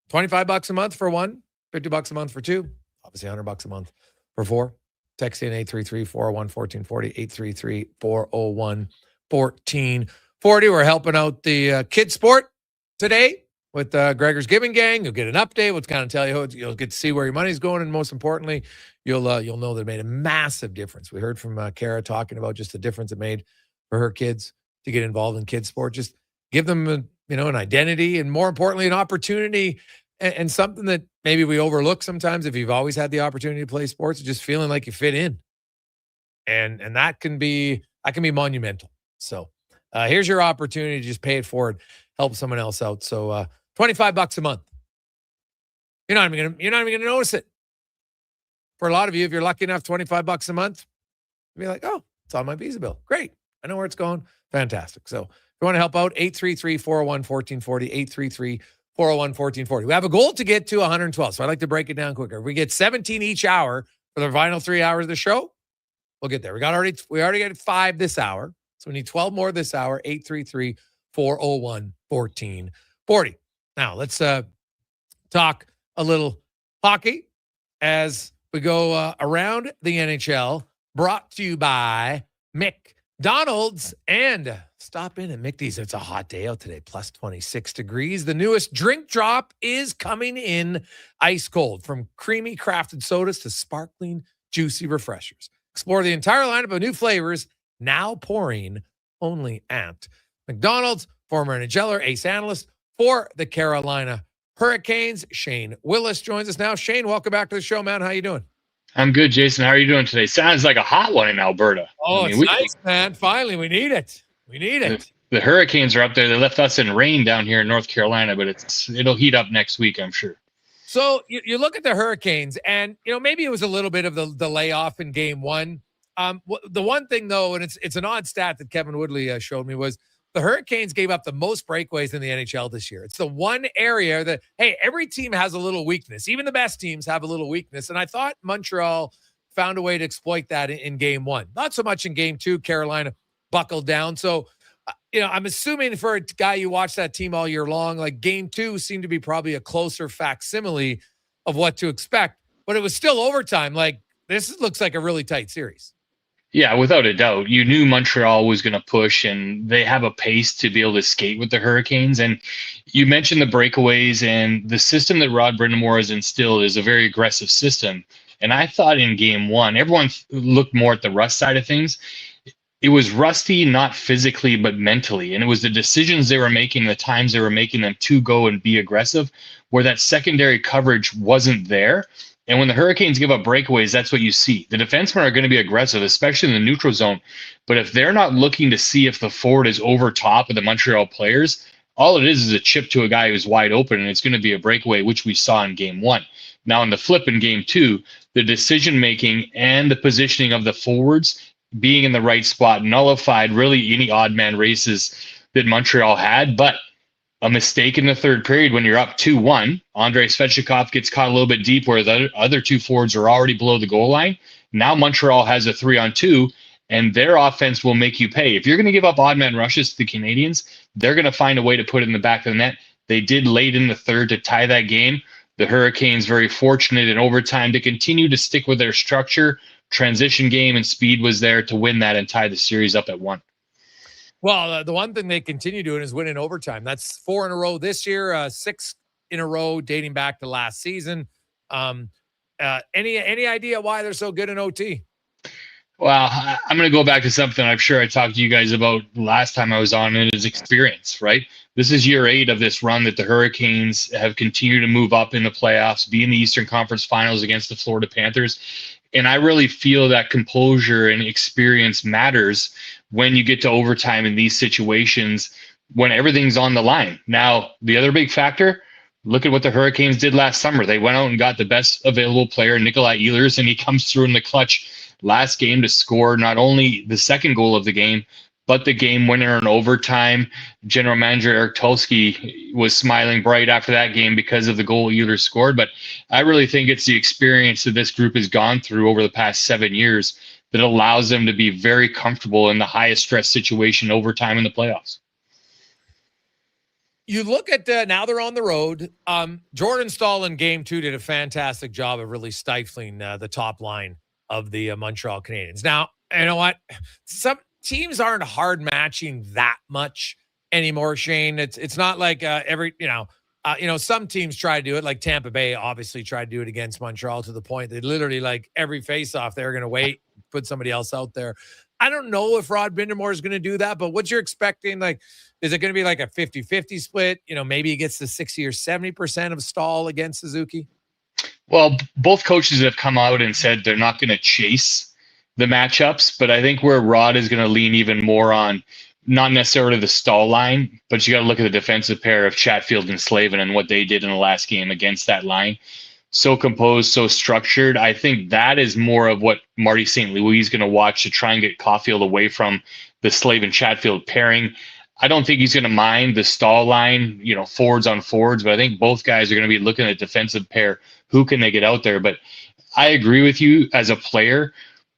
$25 a month for 1, $50 a month for 2. Obviously $100 a month for 4. Text in 833-401-1440, 833-401-1440. We're helping out the kids sport today with Gregor's Giving Gang. You'll get an update. We'll kind of tell you, you'll get to see where your money's going. And most importantly, you'll know that it made a massive difference. We heard from Kara talking about just the difference it made for her kids to get involved in kids sport. Just give them an identity and more importantly, an opportunity and something that maybe we overlook sometimes if you've always had the opportunity to play sports, just feeling like you fit in. And that can be monumental. So here's your opportunity to just pay it forward, help someone else out. So $25 a month. You're not even gonna notice it. For a lot of you, if you're lucky enough, $25 a month, you'll be like, oh, it's on my Visa bill. Great. I know where it's going. Fantastic. So if you want to help out, 833-401-1440, 833-401-1440. We have a goal to get to 112. So I'd like to break it down quicker. If we get 17 each hour for the final 3 hours of the show, we'll get there. We already got 5 this hour. So we need 12 more this hour, 833-401-1440. Now let's talk a little hockey as we go around the NHL, brought to you by McDonald's. And stop in at McD's. It's a hot day out today, plus 26 degrees. The newest drink drop is coming in ice cold, from creamy crafted sodas to sparkling, juicy refreshers. Explore the entire lineup of new flavors, now pouring only at McDonald's. Former NHLer, ace analyst for the Carolina Hurricanes, Shane Willis, joins us now. Shane, welcome back to the show, man. How you doing? I'm good, Jason. How are you doing today? Sounds like a hot one in Alberta. Oh, it's nice, man. Finally, we need it. We need it. The Hurricanes are up there. They left us in rain down here in North Carolina, but it'll heat up next week, I'm sure. So you look at the Hurricanes, and maybe it was a little bit of the layoff in game one. The one thing, though, and it's an odd stat that Kevin Woodley showed me, was the Hurricanes gave up the most breakaways in the NHL this year. It's the one area that, hey, every team has a little weakness. Even the best teams have a little weakness. And I thought Montreal found a way to exploit that in game one. Not so much in game two. Carolina buckled down. So, I'm assuming for a guy you watch that team all year long, like game two seemed to be probably a closer facsimile of what to expect. But it was still overtime. Like, this looks like a really tight series. Yeah, without a doubt. You knew Montreal was going to push, and they have a pace to be able to skate with the Hurricanes. And you mentioned the breakaways, and the system that Rod Brind'Amour has instilled is a very aggressive system. And I thought in game one, everyone looked more at the rust side of things. It was rusty, not physically, but mentally. And it was the decisions they were making, the times they were making them to go and be aggressive, where that secondary coverage wasn't there. And when the Hurricanes give up breakaways, that's what you see. The defensemen are going to be aggressive, especially in the neutral zone. But if they're not looking to see if the forward is over top of the Montreal players, all it is a chip to a guy who's wide open, and it's going to be a breakaway, which we saw in game one. Now, in the flip in game two, the decision-making and the positioning of the forwards being in the right spot nullified really any odd man races that Montreal had. But a mistake in the third period when you're up 2-1. Andrei Svechnikov gets caught a little bit deep where the other two forwards are already below the goal line. Now Montreal has a 3-on-2, and their offense will make you pay. If you're going to give up odd man rushes to the Canadians, they're going to find a way to put it in the back of the net. They did late in the third to tie that game. The Hurricanes very fortunate in overtime to continue to stick with their structure. Transition game and speed was there to win that and tie the series up at 1. Well, the one thing they continue doing is winning overtime. That's 4 in a row this year, 6 in a row dating back to last season. Any idea why they're so good in OT? Well, I'm going to go back to something I'm sure I talked to you guys about last time I was on, and it is experience, right? This is year 8 of this run that the Hurricanes have continued to move up in the playoffs, be in the Eastern Conference Finals against the Florida Panthers. And I really feel that composure and experience matters when you get to overtime in these situations when everything's on the line. Now, the other big factor, look at what the Hurricanes did last summer. They went out and got the best available player, Nikolai Ehlers, and he comes through in the clutch last game to score not only the second goal of the game, but the game winner in overtime. General Manager Eric Tulsky was smiling bright after that game because of the goal Ehlers scored. But I really think it's the experience that this group has gone through over the past 7 years that allows them to be very comfortable in the highest stress situation overtime in the playoffs. You look at now they're on the road. Jordan Staal in game 2 did a fantastic job of really stifling the top line of the Montreal Canadiens. Now, you know what? Some teams aren't hard matching that much anymore, Shane. It's not like some teams try to do it, like Tampa Bay obviously tried to do it against Montreal to the point they literally, like, every faceoff they're going to wait, put somebody else out there. I don't know if Rod Brind'Amour is going to do that, but what you're expecting, like, is it going to be like a 50-50 split? Maybe he gets to 60 or 70% of stall against Suzuki? Well, both coaches have come out and said they're not going to chase the matchups, but I think where Rod is going to lean even more on not necessarily the stall line, but you got to look at the defensive pair of Chatfield and Slavin and what they did in the last game against that line. So composed, so structured. I think that is more of what Marty St. Louis is going to watch to try and get Caulfield away from the Slavin-Chatfield pairing. I don't think he's going to mind the stall line, forwards on forwards, but I think both guys are going to be looking at defensive pair. Who can they get out there? But I agree with you as a player.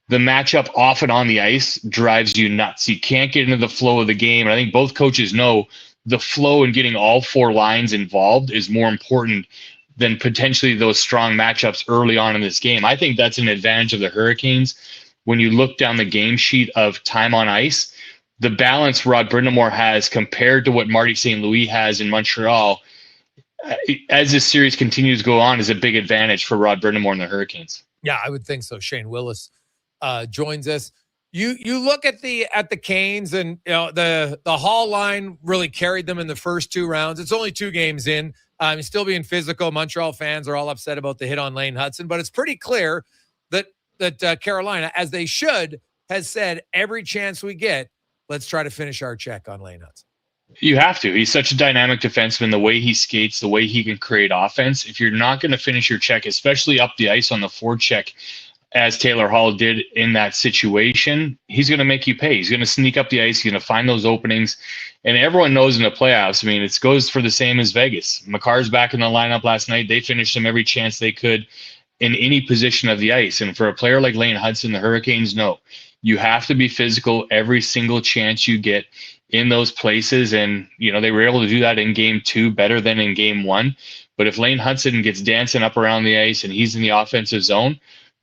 The matchup off and on the ice drives you nuts. You can't get into the flow of the game. And I think both coaches know the flow and getting all four lines involved is more important than potentially those strong matchups early on in this game. I think that's an advantage of the Hurricanes. When you look down the game sheet of time on ice, the balance Rod Brind'Amour has compared to what Marty St. Louis has in Montreal, as this series continues to go on, is a big advantage for Rod Brind'Amour and the Hurricanes. Yeah, I would think so. Shane Willis joins us. You look at the Canes, and the Hall line really carried them in the first two rounds. It's only 2 games in. He's still being physical. Montreal fans are all upset about the hit on Lane Hudson, but it's pretty clear that Carolina, as they should, has said every chance we get, let's try to finish our check on Lane Hudson. You have to. He's such a dynamic defenseman. The way he skates, the way he can create offense. If you're not going to finish your check, especially up the ice on the forecheck, as Taylor Hall did in that situation, he's going to make you pay. He's going to sneak up the ice. He's going to find those openings. And everyone knows in the playoffs, it goes for the same as Vegas. McCarr's back in the lineup last night. They finished him every chance they could in any position of the ice. And for a player like Lane Hudson, the Hurricanes know you have to be physical every single chance you get in those places. And, they were able to do that in game 2 better than in game 1. But if Lane Hudson gets dancing up around the ice and he's in the offensive zone,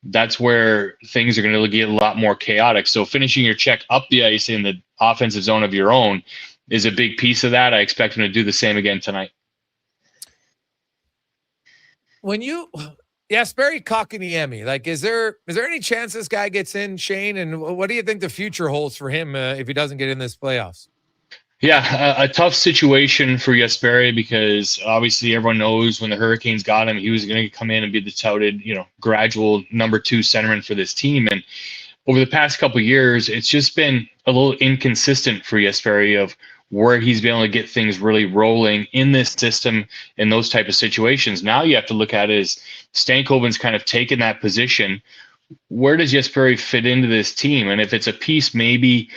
that's where things are going to get a lot more chaotic. So finishing your check up the ice in the offensive zone of your own is a big piece of that. I expect him to do the same again tonight. Jesperi Kotkaniemi, is there any chance this guy gets in, Shane? And what do you think the future holds for him if he doesn't get in this playoffs? Yeah, a tough situation for Jesperi because obviously everyone knows when the Hurricanes got him, he was going to come in and be the touted, gradual number 2 centerman for this team. And over the past couple of years, it's just been a little inconsistent for Jesperi of where he's been able to get things really rolling in this system in those type of situations. Now you have to look at it as Stankoven's kind of taken that position. Where does Jesperi fit into this team? And if it's a piece, maybe,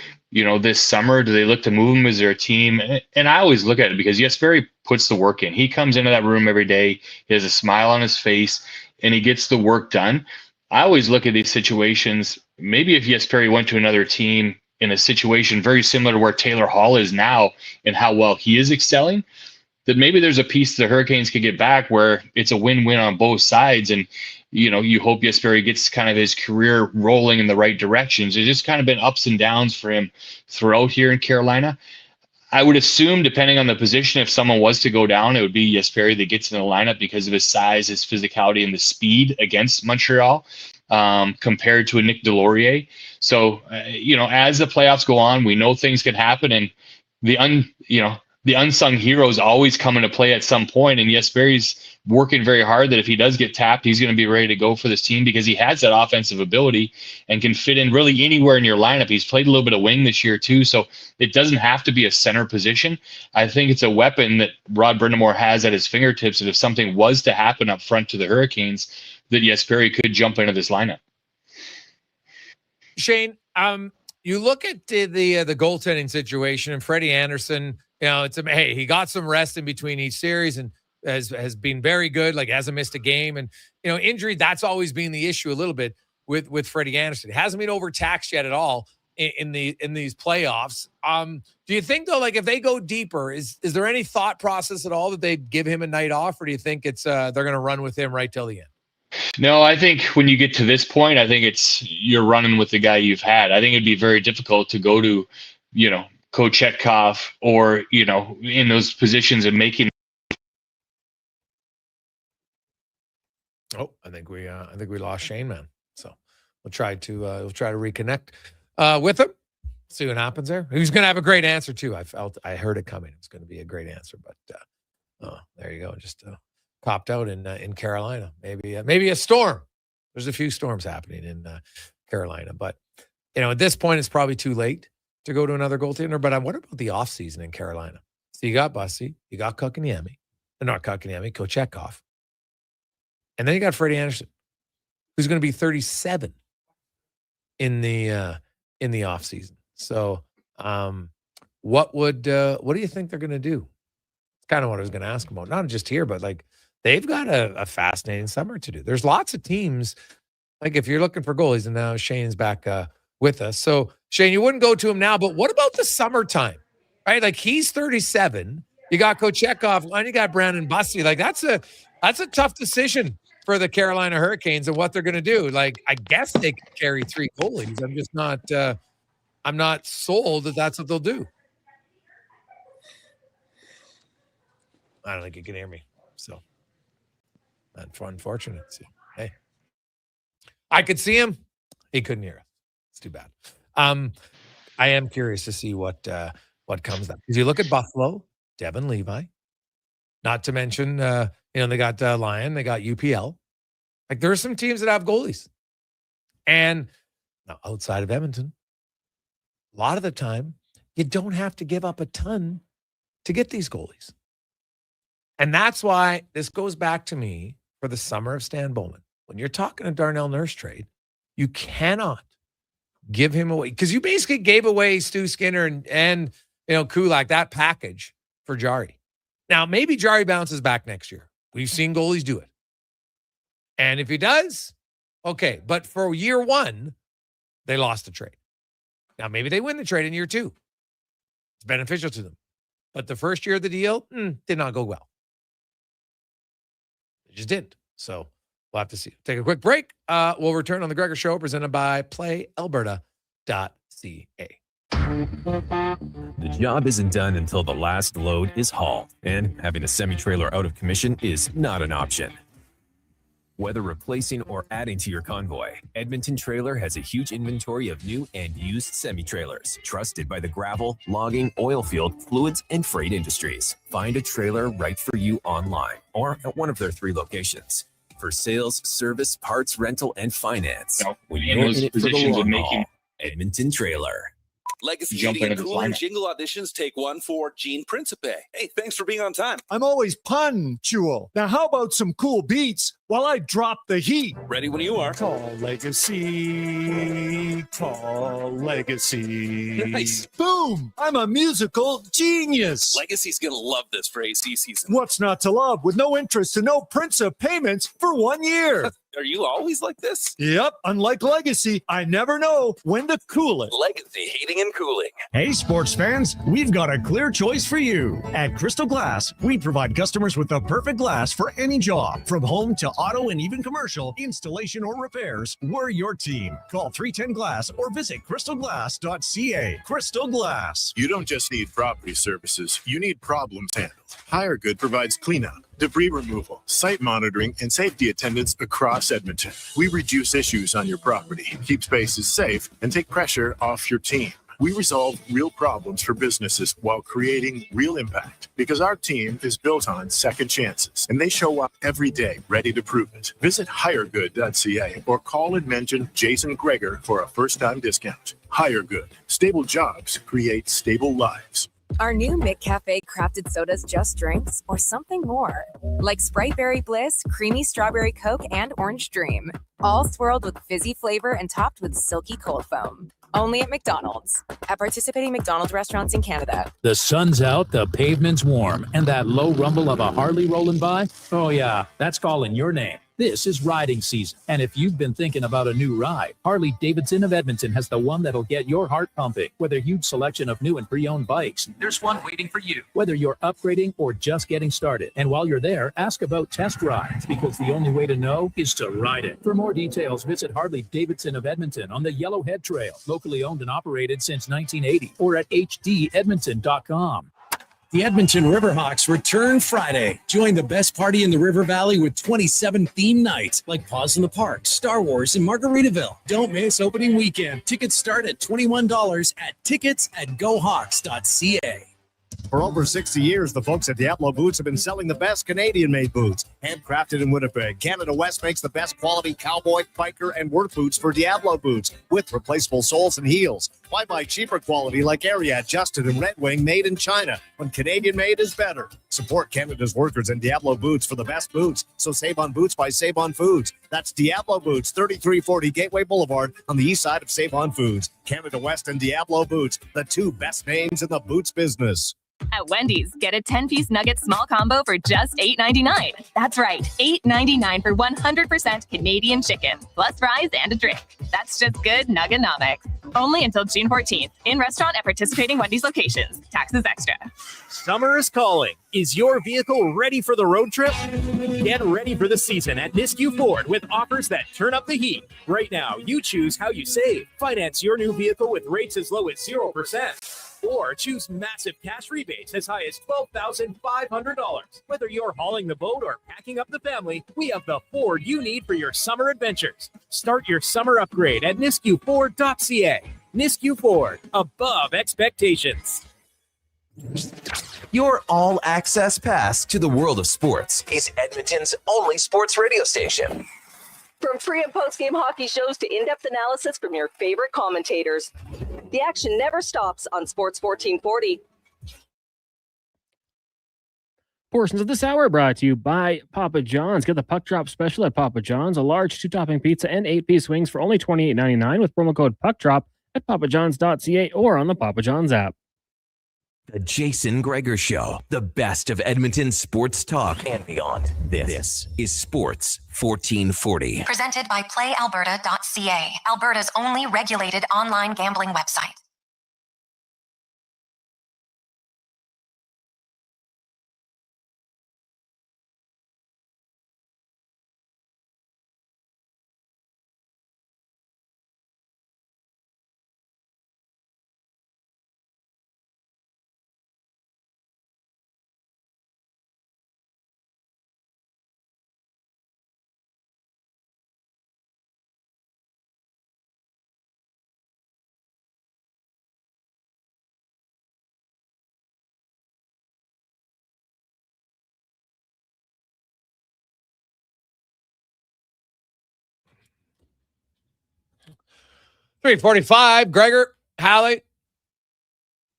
this summer, do they look to move him? Is there a team? And I always look at it because Jesperi puts the work in. He comes into that room every day. He has a smile on his face and he gets the work done. I always look at these situations. Maybe if Jesperi went to another team in a situation very similar to where Taylor Hall is now and how well he is excelling, that maybe there's a piece the Hurricanes could get back where it's a win-win on both sides. And, you hope Jesperi gets kind of his career rolling in the right directions. It's just kind of been ups and downs for him throughout here in Carolina. I would assume, depending on the position, if someone was to go down, it would be Jesperi that gets in the lineup because of his size, his physicality, and the speed against Montreal compared to a Nick Delorier. So, as the playoffs go on, we know things can happen, and the unsung heroes always come into play at some point. And Jesperi's working very hard that if he does get tapped, he's going to be ready to go for this team because he has that offensive ability and can fit in really anywhere in your lineup. He's played a little bit of wing this year too, so it doesn't have to be a center position. I think it's a weapon that Rod Brind'Amour has at his fingertips that if something was to happen up front to the Hurricanes, that Jesperi could jump into this lineup. Shane, you look at the goaltending situation, and Freddie Anderson, he got some rest in between each series and has been very good, hasn't missed a game. And, injury, that's always been the issue a little bit with Freddie Anderson. He hasn't been overtaxed yet at all in these playoffs. Do you think, though, if they go deeper, is there any thought process at all that they give him a night off, or do you think it's they're going to run with him right till the end? No, I think when you get to this point, I think you're running with the guy you've had. I think it'd be very difficult to go to, Kochetkov or, in those positions and making. Oh, I think we lost Shane, man. So we'll try to reconnect. with him. See what happens there. He's going to have a great answer too. I heard it coming. It's going to be a great answer, but there you go. Just copped out in Carolina. Maybe a storm. There's a few storms happening in Carolina, but at this point, it's probably too late to go to another goaltender. But what about the offseason in Carolina? So you got Bussy, you got Kochetkov, and then you got Freddie Anderson, who's going to be 37 in the offseason. So, what do you think they're going to do? It's kind of what I was going to ask about. Not just here, but they've got a fascinating summer to do. There's lots of teams. If you're looking for goalies, and now Shane's back with us. So Shane, you wouldn't go to him now, but what about the summertime? Right? He's 37. You got Kochetkov, and you got Brandon Bussy. That's a tough decision for the Carolina Hurricanes and what they're going to do. I guess they could carry 3 goalies. I'm just not. I'm not sold that that's what they'll do. I don't think you can hear me. So that's unfortunate. So, hey, I could see him. He couldn't hear us. It's too bad. I am curious to see what comes up. Because you look at Buffalo, Devin Levi, not to mention, they got Lion, they got UPL. There are some teams that have goalies. And now outside of Edmonton, a lot of the time, you don't have to give up a ton to get these goalies. And that's why this goes back to me for the summer of Stan Bowman. When you're talking a Darnell Nurse trade, you cannot give him away, because you basically gave away Stu Skinner and Kulak, that package for Jari. Now, maybe Jari bounces back next year. We've seen goalies do it. And if he does, okay. But for year one, they lost the trade. Now, maybe they win the trade in year 2. It's beneficial to them. But the first year of the deal did not go well. It just didn't. So we'll have to see. Take a quick break. We'll return on the Gregor Show, presented by PlayAlberta.ca. The job isn't done until the last load is hauled, and having a semi-trailer out of commission is not an option. Whether replacing or adding to your convoy, Edmonton Trailer has a huge inventory of new and used semi-trailers, trusted by the gravel, logging, oil field, fluids, and freight industries. Find a trailer right for you online or at one of their 3 locations. For sales, service, parts, rental, and finance. When you're in it for the long haul, Edmonton Trailer. Legacy Heating and Cooling jingle auditions take 1 for Gene Principe. Hey, thanks for being on time. I'm always punctual. Now, how about some cool beats while I drop the heat? Ready when you are. Call Legacy. Call Legacy. Nice. Boom! I'm a musical genius. Legacy's going to love this for AC season. What's not to love with no interest and no Principe payments for 1 year? Are you always like this? Yep. Unlike Legacy, I never know when to cool it. Legacy Heating and Cooling. Hey, sports fans, we've got a clear choice for you. At Crystal Glass, we provide customers with the perfect glass for any job. From home to auto and even commercial, installation or repairs, we're your team. Call 310-GLASS or visit crystalglass.ca. Crystal Glass. You don't just need property services, you need problems handled. HireGood provides cleanup, debris removal, site monitoring, and safety attendance across Edmonton. We reduce issues on your property, keep spaces safe, and take pressure off your team. We resolve real problems for businesses while creating real impact, because our team is built on second chances, and they show up every day ready to prove it. Visit hiregood.ca or call and mention Jason Gregor for a first-time discount. HireGood. Stable jobs create stable lives. Are new McCafe crafted sodas just drinks or something more? Like Sprite Berry Bliss, Creamy Strawberry Coke, and Orange Dream. All swirled with fizzy flavor and topped with silky cold foam. Only at McDonald's. At participating McDonald's restaurants in Canada. The sun's out, the pavement's warm, and that low rumble of a Harley rolling by? Oh yeah, that's calling your name. This is riding season, and if you've been thinking about a new ride, Harley-Davidson of Edmonton has the one that'll get your heart pumping. With a huge selection of new and pre-owned bikes, there's one waiting for you. Whether you're upgrading or just getting started. And while you're there, ask about test rides, because the only way to know is to ride it. For more details, visit Harley-Davidson of Edmonton on the Yellowhead Trail, locally owned and operated since 1980, or at hdedmonton.com. The Edmonton Riverhawks return Friday. Join the best party in the River Valley with 27 theme nights like Paws in the Park, Star Wars, and Margaritaville. Don't miss opening weekend. Tickets start at $21 at tickets@gohawks.ca. For over 60 years, the folks at Diablo Boots have been selling the best Canadian-made boots. Handcrafted in Winnipeg, Canada West makes the best quality cowboy, biker, and work boots for Diablo Boots with replaceable soles and heels. Why buy cheaper quality like Ariat, Justin, and Red Wing made in China when Canadian-made is better? Support Canada's workers and Diablo Boots for the best boots. So save on boots by Save On Foods. That's Diablo Boots, 3340 Gateway Boulevard on the east side of Save On Foods. Canada West and Diablo Boots, the two best names in the boots business. At Wendy's, get a 10-piece nugget small combo for just $8.99. That's right, $8.99 for 100% Canadian chicken, plus fries and a drink. That's just good Nuggenomics. Only until June 14th. In restaurant at participating Wendy's locations. Taxes extra. Summer is calling. Is your vehicle ready for the road trip? Get ready for the season at Nisku Ford with offers that turn up the heat. Right now, you choose how you save. Finance your new vehicle with rates as low as 0%. Or choose massive cash rebates as high as $12,500. Whether you're hauling the boat or packing up the family, we have the Ford you need for your summer adventures. Start your summer upgrade at niskuford.ca. Nisku Ford, above expectations. Your all-access pass to the world of sports is Edmonton's only sports radio station. From pre- and post-game hockey shows to in-depth analysis from your favorite commentators, the action never stops on Sports 1440. Portions of this hour brought to you by Papa John's. Get the puck drop special at Papa John's, a large 2-topping pizza and 8-piece wings for only $28.99 with promo code PUCKDROP at papajohns.ca or on the Papa John's app. The Jason Gregor Show, the best of Edmonton sports talk and beyond. This is Sports 1440. Presented by PlayAlberta.ca, Alberta's only regulated online gambling website. .345, Gregor, Hallie,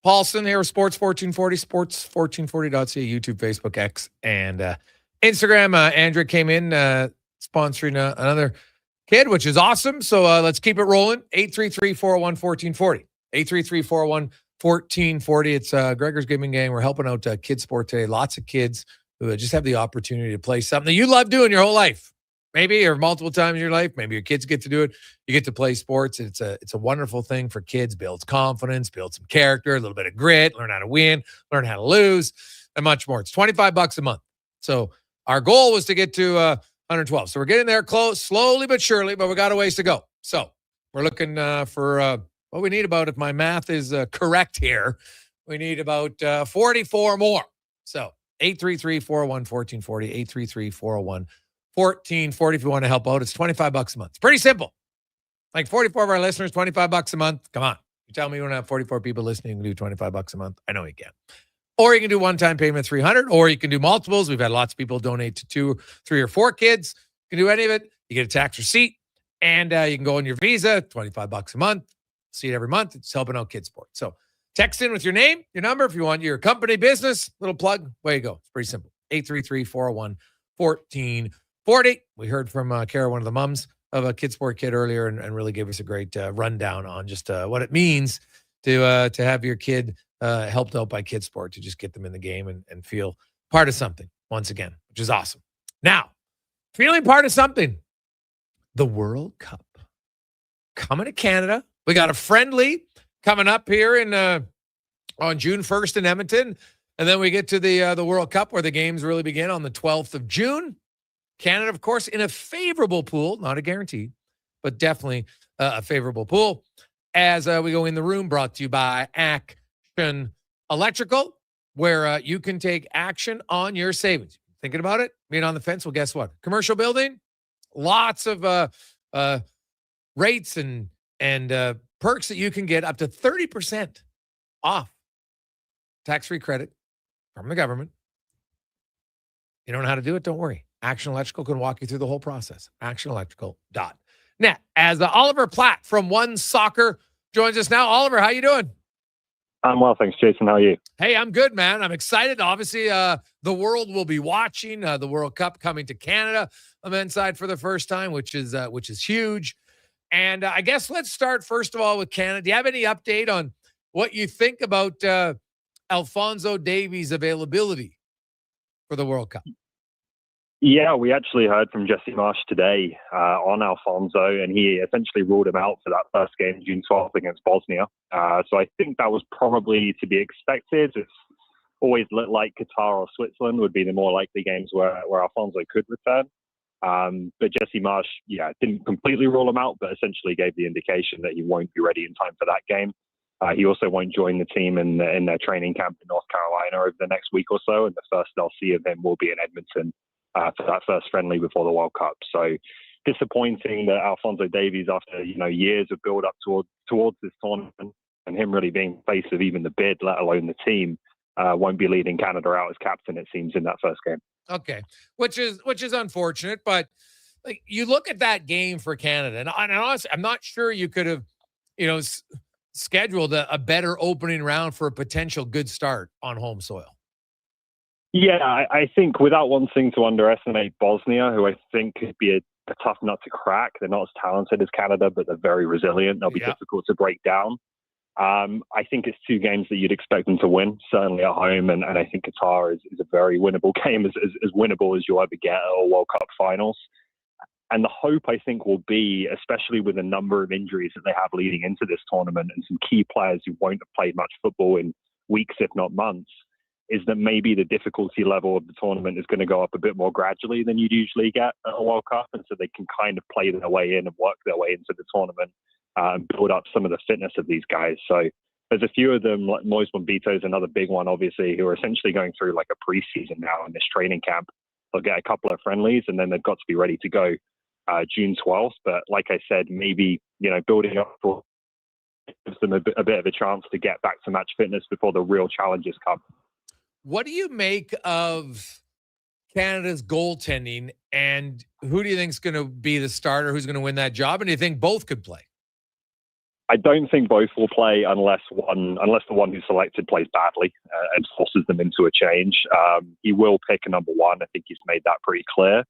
Paulson here with Sports 1440, sports1440.ca, YouTube, Facebook, X, and Instagram. Andrea came in sponsoring another kid, which is awesome. So let's keep it rolling. 833-401-1440. 833-401-1440. It's Gregor's Gaming Gang. We're helping out Kids Sport today. Lots of kids who just have the opportunity to play something that you love doing your whole life. Maybe, or multiple times in your life. Maybe your kids get to do it. You get to play sports. It's a wonderful thing for kids. Builds confidence, builds some character, a little bit of grit, learn how to win, learn how to lose, and much more. It's $25 a month. So our goal was to get to 112. So we're getting there close, slowly but surely, but we got a ways to go. So we're looking for what we need about, if my math is correct here, we need about 44 more. So 833-401-1440, 833-401-1440 if you want to help out. It's $25 a month. It's pretty simple. Like 44 of our listeners, $25 a month. Come on. You tell me you want to have 44 people listening and do $25 a month. I know you can. Or you can do one-time payment, $300, or you can do multiples. We've had lots of people donate to 2, 3, or 4 kids. You can do any of it. You get a tax receipt, and you can go on your Visa, $25 a month. See it every month. It's helping out Kids Sport. So text in with your name, your number, if you want your company, business, little plug, way you go. It's pretty simple. 833-401-1440. We heard from Kara, one of the moms of a Kids Sport kid earlier, and really gave us a great rundown on just what it means to have your kid helped out by Kids Sport, to just get them in the game and feel part of something once again, which is awesome. Now, feeling part of something, the World Cup coming to Canada. We got a friendly coming up here on June 1st in Edmonton, and then we get to the World Cup, where the games really begin on the 12th of June. Canada, of course, in a favorable pool, not a guarantee, but definitely a favorable pool. As we go in the room, brought to you by Action Electrical. where you can take action on your savings. Thinking about it? Being on the fence? Well, guess what? Commercial building, lots of rates and perks that you can get up to 30% off. Tax-free credit from the government. You don't know how to do it? Don't worry. Action Electrical can walk you through the whole process. ActionElectrical.net. As Oliver Platt from One Soccer joins us now. Oliver, how you doing? I'm well, thanks, Jason. How are you? Hey, I'm good, man. I'm excited. Obviously, the world will be watching the World Cup coming to Canada on the men's side for the first time, which is huge. And I guess let's start first of all with Canada. Do you have any update on what you think about Alphonso Davies' availability for the World Cup? Yeah, we actually heard from Jesse Marsh today on Alphonso, and he essentially ruled him out for that first game, June 12th, against Bosnia. So I think that was probably to be expected. It's always looked like Qatar or Switzerland would be the more likely games where Alphonso could return. But Jesse Marsh, didn't completely rule him out, but essentially gave the indication that he won't be ready in time for that game. He also won't join the team in their training camp in North Carolina over the next week or so, and the first they'll see of him will be in Edmonton for that first friendly before the World Cup. So disappointing that Alphonso Davies, after years of build up towards this tournament, and him really being face of even the bid, let alone the team, won't be leading Canada out as captain, it seems, in that first game. Okay, which is unfortunate, but like you look at that game for Canada, and honestly, I'm not sure you could have, scheduled a better opening round for a potential good start on home soil. Yeah, I think without wanting to underestimate Bosnia, who I think could be a tough nut to crack. They're not as talented as Canada, but they're very resilient. They'll be difficult to break down. I think it's two games that you'd expect them to win, certainly at home, and I think Qatar is a very winnable game, as winnable as you'll ever get at a World Cup finals. And the hope, I think, will be, especially with a number of injuries that they have leading into this tournament and some key players who won't have played much football in weeks, if not months, is that maybe the difficulty level of the tournament is going to go up a bit more gradually than you'd usually get at a World Cup. And so they can kind of play their way in and work their way into the tournament and build up some of the fitness of these guys. So there's a few of them, like Moise Bombito is another big one, obviously, who are essentially going through like a preseason now in this training camp. They'll get a couple of friendlies and then they've got to be ready to go June 12th. But like I said, maybe, building up for gives them a bit of a chance to get back to match fitness before the real challenges come. What do you make of Canada's goaltending, and who do you think is going to be the starter? Who's going to win that job? And do you think both could play? I don't think both will play unless the one who's selected plays badly and forces them into a change. He will pick a number one. I think he's made that pretty clear.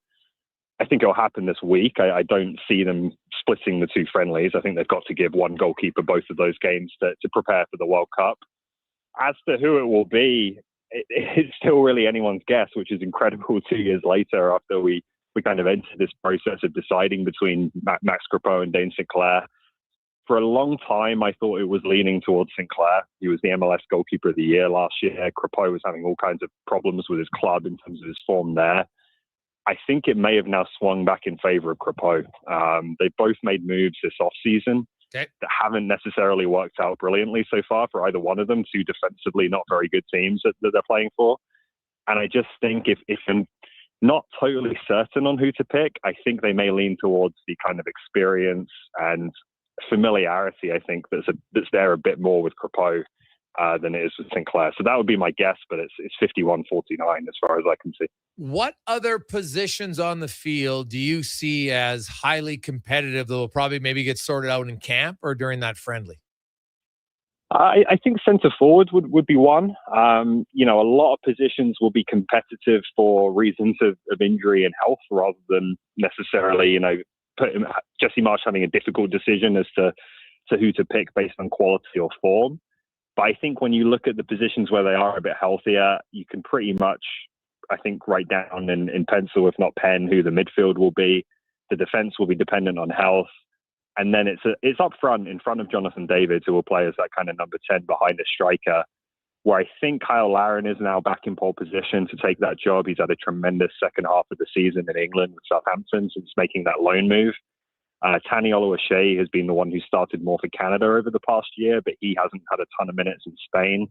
I think it'll happen this week. I don't see them splitting the two friendlies. I think they've got to give one goalkeeper both of those games to prepare for the World Cup. As to who it will be, it's still really anyone's guess, which is incredible 2 years later after we kind of entered this process of deciding between Max Crepeau and Dane Sinclair. For a long time, I thought it was leaning towards Sinclair. He was the MLS goalkeeper of the year last year. Crepeau was having all kinds of problems with his club in terms of his form there. I think it may have now swung back in favor of Crepeau. They both made moves this offseason that haven't necessarily worked out brilliantly so far for either one of them, two defensively not very good teams that they're playing for. And I just think if I'm not totally certain on who to pick, I think they may lean towards the kind of experience and familiarity, I think, that's there a bit more with Crepeau than it is with Sinclair. So that would be my guess, but it's 51-49 as far as I can see. What other positions on the field do you see as highly competitive that will probably maybe get sorted out in camp or during that friendly? I think centre forward would be one. A lot of positions will be competitive for reasons of injury and health rather than necessarily, Jesse Marsh having a difficult decision as to who to pick based on quality or form. But I think when you look at the positions where they are a bit healthier, you can pretty much, I think, write down in pencil, if not pen, who the midfield will be. The defense will be dependent on health. And then it's up front, in front of Jonathan David, who will play as that kind of number 10 behind a striker, where I think Kyle Larin is now back in pole position to take that job. He's had a tremendous second half of the season in England with Southampton since making that loan move. Tani Oluwaseyi has been the one who started more for Canada over the past year, but he hasn't had a ton of minutes in Spain.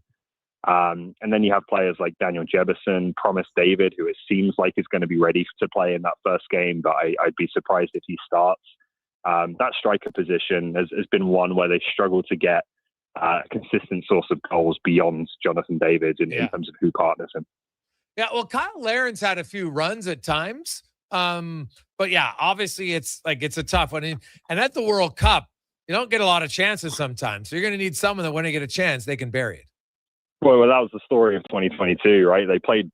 And then you have players like Daniel Jefferson, Promise David, who it seems like is going to be ready to play in that first game, but I'd be surprised if he starts. That striker position has been one where they struggle to get a consistent source of goals beyond Jonathan David in terms of who partners him. Yeah, well, Kyle Laren's had a few runs at times. But yeah, obviously it's a tough one. And at the World Cup, you don't get a lot of chances sometimes. So you're going to need someone that when they get a chance, they can bury it. Well, that was the story of 2022, right? They played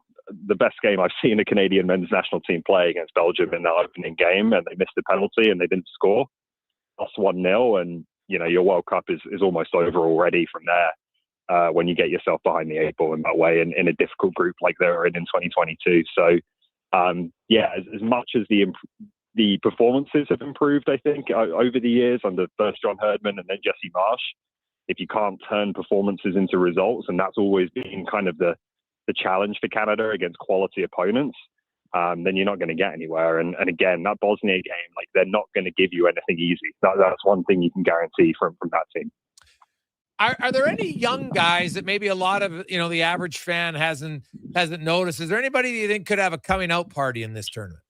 the best game I've seen a Canadian men's national team play against Belgium in that opening game, and they missed a penalty and they didn't score. Lost 1-0, and your World Cup is almost over already from there when you get yourself behind the eight ball in that way in a difficult group like they were in 2022. So, as much as the performances have improved, I think, over the years under first John Herdman and then Jesse Marsh, if you can't turn performances into results, and that's always been kind of the challenge for Canada against quality opponents, then you're not going to get anywhere. And again, that Bosnia game, they're not going to give you anything easy. That's one thing you can guarantee from that team. Are there any young guys that maybe a lot of the average fan hasn't noticed? Is there anybody that you think could have a coming out party in this tournament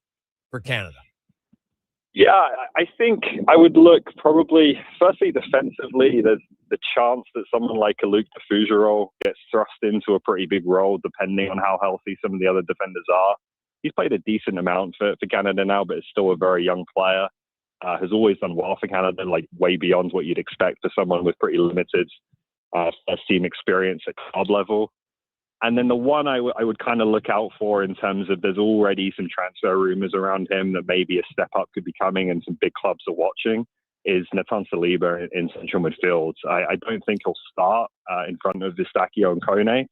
for Canada? Yeah, I think I would look probably, firstly, defensively. There's the chance that someone like a Luc de Fougerolles gets thrust into a pretty big role, depending on how healthy some of the other defenders are. He's played a decent amount for Canada now, but is still a very young player. Has always done well for Canada, way beyond what you'd expect for someone with pretty limited first-team experience at club level. And then the one I would kind of look out for in terms of there's already some transfer rumors around him that maybe a step up could be coming and some big clubs are watching is Nathan Saliba in central midfield. I don't think he'll start in front of Vistacchio and Kone,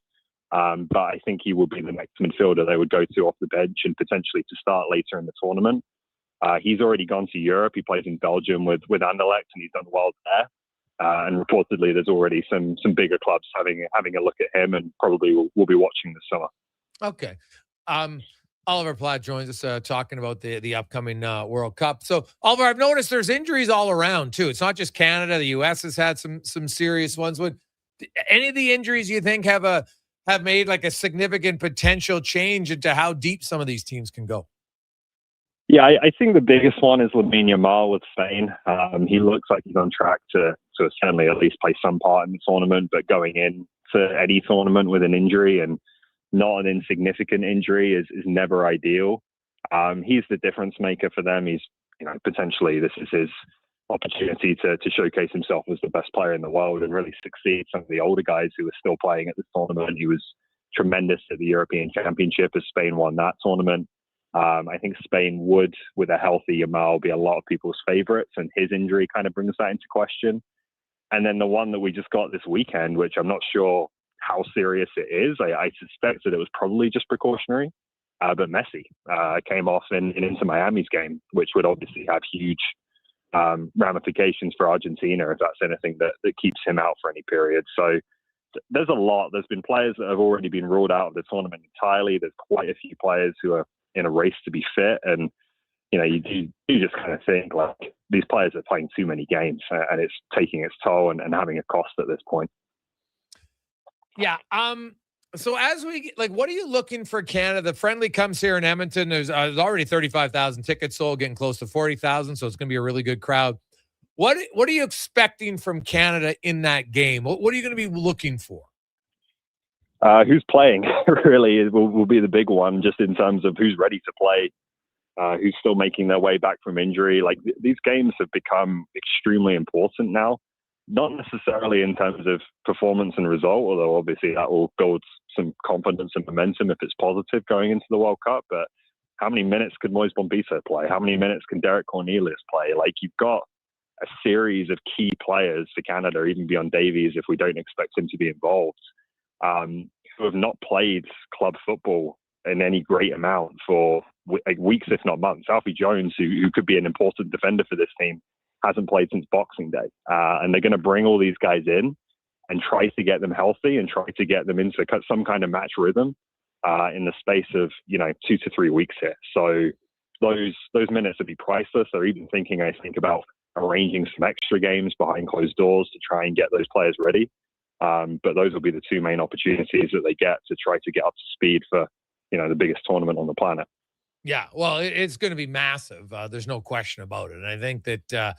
but I think he will be the next midfielder they would go to off the bench and potentially to start later in the tournament. He's already gone to Europe. He plays in Belgium with Anderlecht, and he's done well there. And reportedly, there's already some bigger clubs having a look at him, and probably we'll be watching this summer. Okay. Oliver Platt joins us talking about the upcoming World Cup. So, Oliver, I've noticed there's injuries all around, too. It's not just Canada. The U.S. has had some serious ones. Would any of the injuries you think have made a significant potential change into how deep some of these teams can go? Yeah, I think the biggest one is Lamine Yamal with Spain. He looks like he's on track to certainly at least play some part in the tournament, but going into any tournament with an injury and not an insignificant injury is never ideal. He's the difference maker for them. He's, potentially this is his opportunity to showcase himself as the best player in the world and really succeed some of the older guys who are still playing at this tournament. He was tremendous at the European Championship as Spain won that tournament. I think Spain would, with a healthy Yamal, be a lot of people's favorites, and his injury kind of brings that into question. And then the one that we just got this weekend, which I'm not sure how serious it is. I suspect that it was probably just precautionary, but Messi came off in Inter Miami's game, which would obviously have huge ramifications for Argentina if that's anything that keeps him out for any period. So there's a lot. There's been players that have already been ruled out of the tournament entirely. There's quite a few players who are in a race to be fit, and you do just kind of think these players are playing too many games, and it's taking its toll and having a cost at this point. Yeah. So as we what are you looking for Canada? The friendly comes here in Edmonton. There's already 35,000 tickets sold, getting close to 40,000. So it's going to be a really good crowd. What are you expecting from Canada in that game? What are you going to be looking for? Who's playing really will be the big one, just in terms of who's ready to play, who's still making their way back from injury. These games have become extremely important now, not necessarily in terms of performance and result, although obviously that will build some confidence and momentum if it's positive going into the World Cup. But how many minutes could Moise Bombito play? How many minutes can Derek Cornelius play? You've got a series of key players for Canada, even beyond Davies, if we don't expect him to be involved, who have not played club football in any great amount for weeks, if not months. Alfie Jones, who could be an important defender for this team, hasn't played since Boxing Day. And they're going to bring all these guys in and try to get them healthy and try to get them into some kind of match rhythm in the space of 2 to 3 weeks here. So those minutes would be priceless. They're even thinking, I think, about arranging some extra games behind closed doors to try and get those players ready. But those will be the two main opportunities that they get to try to get up to speed for, the biggest tournament on the planet. Yeah, well, it's going to be massive. There's no question about it. And I think that,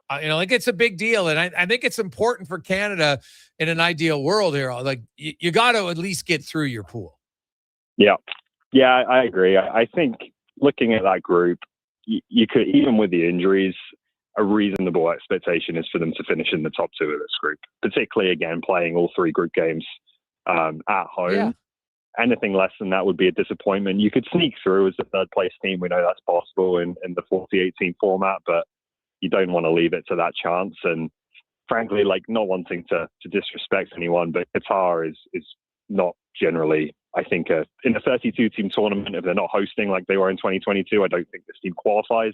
it's a big deal. And I think it's important for Canada in an ideal world here. Like, you got to at least get through your pool. Yeah. Yeah, I agree. I think looking at that group, you could, even with the injuries, a reasonable expectation is for them to finish in the top two of this group, particularly, again, playing all three group games at home. Yeah. Anything less than that would be a disappointment. You could sneak through as a third place team. We know that's possible in the 40-18 format, but you don't want to leave it to that chance. And frankly, not wanting to disrespect anyone, but Qatar is not generally, I think, in a 32-team tournament, if they're not hosting like they were in 2022, I don't think this team qualifies.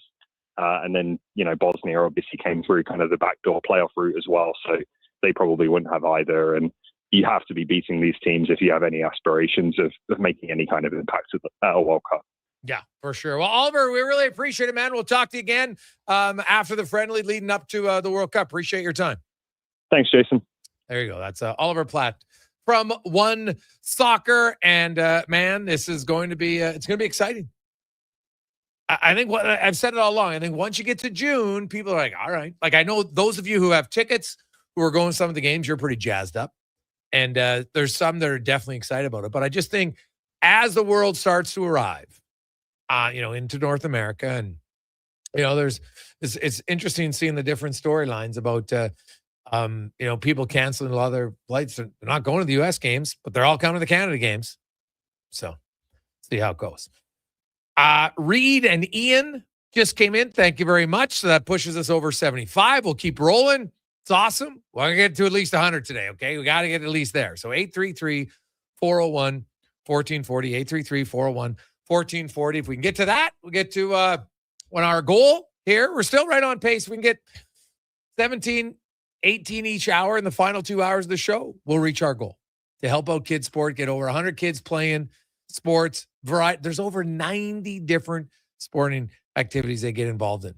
And then, Bosnia obviously came through kind of the backdoor playoff route as well. So they probably wouldn't have either. And you have to be beating these teams if you have any aspirations of making any kind of impact at a World Cup. Yeah, for sure. Well, Oliver, we really appreciate it, man. We'll talk to you again after the friendly leading up to the World Cup. Appreciate your time. Thanks, Jason. There you go. That's Oliver Platt from One Soccer. And man, this is going to be it's going to be exciting. I think what I've said it all along. I think once you get to June, people are like, all right. Like, I know those of you who have tickets who are going to some of the games, you're pretty jazzed up. And there's some that are definitely excited about it. But I just think as the world starts to arrive, into North America, and, it's interesting seeing the different storylines about, people canceling a lot of their flights. They're not going to the U.S. games, but they're all coming to the Canada games. So see how it goes. Reed and Ian just came in. Thank you very much. So that pushes us over 75. We'll keep rolling. It's awesome. We're going to get to at least 100 today, okay? We got to get at least there. So 833-401-1440, 833-401-1440. If we can get to that, we'll get to when our goal here, we're still right on pace. We can get 17, 18 each hour in the final 2 hours of the show. We'll reach our goal to help out kids sport, get over 100 kids playing sports. There's over 90 different sporting activities they get involved in.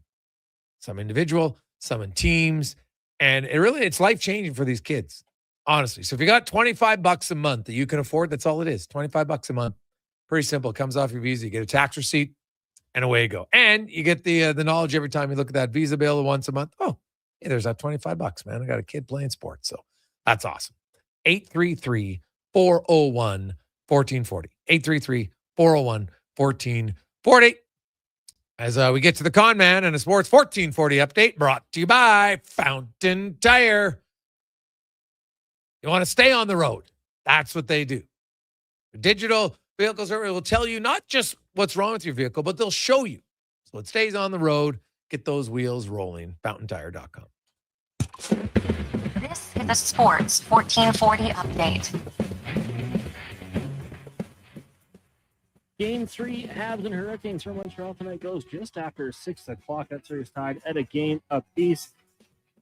Some individual, some in teams. And it's life-changing for these kids, honestly. So if you got $25 a month that you can afford, that's all it is. $25 a month. Pretty simple. It comes off your Visa. You get a tax receipt, and away you go. And you get the knowledge every time you look at that Visa bill once a month. Oh, hey, there's that $25, man. I got a kid playing sports. So that's awesome. 833-401-1440. 833-401-1440. As we get to the Con Man and a Sports 1440 update brought to you by Fountain Tire. You want to stay on the road. That's what they do. Digital vehicles will tell you not just what's wrong with your vehicle, but they'll show you. So it stays on the road. Get those wheels rolling. FountainTire.com. This is the Sports 1440 update. Game 3, Habs and Hurricanes from Montreal tonight goes just after 6 o'clock. That series tied at a game apiece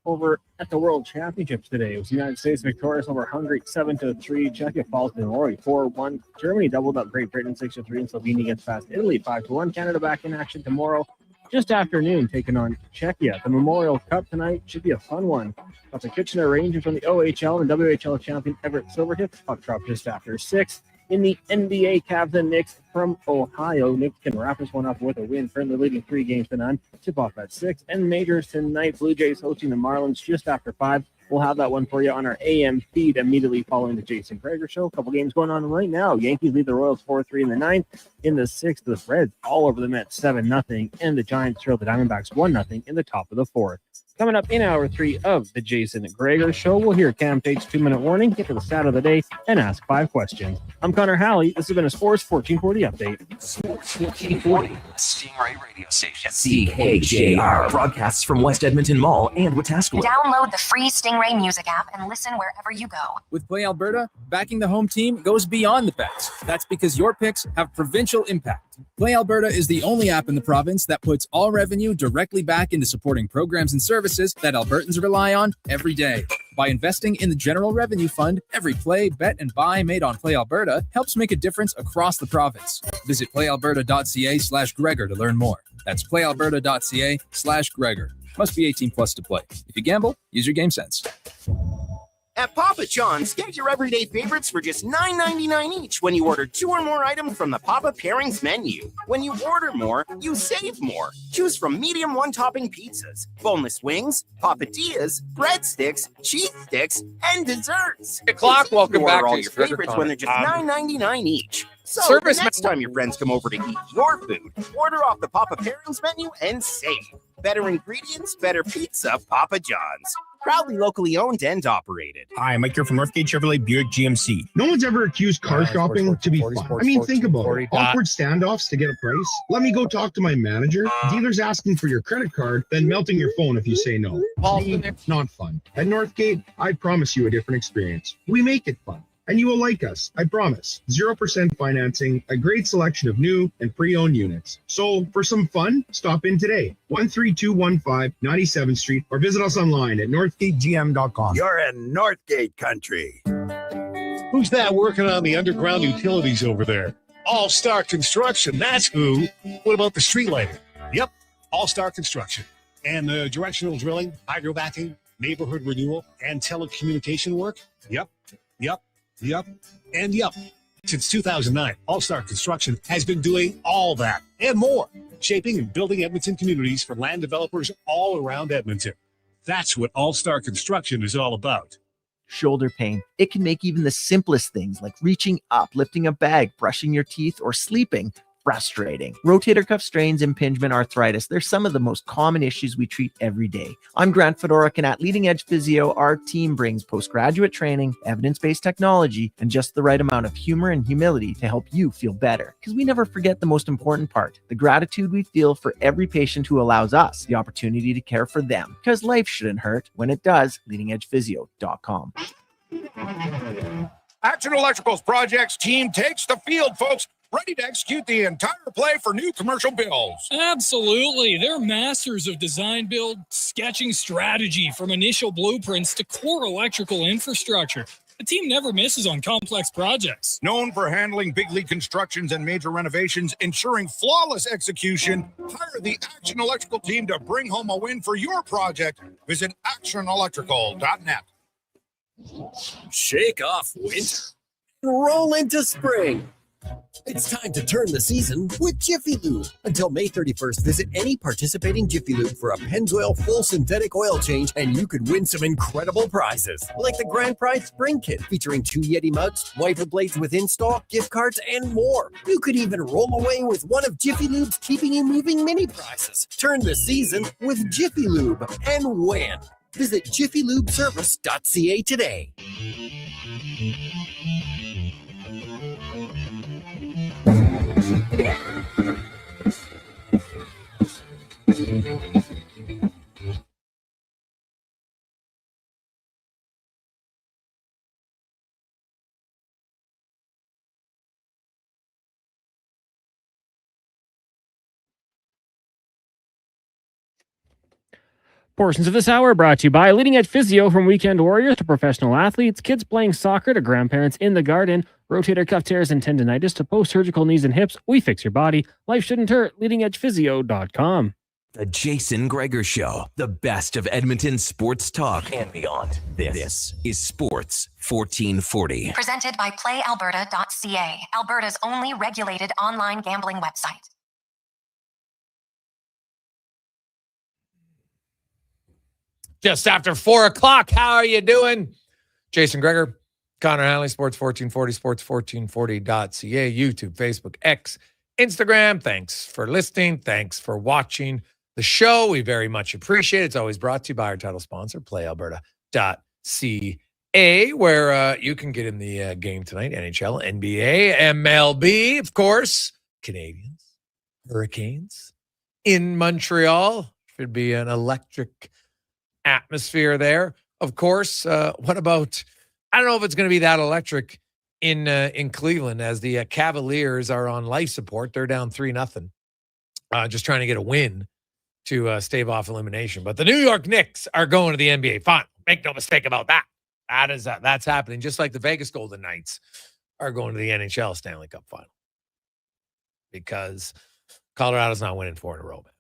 over at the World Championships today. It was the United States victorious over Hungary 7-3. Czechia falls to Norway 4-1. Germany doubled up Great Britain 6-3, and Slovenia gets past Italy 5-1. Canada back in action tomorrow just after noon, taking on Czechia. The Memorial Cup tonight should be a fun one. Got the Kitchener Rangers from the OHL and WHL champion Everett Silvertips. Puck drop just after 6. In the NBA, Cavs and Knicks from Ohio. Knicks can wrap this one up with a win, currently leading 3-0. Tip-off at 6. And majors tonight, Blue Jays hosting the Marlins just after 5. We'll have that one for you on our AM feed immediately following the Jason Gregor Show. A couple games going on right now. Yankees lead the Royals 4-3 in the 9th. In the 6th, the Reds all over the Mets 7-0. And the Giants trail the Diamondbacks 1-0 in the top of the 4th. Coming up in hour 3 of the Jason Gregor Show, we'll hear Cam Tate's 2-minute warning, get to the stat of the day, and ask 5 questions. I'm Connor Halley. This has been a Sports 1440 update. Sports 1440, Stingray radio station. CKJR broadcasts from West Edmonton Mall and Wetaskiwin. Download the free Stingray music app and listen wherever you go. With Play Alberta, backing the home team goes beyond the bets. That's because your picks have provincial impact. Play Alberta is the only app in the province that puts all revenue directly back into supporting programs and services that Albertans rely on every day. By investing in the General Revenue Fund, every play, bet, and buy made on Play Alberta helps make a difference across the province. Visit playalberta.ca/Gregor to learn more. That's playalberta.ca/Gregor. Must be 18 plus to play. If you gamble, use your game sense. At Papa John's, get your everyday favorites for just $9.99 each when you order 2 or more items from the Papa Pairings menu. When you order more, you save more. Choose from medium one-topping pizzas, boneless wings, papadillas, breadsticks, cheese sticks, and desserts. Welcome back to all your your favorites when they're just $9.99 each. So Service the next time your friends come over to eat your food, order off the Papa Pairings menu and save. Better ingredients, better pizza, Papa John's. Proudly locally owned and operated. Hi, Mike here from Northgate Chevrolet Buick GMC. No one's ever accused car shopping to be fun. I mean, think about it. Awkward standoffs to get a price. Let me go talk to my manager. Dealers asking for your credit card, then melting your phone if you say no. Not fun. At Northgate, I promise you a different experience. We make it fun. And you will like us, I promise. 0% financing, a great selection of new and pre-owned units. So for some fun, stop in today. 13215 97th Street or visit us online at northgategm.com. You're in Northgate country. Who's that working on the underground utilities over there? All-Star Construction, that's who. What about the street lighting? Yep, All-Star Construction. And the directional drilling, hydrovacking, neighborhood renewal, and telecommunication work? Yep. Since 2009, All-Star Construction has been doing all that and more, shaping and building Edmonton communities for land developers all around Edmonton. That's what All-Star Construction is all about. Shoulder pain. It can make even the simplest things like reaching up, lifting a bag, brushing your teeth, or sleeping frustrating. Rotator cuff strains, impingement, arthritis, they're some of the most common issues we treat every day. I'm Grant Fedoruk, and at Leading Edge Physio, our team brings postgraduate training, evidence-based technology, and just the right amount of humor and humility to help you feel better. Because we never forget the most important part, the gratitude we feel for every patient who allows us the opportunity to care for them. Because life shouldn't hurt. When it does, leadingedgephysio.com. Action Electrical's projects team takes the field, folks. Ready to execute the entire play for new commercial builds. Absolutely. They're masters of design build, sketching strategy from initial blueprints to core electrical infrastructure. The team never misses on complex projects. Known for handling big league constructions and major renovations, ensuring flawless execution, hire the Action Electrical team to bring home a win for your project. Visit actionelectrical.net. Shake off winter. Roll into spring. It's time to turn the season with Jiffy Lube. Until May 31st, visit any participating Jiffy Lube for a Pennzoil full synthetic oil change, and you could win some incredible prizes, like the Grand Prize Spring Kit featuring 2 Yeti mugs, wiper blades with install, gift cards, and more. You could even roll away with one of Jiffy Lube's Keeping You Moving mini prizes. Turn the season with Jiffy Lube and win. Visit jiffylubeservice.ca today. Portions of this hour are brought to you by Leading Edge Physio, from weekend warriors to professional athletes, kids playing soccer to grandparents in the garden, rotator cuff tears and tendonitis to post-surgical knees and hips. We fix your body. Life shouldn't hurt. LeadingEdgePhysio.com. The Jason Gregor Show, the best of Edmonton sports talk and beyond. This is Sports 1440. Presented by PlayAlberta.ca, Alberta's only regulated online gambling website. Just after 4 o'clock. How are you doing? Jason Gregor, Connor Hanley, Sports 1440, sports1440.ca, YouTube, Facebook, X, Instagram. Thanks for listening. Thanks for watching the show. We very much appreciate it. It's always brought to you by our title sponsor, PlayAlberta.ca, where you can get in the game tonight. NHL, NBA, MLB, of course, Canadians, Hurricanes in Montreal. Should be an electric atmosphere there. Of course, what about, I don't know if it's going to be that electric in Cleveland, as the Cavaliers are on life support. They're down 3-0, just trying to get a win to stave off elimination. But the New York Knicks are going to the NBA final. Make no mistake about that. That's happening, just like the Vegas Golden Knights are going to the NHL Stanley Cup final, because Colorado's not winning 4 in a row, man.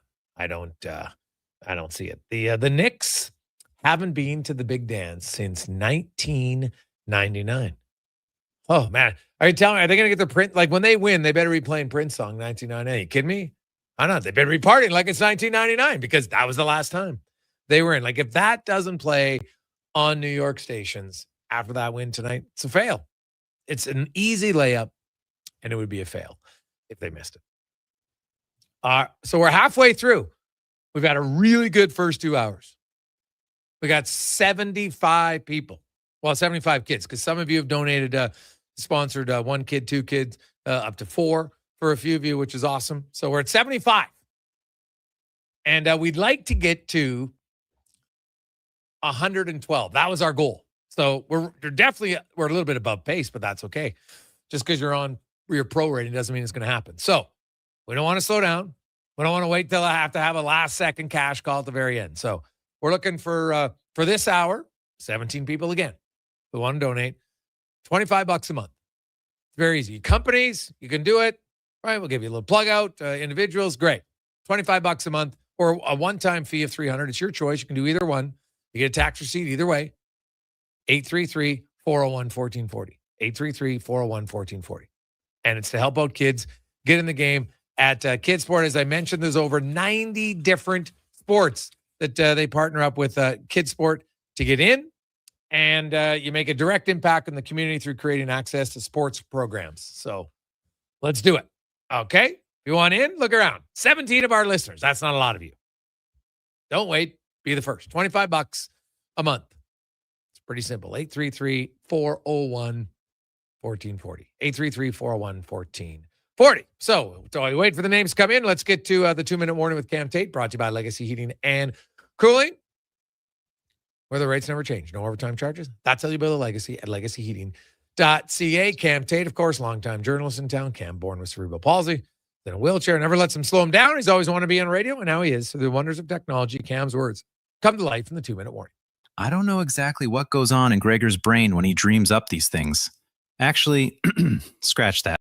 I don't see it. The Knicks haven't been to the big dance since 1999. Oh, man. Are you telling me, are they going to get the print? Like, when they win, they better be playing Prince song 1999. You kidding me? I know. They better be partying like it's 1999 because that was the last time they were in. Like, if that doesn't play on New York stations after that win tonight, it's a fail. It's an easy layup, and it would be a fail if they missed it. So we're halfway through. We've had a really good first 2 hours. We got 75 people. Well, 75 kids, because some of you have donated, sponsored 1 kid, 2 kids, up to 4 for a few of you, which is awesome. So we're at 75. And we'd like to get to 112. That was our goal. So we're a little bit above pace, but that's okay. Just because you're on your pro rating doesn't mean it's going to happen. So we don't want to slow down. We don't want to wait till I have to have a last second cash call at the very end. So we're looking for this hour, 17 people again who want to donate, $25 a month. It's very easy. Companies, you can do it. Right? We'll give you a little plug out. Individuals, great. $25 a month or a one-time fee of $300. It's your choice. You can do either one. You get a tax receipt either way. 833-401-1440. 833-401-1440. And it's to help out kids get in the game at Kidsport. As I mentioned, there's over 90 different sports that they partner up with Kidsport to get in. And you make a direct impact in the community through creating access to sports programs. So let's do it. Okay? If you want in, look around. 17 of our listeners. That's not a lot of you. Don't wait. Be the first. $25 a month. It's pretty simple. 833-401-1440. 833-401-1440. So I wait for the names to come in. Let's get to the 2-minute warning with Cam Tate, brought to you by Legacy Heating and Cooling, where the rates never change. No overtime charges. That's how you build a legacy at legacyheating.ca. Cam Tate, of course, longtime journalist in town. Cam, born with cerebral palsy, in a wheelchair, never lets him slow him down. He's always wanted to be on radio, and now he is. Through the wonders of technology, Cam's words come to life in the 2-minute warning. I don't know exactly what goes on in Gregor's brain when he dreams up these things. Actually, scratch that.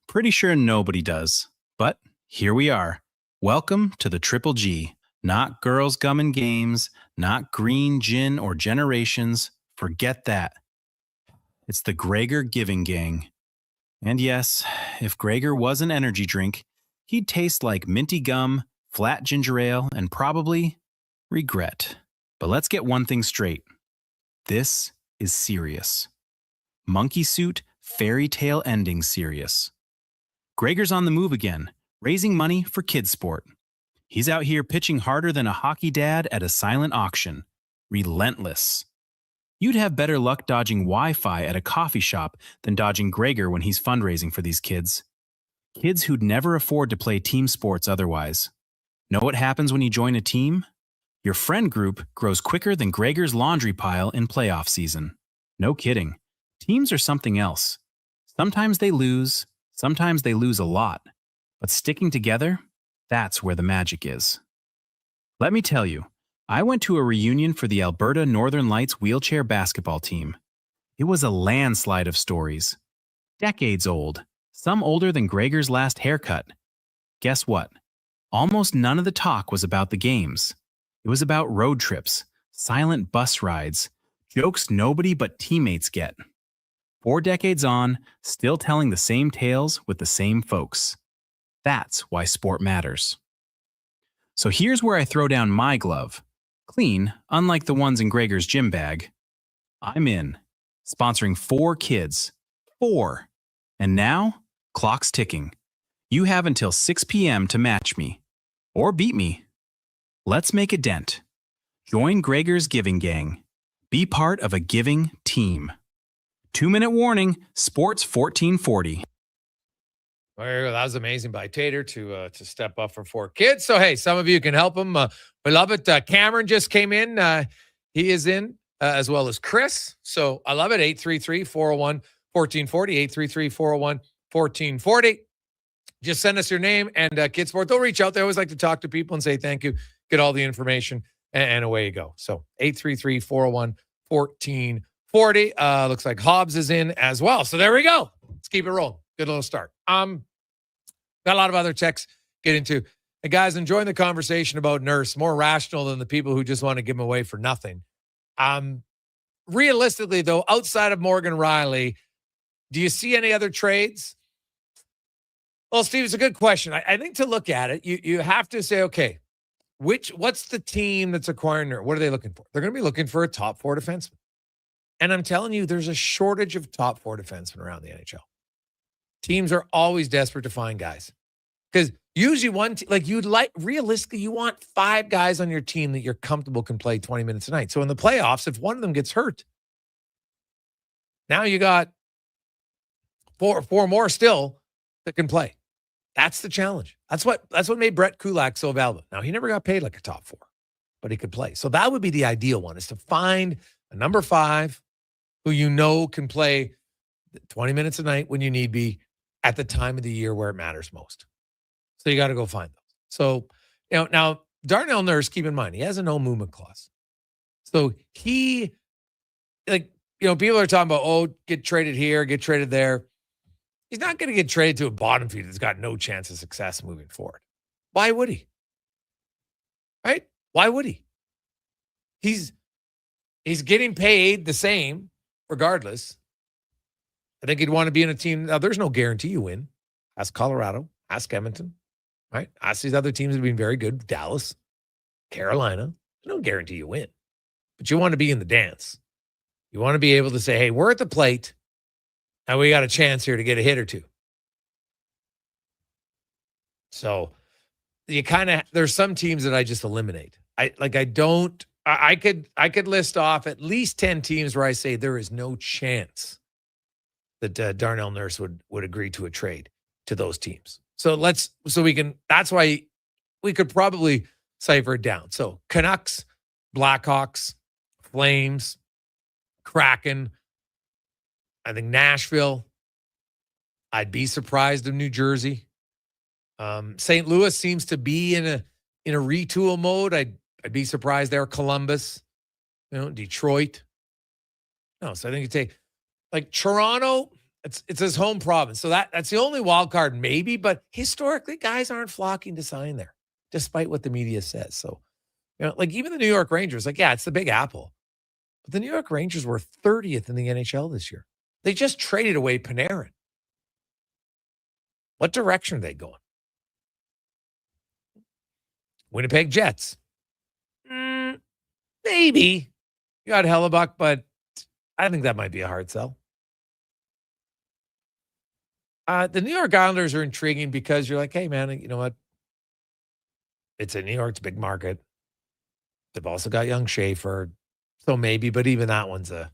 Pretty sure nobody does. But here we are. Welcome to the Triple G. Not girls, gum, and games. Not green, gin, or generations. Forget that. It's the Gregor Giving Gang. And yes, if Gregor was an energy drink, he'd taste like minty gum, flat ginger ale, and probably regret. But let's get one thing straight. This is serious. Monkey suit, fairy tale ending serious. Gregor's on the move again, raising money for Kidsport. He's out here pitching harder than a hockey dad at a silent auction. Relentless. You'd have better luck dodging Wi-Fi at a coffee shop than dodging Gregor when he's fundraising for these kids. Kids who'd never afford to play team sports otherwise. Know what happens when you join a team? Your friend group grows quicker than Gregor's laundry pile in playoff season. No kidding. Teams are something else. Sometimes they lose a lot. But sticking together, that's where the magic is. Let me tell you, I went to a reunion for the Alberta Northern Lights wheelchair basketball team. It was a landslide of stories. Decades old, some older than Gregor's last haircut. Guess what? Almost none of the talk was about the games. It was about road trips, silent bus rides, jokes nobody but teammates get. 4 decades on, still telling the same tales with the same folks. That's why sport matters. So here's where I throw down my glove. Clean, unlike the ones in Gregor's gym bag. I'm in, sponsoring 4 kids. 4. And now, clock's ticking. You have until 6 p.m. to match me. Or beat me. Let's make a dent. Join Gregor's Giving Gang. Be part of a giving team. 2-minute warning, Sports 1440. There you go. That was amazing by Tater to step up for 4 kids. So, hey, some of you can help him. We love it. Cameron just came in. He is in, as well as Chris. So, I love it. 833-401-1440. 833-401-1440. Just send us your name and Kidsport. They'll reach out. They always like to talk to people and say thank you. Get all the information, and away you go. So 833-401-1440. Looks like Hobbs is in as well. So there we go. Let's keep it rolling. Good little start. Got a lot of other texts get into. Hey, guys, enjoying the conversation about Nurse, more rational than the people who just want to give him away for nothing. Realistically, though, outside of Morgan Riley, do you see any other trades? Well, Steve, it's a good question. I think to look at it, you have to say, okay, what's the team that's acquiring Nurse? What are they looking for? They're going to be looking for a top 4 defenseman. And I'm telling you, there's a shortage of top 4 defensemen around the NHL. Teams are always desperate to find guys. Because usually realistically, you want 5 guys on your team that you're comfortable can play 20 minutes a night. So in the playoffs, if one of them gets hurt, now you got four more still that can play. That's the challenge. That's what made Brett Kulak so valuable. Now, he never got paid like a top 4, but he could play. So that would be the ideal one, is to find a number 5 who you know can play 20 minutes a night when you need be at the time of the year where it matters most. So you got to go find those. So, now Darnell Nurse, keep in mind, he has a no movement clause. So people are talking about, get traded here, get traded there. He's not going to get traded to a bottom feeder that's got no chance of success moving forward. Why would he? Right? Why would he? He's getting paid the same regardless. I think he'd want to be in a team. Now, there's no guarantee you win. Ask Colorado. Ask Edmonton. Right? Ask these other teams that have been very good. Dallas, Carolina. There's no guarantee you win. But you want to be in the dance. You want to be able to say, hey, we're at the plate, and we got a chance here to get a hit or two. So there's some teams that I just eliminate. I could list off at least 10 teams where I say there is no chance that Darnell Nurse would agree to a trade to those teams. That's why we could probably cipher it down. So Canucks, Blackhawks, Flames, Kraken, I think Nashville. I'd be surprised if New Jersey. St. Louis seems to be in a retool mode. I'd be surprised there. Columbus, Detroit. No, so I think you take like Toronto. It's his home province, so that's the only wild card maybe. But historically, guys aren't flocking to sign there, despite what the media says. So, even the New York Rangers, it's the Big Apple, but the New York Rangers were 30th in the NHL this year. They just traded away Panarin. What direction are they going? Winnipeg Jets. Maybe. You got Hellebuck, but I think that might be a hard sell. The New York Islanders are intriguing because you're like, hey, man, you know what? It's in New York. It's a big market. They've also got young Schaefer. So maybe, but even that one's so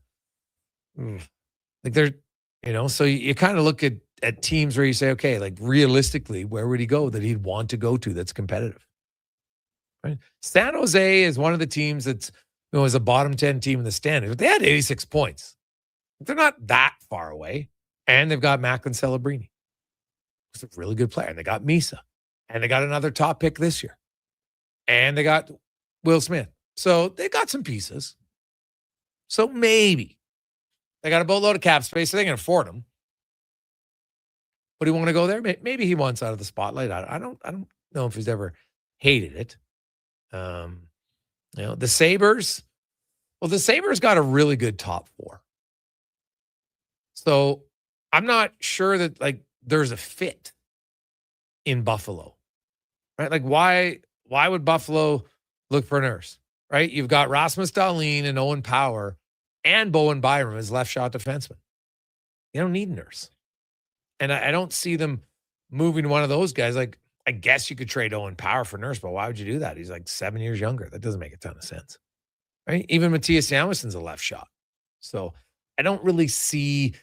you kind of look at teams where you say, okay, realistically, where would he go that he'd want to go to that's competitive? Right? San Jose is one of the teams that's, is a bottom 10 team in the standings. But they had 86 points. They're not that far away. And they've got Macklin Celebrini. He's a really good player. And they got Misa. And they got another top pick this year. And they got Will Smith. So they got some pieces. So maybe. They got a boatload of cap space, so they can afford him. Would he want to go there? Maybe he wants out of the spotlight. I don't know if he's ever hated it. The Sabres. Well, the Sabres got a really good top 4. So I'm not sure that there's a fit in Buffalo, right? Why would Buffalo look for a Nurse, right? You've got Rasmus Dahlin and Owen Power and Bowen Byram as left shot defensemen. You don't need a Nurse. And I don't see them moving one of those guys. I guess you could trade Owen Power for Nurse, but why would you do that? He's 7 years younger. That doesn't make a ton of sense, right? Even Matthias Samuelson's a left shot. So I don't really see.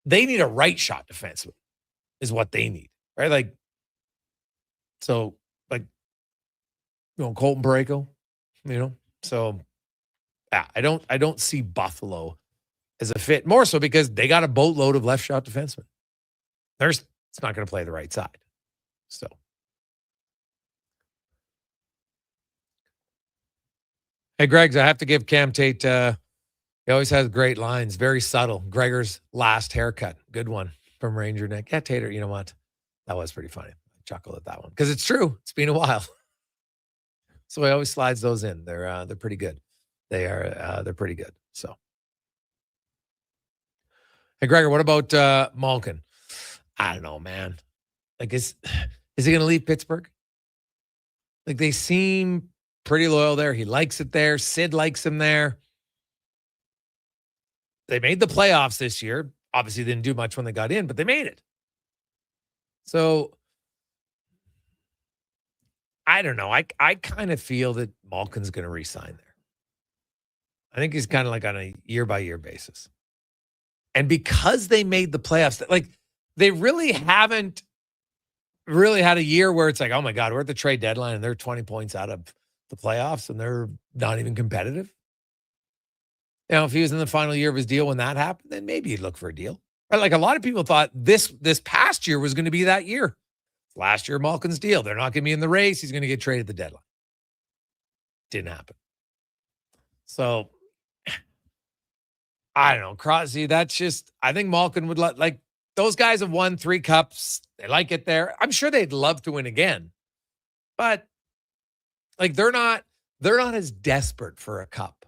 They need a right shot defenseman is what they need, right? Colton Parayko, so yeah, I don't see Buffalo as a fit, more so because they got a boatload of left shot defensemen. It's not going to play the right side. So hey, Greg's, I have to give Cam Tate, he always has great lines, very subtle. Gregor's last haircut. Good one from Ranger Nick. Yeah, Tater, you know what? That was pretty funny. I chuckled at that one because it's true. It's been a while. So he always slides those in. They're pretty good. They're pretty good. So, hey, Gregor, what about Malkin? I don't know, man. Like, is he going to leave Pittsburgh? Like, they seem pretty loyal there. He likes it there. Sid likes him there. They made the playoffs this year. Obviously, didn't do much when they got in, but they made it. So, I don't know. I kind of feel that Malkin's going to re-sign there. I think he's kind of like on a year-by-year basis. And because they made the playoffs, like, they really haven't really had a year where it's like, oh, my God, we're at the trade deadline and they're 20 points out of the playoffs and they're not even competitive. You know, if he was in the final year of his deal when that happened, then maybe he'd look for a deal. Right? Like, a lot of people thought this past year was going to be that year. Last year, Malkin's deal. They're not going to be in the race. He's going to get traded at the deadline. Didn't happen. So, I don't know. Crosby, that's just, I think Malkin would like, those guys have won 3 cups. They like it there. I'm sure they'd love to win again. But, like, they're not as desperate for a cup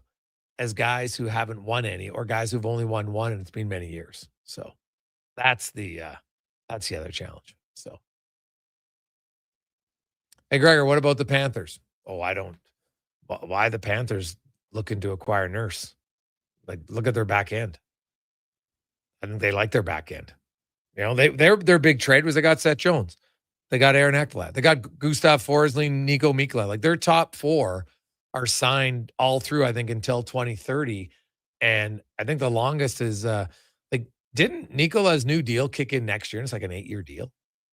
as guys who haven't won any or guys who've only won one and it's been many years. So that's the other challenge. So, hey, Gregor, what about the Panthers? Oh, why the Panthers looking to acquire Nurse? Like, look at their back end. I think they like their back end. You know, their big trade was they got Seth Jones. They got Aaron Ekblad. They got Gustav Forsling, Nico Mikla. Like, their top 4 are signed all through, I think, until 2030. And I think the longest is, didn't Nikola's new deal kick in next year? And it's like an 8-year deal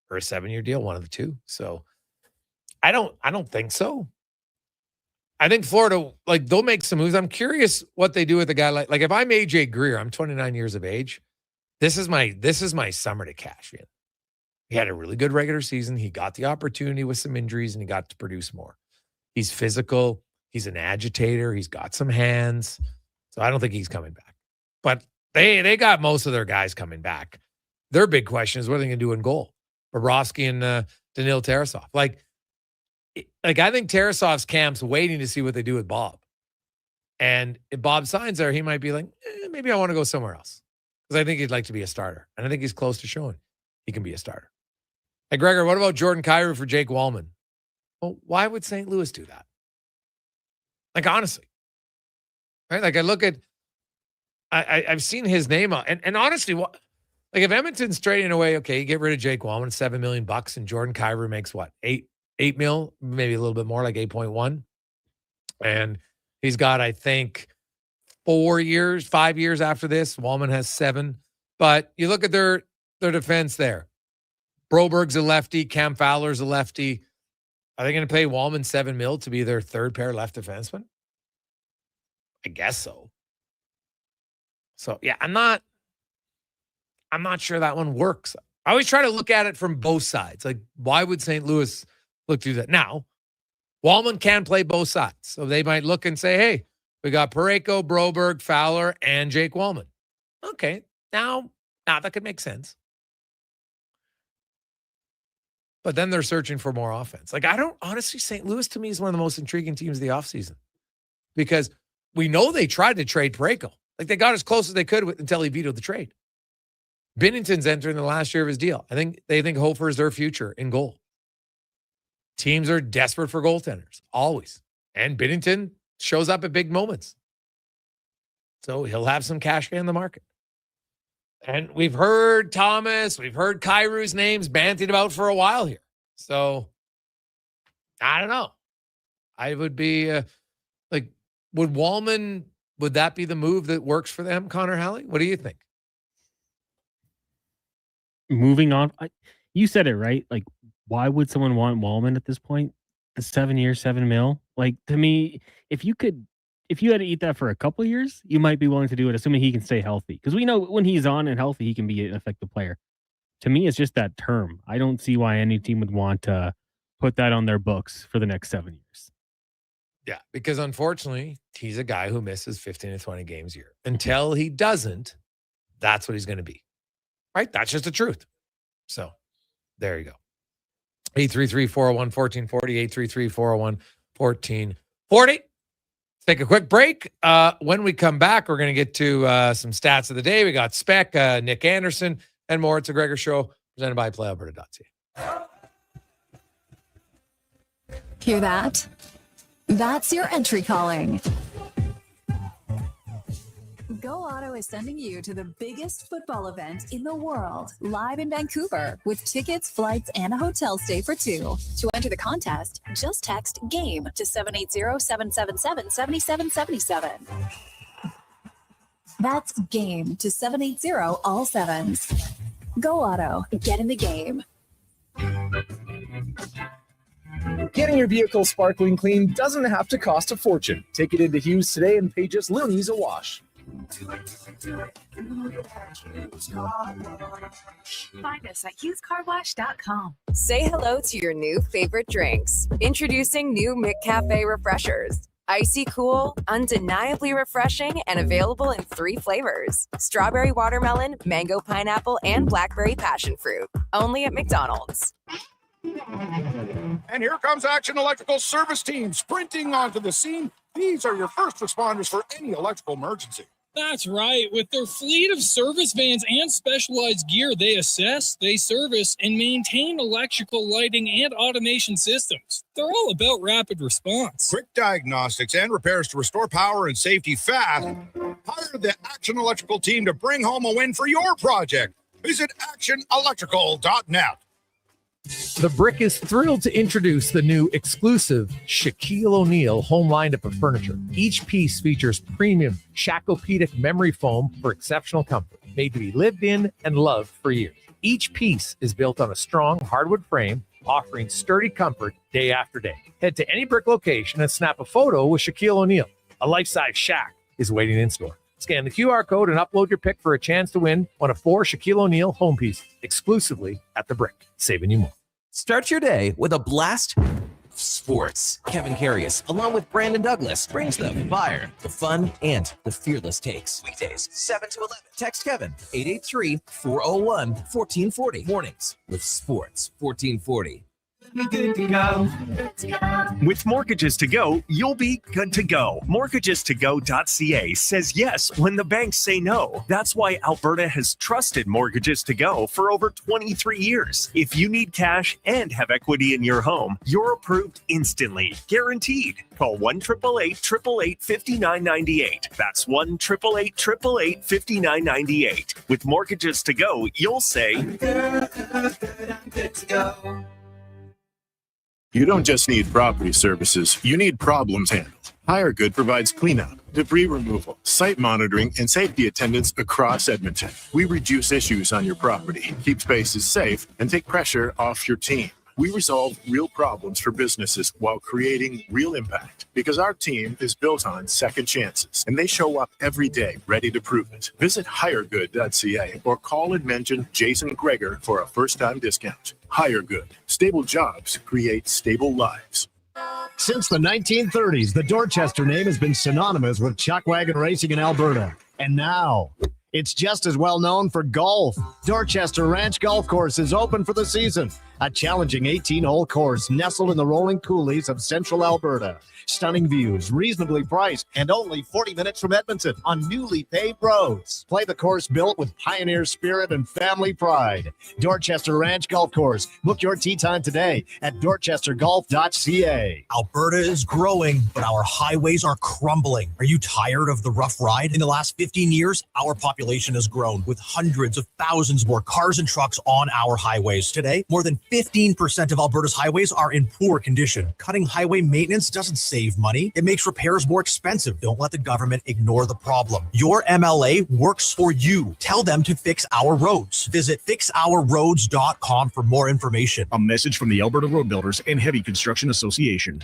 or a 7-year deal, one of the two. So I don't think so. I think Florida, like, they'll make some moves. I'm curious what they do with a guy like if I'm AJ Greer, I'm 29 years of age. This is my summer to cash in. He had a really good regular season. He got the opportunity with some injuries and he got to produce more. He's physical. He's an agitator. He's got some hands. So I don't think he's coming back. But they got most of their guys coming back. Their big question is what are they going to do in goal? Bobrovsky and Danil Tarasov. Like, I think Tarasov's camp's waiting to see what they do with Bob. And if Bob signs there, he might be like, maybe I want to go somewhere else. Because I think he'd like to be a starter. And I think he's close to showing he can be a starter. Hey, Gregor, what about Jordan Kyrou for Jake Wallman? Well, why would St. Louis do that? Like, honestly. Right? Like, I look at, I've seen his name out. And honestly, like, if Edmonton's trading away, okay, you get rid of Jake Wallman, $7 million, and Jordan Kyrou makes what? 8 mil, maybe a little bit more, like 8.1. And he's got, I think, 5 years after this. Wallman has 7. But you look at their defense there. Broberg's a lefty. Cam Fowler's a lefty. Are they going to pay Wallman $7 million to be their third pair left defenseman? I guess so. So, yeah, I'm not sure that one works. I always try to look at it from both sides. Like, why would St. Louis look to that? Now, Wallman can play both sides. So they might look and say, hey, we got Parayko, Broberg, Fowler, and Jake Wallman. Okay, now that could make sense. But then they're searching for more offense. Like, honestly, St. Louis to me is one of the most intriguing teams of the offseason because we know they tried to trade Parayko. Like, they got as close as they could until he vetoed the trade. Binnington's entering the last year of his deal. I think they think Hofer is their future in goal. Teams are desperate for goaltenders, always. And Binnington shows up at big moments. So he'll have some cash in the market. And we've heard Thomas, we've heard Kyrou's names bantied about for a while here. So, I don't know. I would be would Wallman, would that be the move that works for them, Connor Halley? What do you think? Moving on. You said it right. Like, why would someone want Wallman at this point? The 7 years, $7 million. Like, to me, if you had to eat that for a couple of years, you might be willing to do it, assuming he can stay healthy. Because we know when he's on and healthy, he can be an effective player. To me, it's just that term. I don't see why any team would want to put that on their books for the next 7 years. Yeah, because unfortunately, he's a guy who misses 15 to 20 games a year. Until he doesn't, that's what he's going to be. Right? That's just the truth. So, there you go. 833-401-1440, 1440. Let's take a quick break. When we come back, we're going to get to some stats of the day. We got Spec, Nick Anderson, and more. It's a Gregor Show presented by PlayAlberta.ca. Hear that? That's your entry calling. Go Auto is sending you to the biggest football event in the world, live in Vancouver, with tickets, flights, and a hotel stay for two. To enter the contest, just text GAME to 780-777-7777. That's GAME to 780 all sevens. Go Auto, get in the game. Getting your vehicle sparkling clean doesn't have to cost a fortune. Take it into Hughes today and pay just loonies a wash. Find us at hughescarwash.com. Say hello to your new favorite drinks. Introducing new McCafe Refreshers. Icy cool, undeniably refreshing, and available in 3 flavors. Strawberry watermelon, mango pineapple, and blackberry passion fruit. Only at McDonald's. And here comes Action Electrical Service Team sprinting onto the scene. These are your first responders for any electrical emergency. That's right. With their fleet of service vans and specialized gear, they assess, they service, and maintain electrical lighting and automation systems. They're all about rapid response. Quick diagnostics and repairs to restore power and safety fast. Hire the Action Electrical team to bring home a win for your project. Visit actionelectrical.net. The Brick is thrilled to introduce the new exclusive Shaquille O'Neal home lineup of furniture. Each piece features premium Shacopedic memory foam for exceptional comfort, made to be lived in and loved for years. Each piece is built on a strong hardwood frame, offering sturdy comfort day after day. Head to any Brick location and snap a photo with Shaquille O'Neal. A life-size Shaq is waiting in store. Scan the QR code and upload your pic for a chance to win one of 4 Shaquille O'Neal home pieces exclusively at The Brick, saving you more. Start your day with a blast of sports. Kevin Carius, along with Brandon Douglas, brings the fire, the fun, and the fearless takes. Weekdays, 7 to 11. Text Kevin, 883-401-1440. Mornings with Sports 1440. Good to go. With Mortgages to Go, you'll be good to go. Mortgagestogo.ca says yes when the banks say no. That's why Alberta has trusted Mortgages to Go for over 23 years. If you need cash and have equity in your home, you're approved instantly, guaranteed. Call 1-888-888-5998. That's 1-888-888-5998. With Mortgages to Go, you'll say, I'm good to go. You don't just need property services, you need problems handled. HireGood provides cleanup, debris removal, site monitoring, and safety attendance across Edmonton. We reduce issues on your property, keep spaces safe, and take pressure off your team. We resolve real problems for businesses while creating real impact because our team is built on second chances and they show up every day ready to prove it. Visit hiregood.ca or call and mention Jason Gregor for a first-time discount. HireGood. Stable jobs create stable lives. Since the 1930s, the Dorchester name has been synonymous with chuck wagon racing in Alberta. And now, it's just as well known for golf. Dorchester Ranch Golf Course is open for the season. A challenging 18-hole course nestled in the rolling coulees of central Alberta. Stunning views, reasonably priced, and only 40 minutes from Edmonton on newly paved roads. Play the course built with pioneer spirit and family pride. Dorchester Ranch Golf Course. Book your tee time today at dorchestergolf.ca. Alberta is growing, but our highways are crumbling. Are you tired of the rough ride? In the last 15 years, our population has grown with hundreds of thousands more cars and trucks on our highways. Today, more than 15% of Alberta's highways are in poor condition. Cutting highway maintenance doesn't save money. It makes repairs more expensive. Don't let the government ignore the problem. Your MLA works for you. Tell them to fix our roads. Visit fixourroads.com for more information. A message from the Alberta Road Builders and Heavy Construction Association.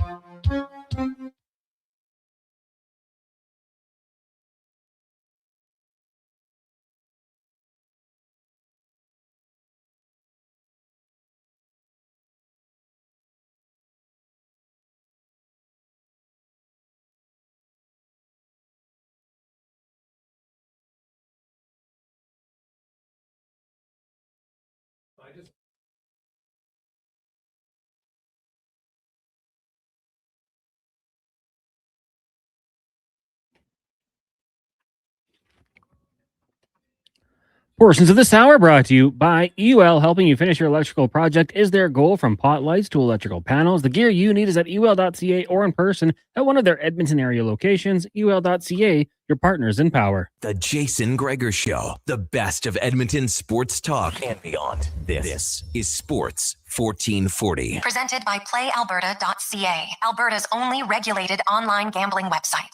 Portions of this hour brought to you by UL. Helping you finish your electrical project is their goal, from pot lights to electrical panels. The gear you need is at ul.ca or in person at one of their Edmonton area locations. ul.ca, your partners in power. The Jason Gregor Show, the best of Edmonton sports talk and beyond. This is Sports 1440. Presented by PlayAlberta.ca, Alberta's only regulated online gambling website.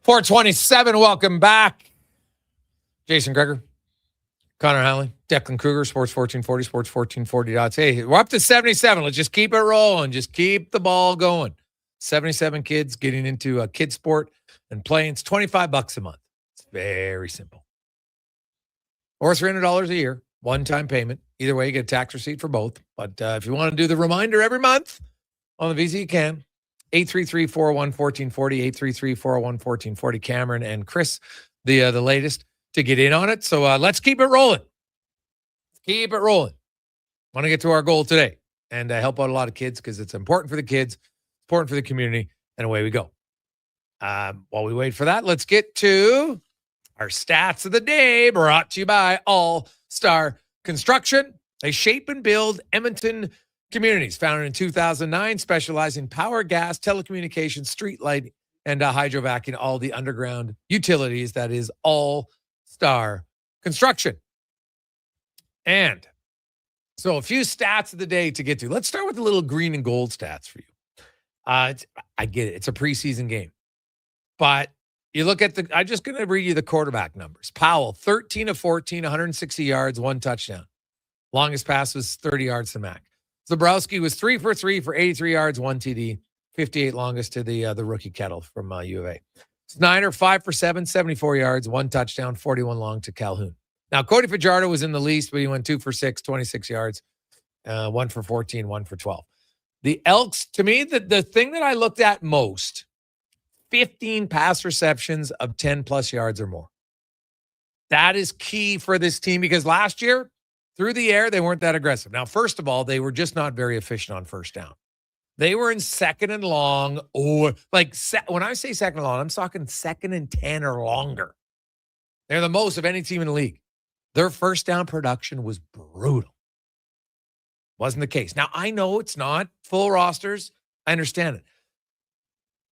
.427, welcome back. Jason Gregor, Connor Howley, Declan Kruger, Sports 1440, sports1440.ca. We're up to 77. Let's just keep it rolling. Just keep the ball going. 77 kids getting into a kid sport and playing. It's $25 a month. It's very simple. Or $300 a year, one-time payment. Either way, you get a tax receipt for both. But if you want to do the reminder every month on the Visa, you can. 833-401-1440, 833-401-1440. Cameron and Chris, the latest to get in on it. So let's keep it rolling. Keep it rolling. Want to get to our goal today and help out a lot of kids because it's important for the kids, important for the community, and away we go. While we wait for that, let's get to our stats of the day, brought to you by All Star Construction. They shape and build Edmonton communities. Founded in 2009, specializing in power, gas, telecommunications, street light, and hydrovac in all the underground utilities. That is All Star Construction. And so a few stats of the day to get to. Let's start with the little green and gold stats for you. I get it. It's a preseason game. But you look at I'm just going to read you the quarterback numbers. Powell, 13 of 14, 160 yards, 1 touchdown. Longest pass was 30 yards to Mac. Zabrowski was 3 for 3 for 83 yards, 1 TD, 58 longest to the rookie Kettle from U of A. Snyder, 5 for 7, 74 yards, 1 touchdown, 41 long to Calhoun. Now, Cody Fajardo was in the least, but he went 2 for 6, 26 yards, 1 for 14, 1 for 12. The Elks, to me, the thing that I looked at most, 15 pass receptions of 10-plus yards or more. That is key for this team because last year, through the air, they weren't that aggressive. Now, first of all, they were just not very efficient on first down. They were in second and long, or when I say second and long, I'm talking second and 10 or longer. They're the most of any team in the league. Their first down production was brutal. Wasn't the case. Now, I know it's not full rosters. I understand it.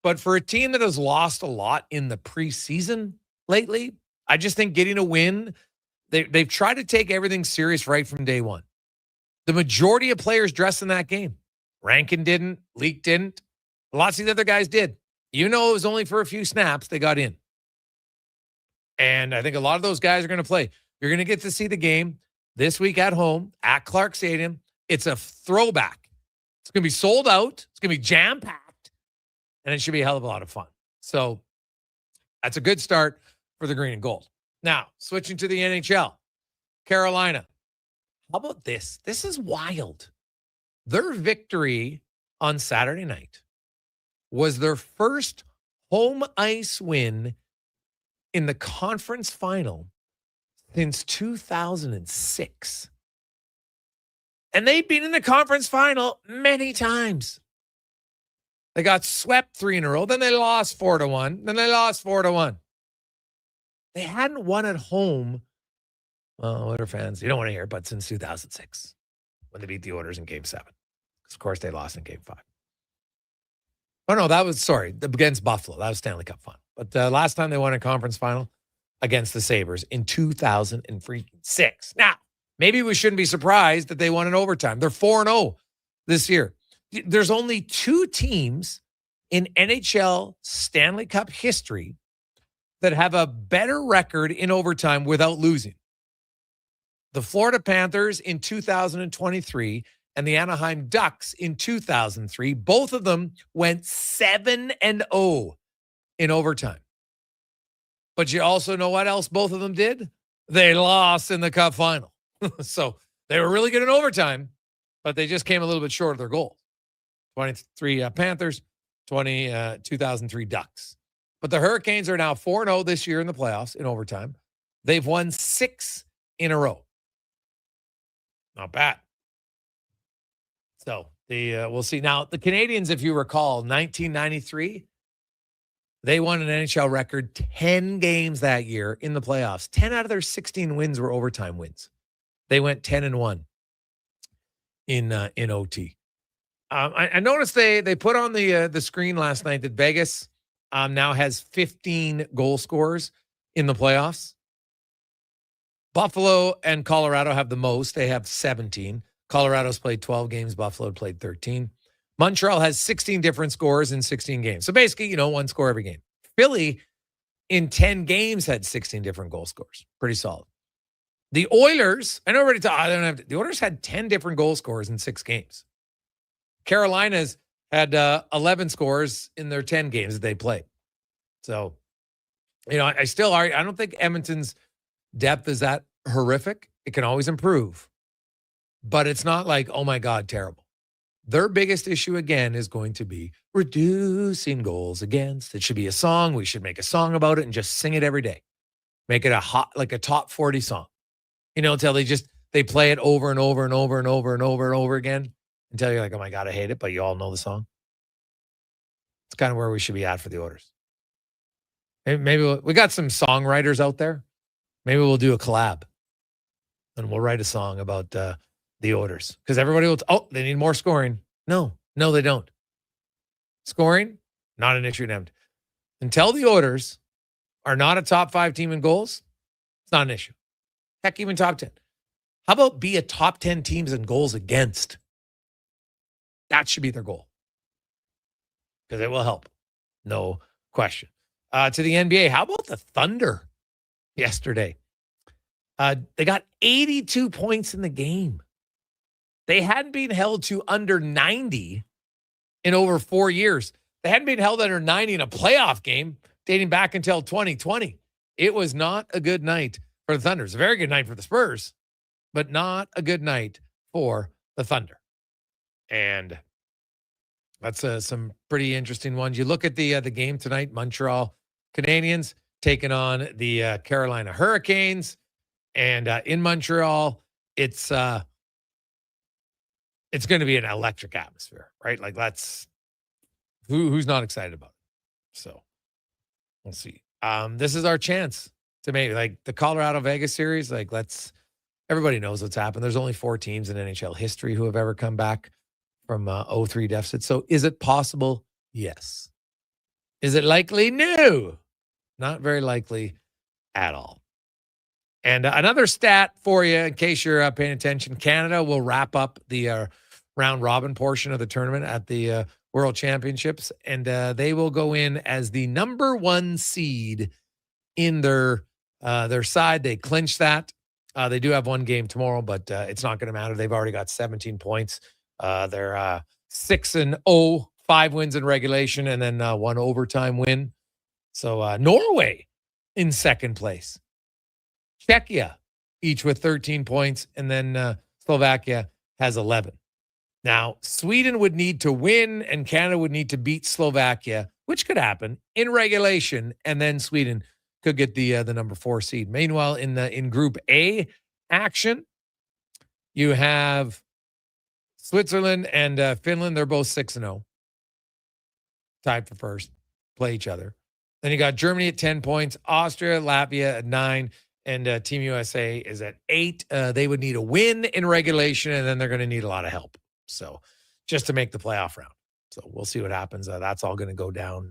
But for a team that has lost a lot in the preseason lately, I just think getting a win, they've tried to take everything serious right from day one. The majority of players dressed in that game. Rankin didn't. Leak didn't. Lots of the other guys did. You know, it was only for a few snaps they got in. And I think a lot of those guys are going to play. You're going to get to see the game this week at home at Clark Stadium. It's a throwback. It's going to be sold out. It's going to be jam-packed. And it should be a hell of a lot of fun. So that's a good start for the green and gold. Now, switching to the NHL. Carolina. How about this? This is wild. Their victory on Saturday night was their first home ice win in the conference final since 2006. And they've been in the conference final many times. They got swept 3 in a row. Then they lost 4-1. Then they lost 4-1. They hadn't won at home. Well, Oiler fans, you don't want to hear it, but since 2006 when they beat the Oilers in Game 7. Because, of course, they lost in Game 5. Oh, no, that was, against Buffalo. That was Stanley Cup final. But last time they won a conference final against the Sabres in 2006. Now, maybe we shouldn't be surprised that they won in overtime. They're 4-0 this year. There's only 2 teams in NHL Stanley Cup history that have a better record in overtime without losing. The Florida Panthers in 2023 and the Anaheim Ducks in 2003. Both of them went 7-0 in overtime. But you also know what else both of them did? They lost in the Cup final. So they were really good in overtime, but they just came a little bit short of their goal. 23 Panthers, 2003 Ducks. But the Hurricanes are now 4-0 this year in the playoffs in overtime. They've won 6 in a row. Not bad. So we'll see. Now, the Canadians, if you recall, 1993, they won an NHL record 10 games that year in the playoffs. 10 out of their 16 wins were overtime wins. They went 10-1 in OT. I noticed they put on the screen last night that Vegas now has 15 goal scorers in the playoffs. Buffalo and Colorado have the most. They have 17. Colorado's played 12 games. Buffalo played 13. Montreal has 16 different scores in 16 games. So basically, one score every game. Philly in 10 games had 16 different goal scores. Pretty solid. The Oilers, I know already the Oilers had 10 different goal scores in 6 games. Carolina's had 11 scores in their 10 games that they played. So, I don't think Edmonton's depth is that horrific. It can always improve. But it's not like, oh my God, terrible. Their biggest issue, again, is going to be reducing goals against. It should be a song. We should make a song about it and just sing it every day. Make it a top 40 song. Until they play it over and over and over and over and over and over again until you're like, oh my God, I hate it, but you all know the song. It's kind of where we should be at for the Oilers. Maybe we got some songwriters out there. Maybe we'll do a collab and we'll write a song about the Oilers, because everybody will, they need more scoring. No, they don't. Scoring, not an issue in Edmonton. Until the Oilers are not a top 5 team in goals, it's not an issue. Heck, even top 10. How about be a top 10 teams in goals against? That should be their goal, because it will help. No question. To the NBA, how about the Thunder yesterday? They got 82 points in the game. They hadn't been held to under 90 in over 4 years. They hadn't been held under 90 in a playoff game dating back until 2020. It was not a good night for the Thunder. It's a very good night for the Spurs, but not a good night for the Thunder. And that's some pretty interesting ones. You look at the game tonight, Montreal Canadiens taking on the Carolina Hurricanes. And in Montreal, it's going to be an electric atmosphere, right? Like, that's who's not excited about it. So we'll see. This is our chance to maybe, like, the Colorado Vegas series. Like, everybody knows what's happened. There's only 4 teams in NHL history who have ever come back from 0-3 deficit. So is it possible? Yes. Is it likely? No. Not very likely at all. And another stat for you, in case you're paying attention, Canada will wrap up the round robin portion of the tournament at the World Championships, and they will go in as the number 1 seed in their side. They clinched that. They do have 1 game tomorrow, but it's not going to matter. They've already got 17 points. They're 6-0, 5 wins in regulation, and then 1 overtime win. So Norway in second place. Czechia, each with 13 points, and then Slovakia has 11. Now, Sweden would need to win, and Canada would need to beat Slovakia, which could happen in regulation, and then Sweden could get the number 4 seed. Meanwhile, in Group A action, you have Switzerland and Finland. They're both 6-0, tied for first, play each other. Then you got Germany at 10 points, Austria, Latvia at 9. And Team USA is at 8. They would need a win in regulation, and then they're going to need a lot of help. So just to make the playoff round. So we'll see what happens. That's all going to go down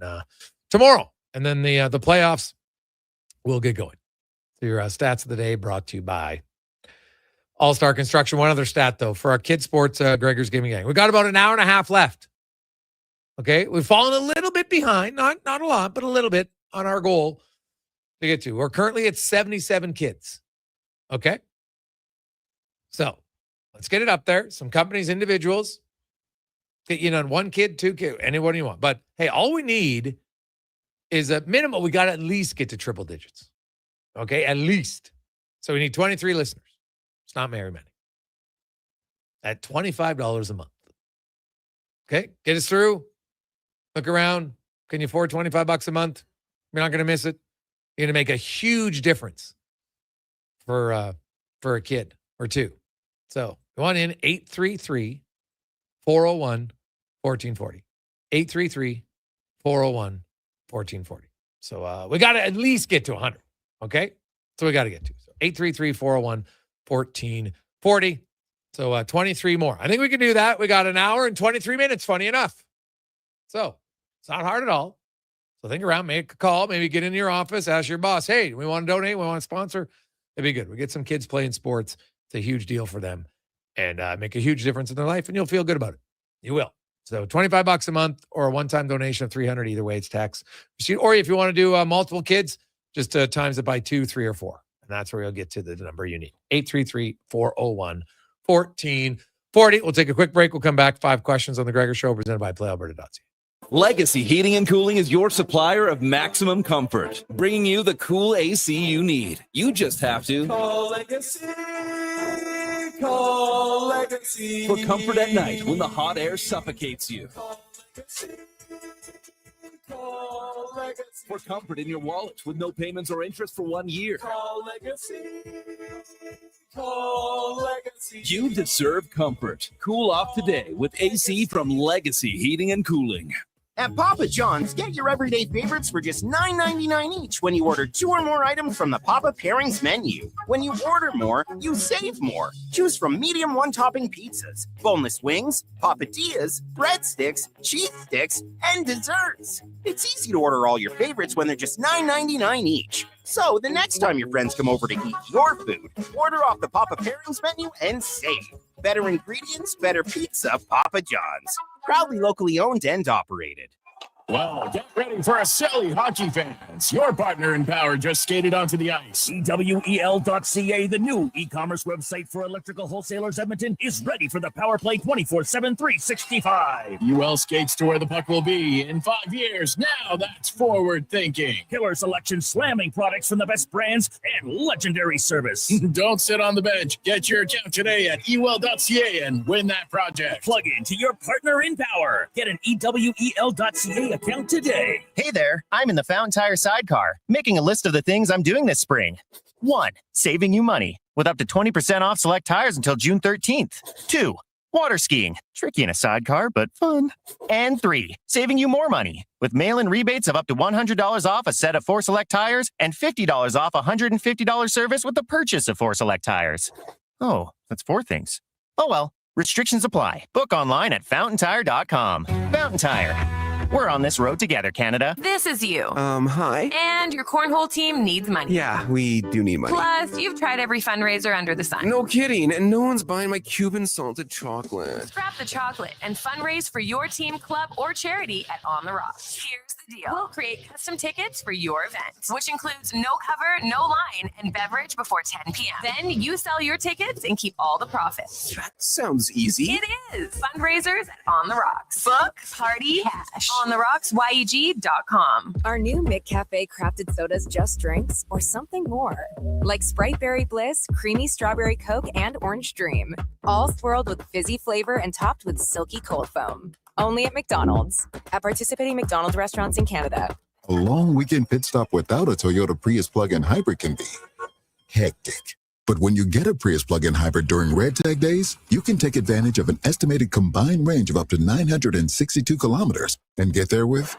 tomorrow. And then the playoffs will get going. So your stats of the day brought to you by All-Star Construction. One other stat, though, for our Kids Sports Gregor's Gaming Gang. We got about an hour and a half left. Okay? We've fallen a little bit behind. Not a lot, but a little bit on our goal to get to. We're currently at 77 kids. Okay? So let's get it up there. Some companies, individuals, get you on 1 kid, 2 kids, anyone you want. But hey, all we need is a minimum. We got to at least get to triple digits. Okay? At least. So we need 23 listeners. It's not very many. At $25 a month. Okay, get us through. Look around. Can you afford $25 a month? You're not going to miss it. You're going to make a huge difference for a kid or two. So go on in, 833-401-1440. 833-401-1440. So we got to at least get to 100. Okay? So we got to get to. So 833-401-1440. So 23 more. I think we can do that. We got an hour and 23 minutes, funny enough. So it's not hard at all. So think around, make a call, maybe get into your office, ask your boss, hey, we want to donate, we want to sponsor. It'd be good. We get some kids playing sports. It's a huge deal for them and make a huge difference in their life, and you'll feel good about it. You will. So $25 a month or a one-time donation of $300. Either way, it's tax. Or if you want to do multiple kids, just times it by 2, 3, or 4. And that's where you'll get to the number you need. 833-401-1440. We'll take a quick break. We'll come back. 5 questions on the Gregor Show presented by PlayAlberta.ca. Legacy Heating and Cooling is your supplier of maximum comfort, bringing you the cool AC you need. You just have to call Legacy. Call Legacy. For comfort at night when the hot air suffocates you. Call Legacy. Call Legacy. For comfort in your wallet with no payments or interest for 1 year. Call Legacy. Call Legacy. You deserve comfort. Cool off today with AC from Legacy Heating and Cooling. At Papa John's, get your everyday favorites for just $9.99 each when you order 2 or more items from the Papa Pairings menu. When you order more, you save more. Choose from medium one-topping pizzas, boneless wings, papadillas, breadsticks, cheese sticks, and desserts. It's easy to order all your favorites when they're just $9.99 each. So the next time your friends come over to eat your food, order off the Papa Pairings menu and save. Better ingredients, better pizza, Papa John's. Proudly locally owned and operated. Well, get ready for a silly hockey fans. Your partner in power just skated onto the ice. EWEL.ca, the new e-commerce website for electrical wholesalers Edmonton, is ready for the power play 24/7, 365. UL skates to where the puck will be in 5 years. Now that's forward thinking. Killer selection, slamming products from the best brands, and legendary service. Don't sit on the bench. Get your account today at EWEL.ca and win that project. Plug into your partner in power. Get an EWEL.ca account today. Hey there, I'm in the Fountain Tire sidecar, making a list of the things I'm doing this spring. 1. Saving you money, with up to 20% off select tires until June 13th. 2. Water skiing, tricky in a sidecar, but fun. And 3. Saving you more money, with mail-in rebates of up to $100 off a set of 4 select tires and $50 off a $150 service with the purchase of 4 select tires. Oh, that's 4 things. Oh well, restrictions apply. Book online at fountaintire.com. Fountain Tire. We're on this road together, Canada. This is you. Hi. And your cornhole team needs money. Yeah, we do need money. Plus, you've tried every fundraiser under the sun. No kidding, and no one's buying my Cuban salted chocolate. Scrap the chocolate and fundraise for your team, club, or charity at On the Rocks. Here's the deal. We'll create custom tickets for your event, which includes no cover, no line, and beverage before 10 p.m. Then you sell your tickets and keep all the profits. That sounds easy. It is. Fundraisers at On the Rocks. Book, party, cash. OnTheRocksYEG.com. Are new McCafe crafted sodas just drinks or something more? Like Sprite Berry Bliss, Creamy Strawberry Coke, and Orange Dream. All swirled with fizzy flavor and topped with silky cold foam. Only at McDonald's. At participating McDonald's restaurants in Canada. A long weekend pit stop without a Toyota Prius plug-in hybrid can be hectic. But when you get a Prius plug-in hybrid during Red Tag days, you can take advantage of an estimated combined range of up to 962 kilometers and get there with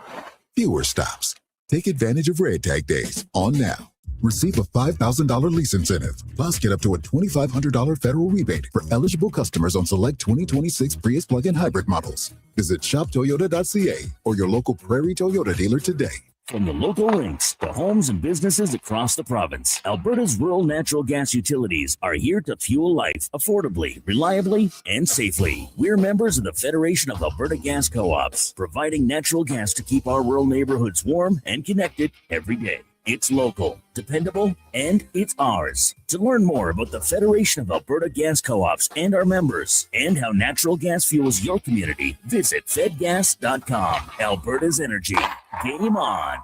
fewer stops. Take advantage of Red Tag days on now. Receive a $5,000 lease incentive, plus get up to a $2,500 federal rebate for eligible customers on select 2026 Prius plug-in hybrid models. Visit shoptoyota.ca or your local Prairie Toyota dealer today. From the local links to homes and businesses across the province, Alberta's rural natural gas utilities are here to fuel life affordably, reliably, and safely. We're members of the Federation of Alberta Gas Co-ops, providing natural gas to keep our rural neighborhoods warm and connected every day. It's local, dependable, and it's ours. To learn more about the Federation of Alberta Gas Co-ops and our members, and how natural gas fuels your community, visit fedgas.com. Alberta's Energy. Game on.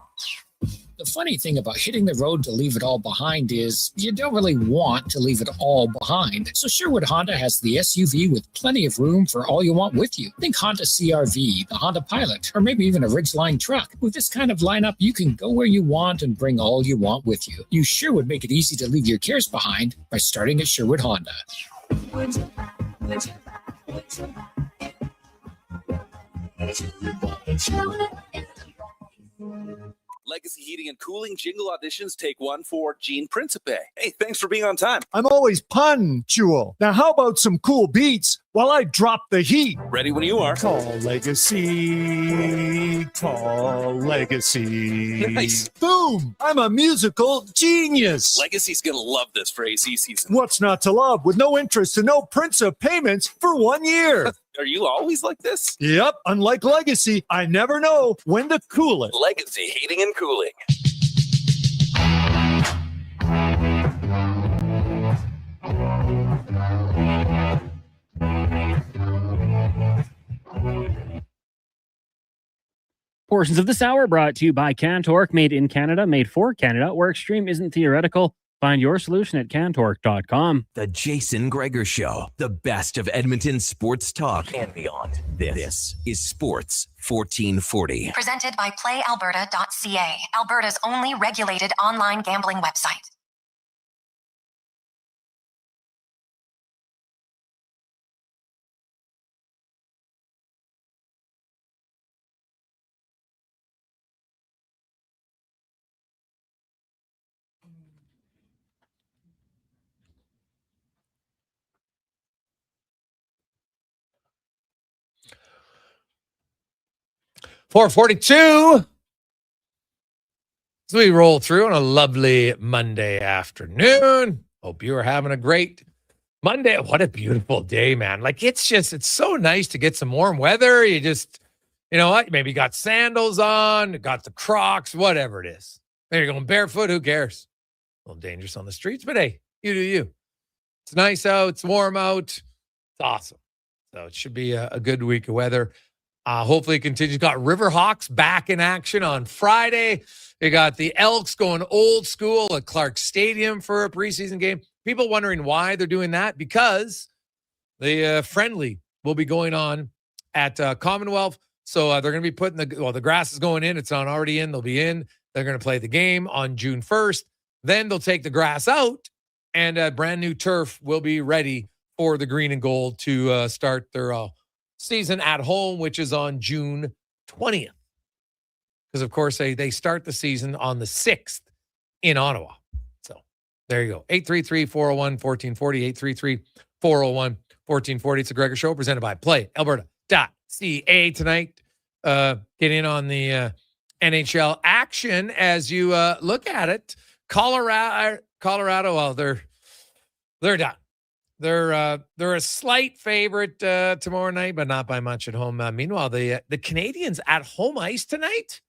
The funny thing about hitting the road to leave it all behind is you don't really want to leave it all behind. So Sherwood Honda has the SUV with plenty of room for all you want with you. Think Honda CR-V, the Honda Pilot, or maybe even a Ridgeline truck. With this kind of lineup, you can go where you want and bring all you want with you. You sure would make it easy to leave your cares behind by starting at Sherwood Honda. Legacy Heating and Cooling jingle auditions take one for Gene Principe. Hey, thanks for being on time. I'm always punctual. Now, how about some cool beats while I drop the heat? Ready when you are. Call Legacy. Call Legacy. Nice. Boom! I'm a musical genius. Legacy's going to love this for AC season. What's not to love with no interest and no Principe payments for 1 year? Are you always like this? Yep. Unlike Legacy, I never know when to cool it. Legacy Heating and Cooling. Portions of this hour brought to you by Cantork, made in Canada, made for Canada, where extreme isn't theoretical. Find your solution at cantork.com. The Jason Gregor Show, the best of Edmonton sports talk and beyond. This is Sports 1440. Presented by PlayAlberta.ca, Alberta's only regulated online gambling website. .442 as we roll through on a lovely Monday afternoon. Hope you are having a great Monday. What a beautiful day, man. Like, it's so nice to get some warm weather. You just, you know what? Maybe you got sandals on, got the Crocs, whatever it is. Maybe you're going barefoot. Who cares? A little dangerous on the streets, but hey, you do you. It's nice out. It's warm out. It's awesome. So it should be a good week of weather. Hopefully it continues. Got Riverhawks back in action on Friday. You got the Elks going old school at Clark Stadium for a preseason game. People wondering why they're doing that, because the friendly will be going on at Commonwealth. So they're going to be putting the grass is going in. It's not already in. They'll be in. They're going to play the game on June 1st. Then they'll take the grass out, and brand new turf will be ready for the green and gold to start their season at home, which is on June 20th. Because, of course, they start the season on the 6th in Ottawa. So there you go. 833-401-1440, 833-401-1440. It's a Gregor Show presented by PlayAlberta.ca tonight. Get in on the NHL action as you look at it. Colorado, well, they're done. They're a slight favorite tomorrow night, but not by much at home. Meanwhile, the Canadians at home ice tonight,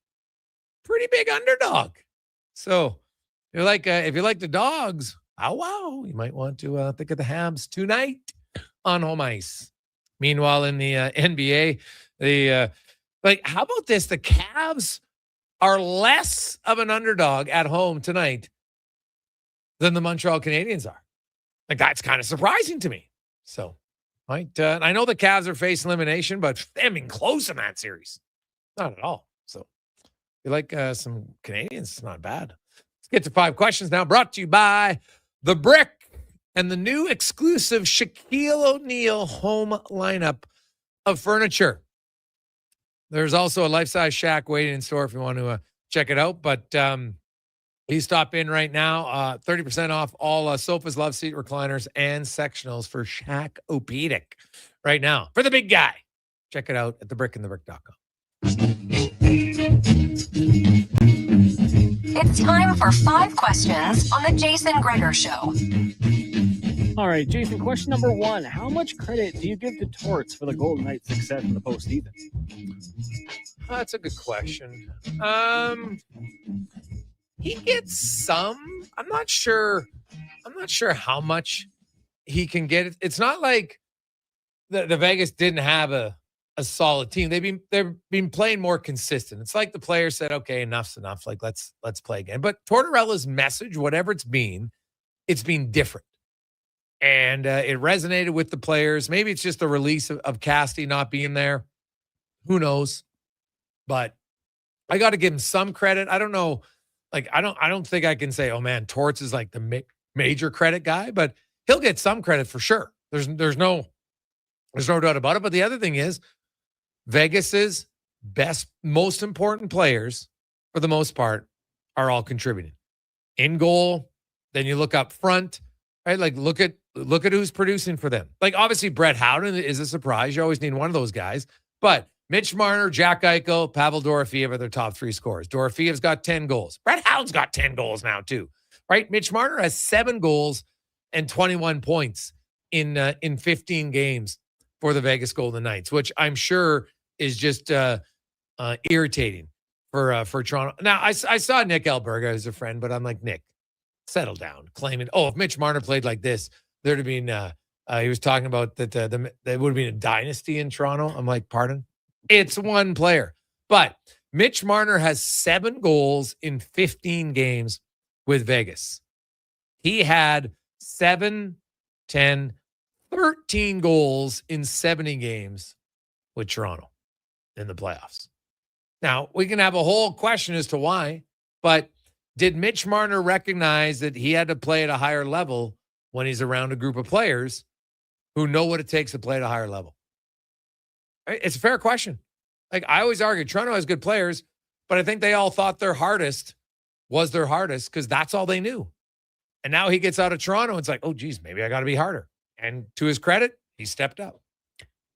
pretty big underdog. So if you like the Dogs, you might want to think of the Habs tonight on home ice. Meanwhile, in the NBA, how about this? The Cavs are less of an underdog at home tonight than the Montreal Canadiens are. Like, that's kind of surprising to me. So, I know the Cavs are facing elimination, but they've been close in that series. Not at all. So, if you like some Canadians, it's not bad. Let's get to 5 questions now, brought to you by The Brick and the new exclusive Shaquille O'Neal home lineup of furniture. There's also a life-size shack waiting in store if you want to check it out. But you stop in right now, 30% off all sofas, love seat, recliners, and sectionals for Shack-O-Pedic right now. For the big guy. Check it out at thebrickandthebrick.com. It's time for 5 questions on the Jason Gregor Show. All right, Jason, question number 1. How much credit do you give to Torts for the Golden Knights' success in the postseason? That's a good question. He gets some. I'm not sure how much he can get. It's not like the Vegas didn't have a a solid team. They've been playing more consistent. It's like the players said, okay, enough's enough. Like let's play again. But Tortorella's message, whatever it's been different. And it resonated with the players. Maybe it's just the release of Casty not being there. Who knows? But I got to give him some credit. I don't know. Like, I don't think I can say, oh man, Torts is like the major credit guy, but he'll get some credit for sure. There's no doubt about it. But the other thing is, Vegas's most important players, for the most part, are all contributing. In goal, then you look up front, right? Like look at who's producing for them. Like obviously Brett Howden is a surprise. You always need one of those guys. But Mitch Marner, Jack Eichel, Pavel Dorofeev are their top 3 scorers. Dorofeev's got 10 goals. Brett Howden's got 10 goals now too, right? Mitch Marner has 7 goals and 21 points in 15 games for the Vegas Golden Knights, which I'm sure is just irritating for Toronto. Now, I saw Nick Alberga as a friend, but I'm like, Nick, settle down. Claiming, if Mitch Marner played like this, there'd have been, he was talking about that there would have been a dynasty in Toronto. I'm like, pardon? It's one player. But Mitch Marner has 7 goals in 15 games with Vegas. He had 7, 10, 13 goals in 70 games with Toronto in the playoffs. Now, we can have a whole question as to why, but did Mitch Marner recognize that he had to play at a higher level when he's around a group of players who know what it takes to play at a higher level? It's a fair question. Like I always argue, Toronto has good players, but I think they all thought their hardest was their hardest because that's all they knew. And now he gets out of Toronto and it's like, oh, geez, maybe I got to be harder. And to his credit, he stepped up.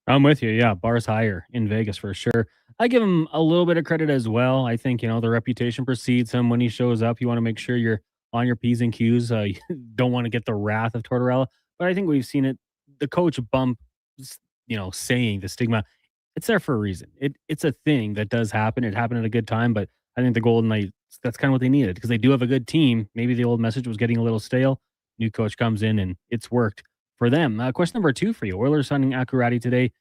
I'm with you. Yeah, bar's higher in Vegas for sure. I give him a little bit of credit as well. I think, the reputation precedes him when he shows up. You want to make sure you're on your P's and Q's. You don't want to get the wrath of Tortorella. But I think we've seen it. The coach bump, saying the stigma, it's there for a reason. It's a thing that does happen. It happened at a good time, but I think the Golden Knights, that's kind of what they needed because they do have a good team. Maybe the old message was getting a little stale. New coach comes in and it's worked for them. Question number 2 for you. Oilers signing Akurati today.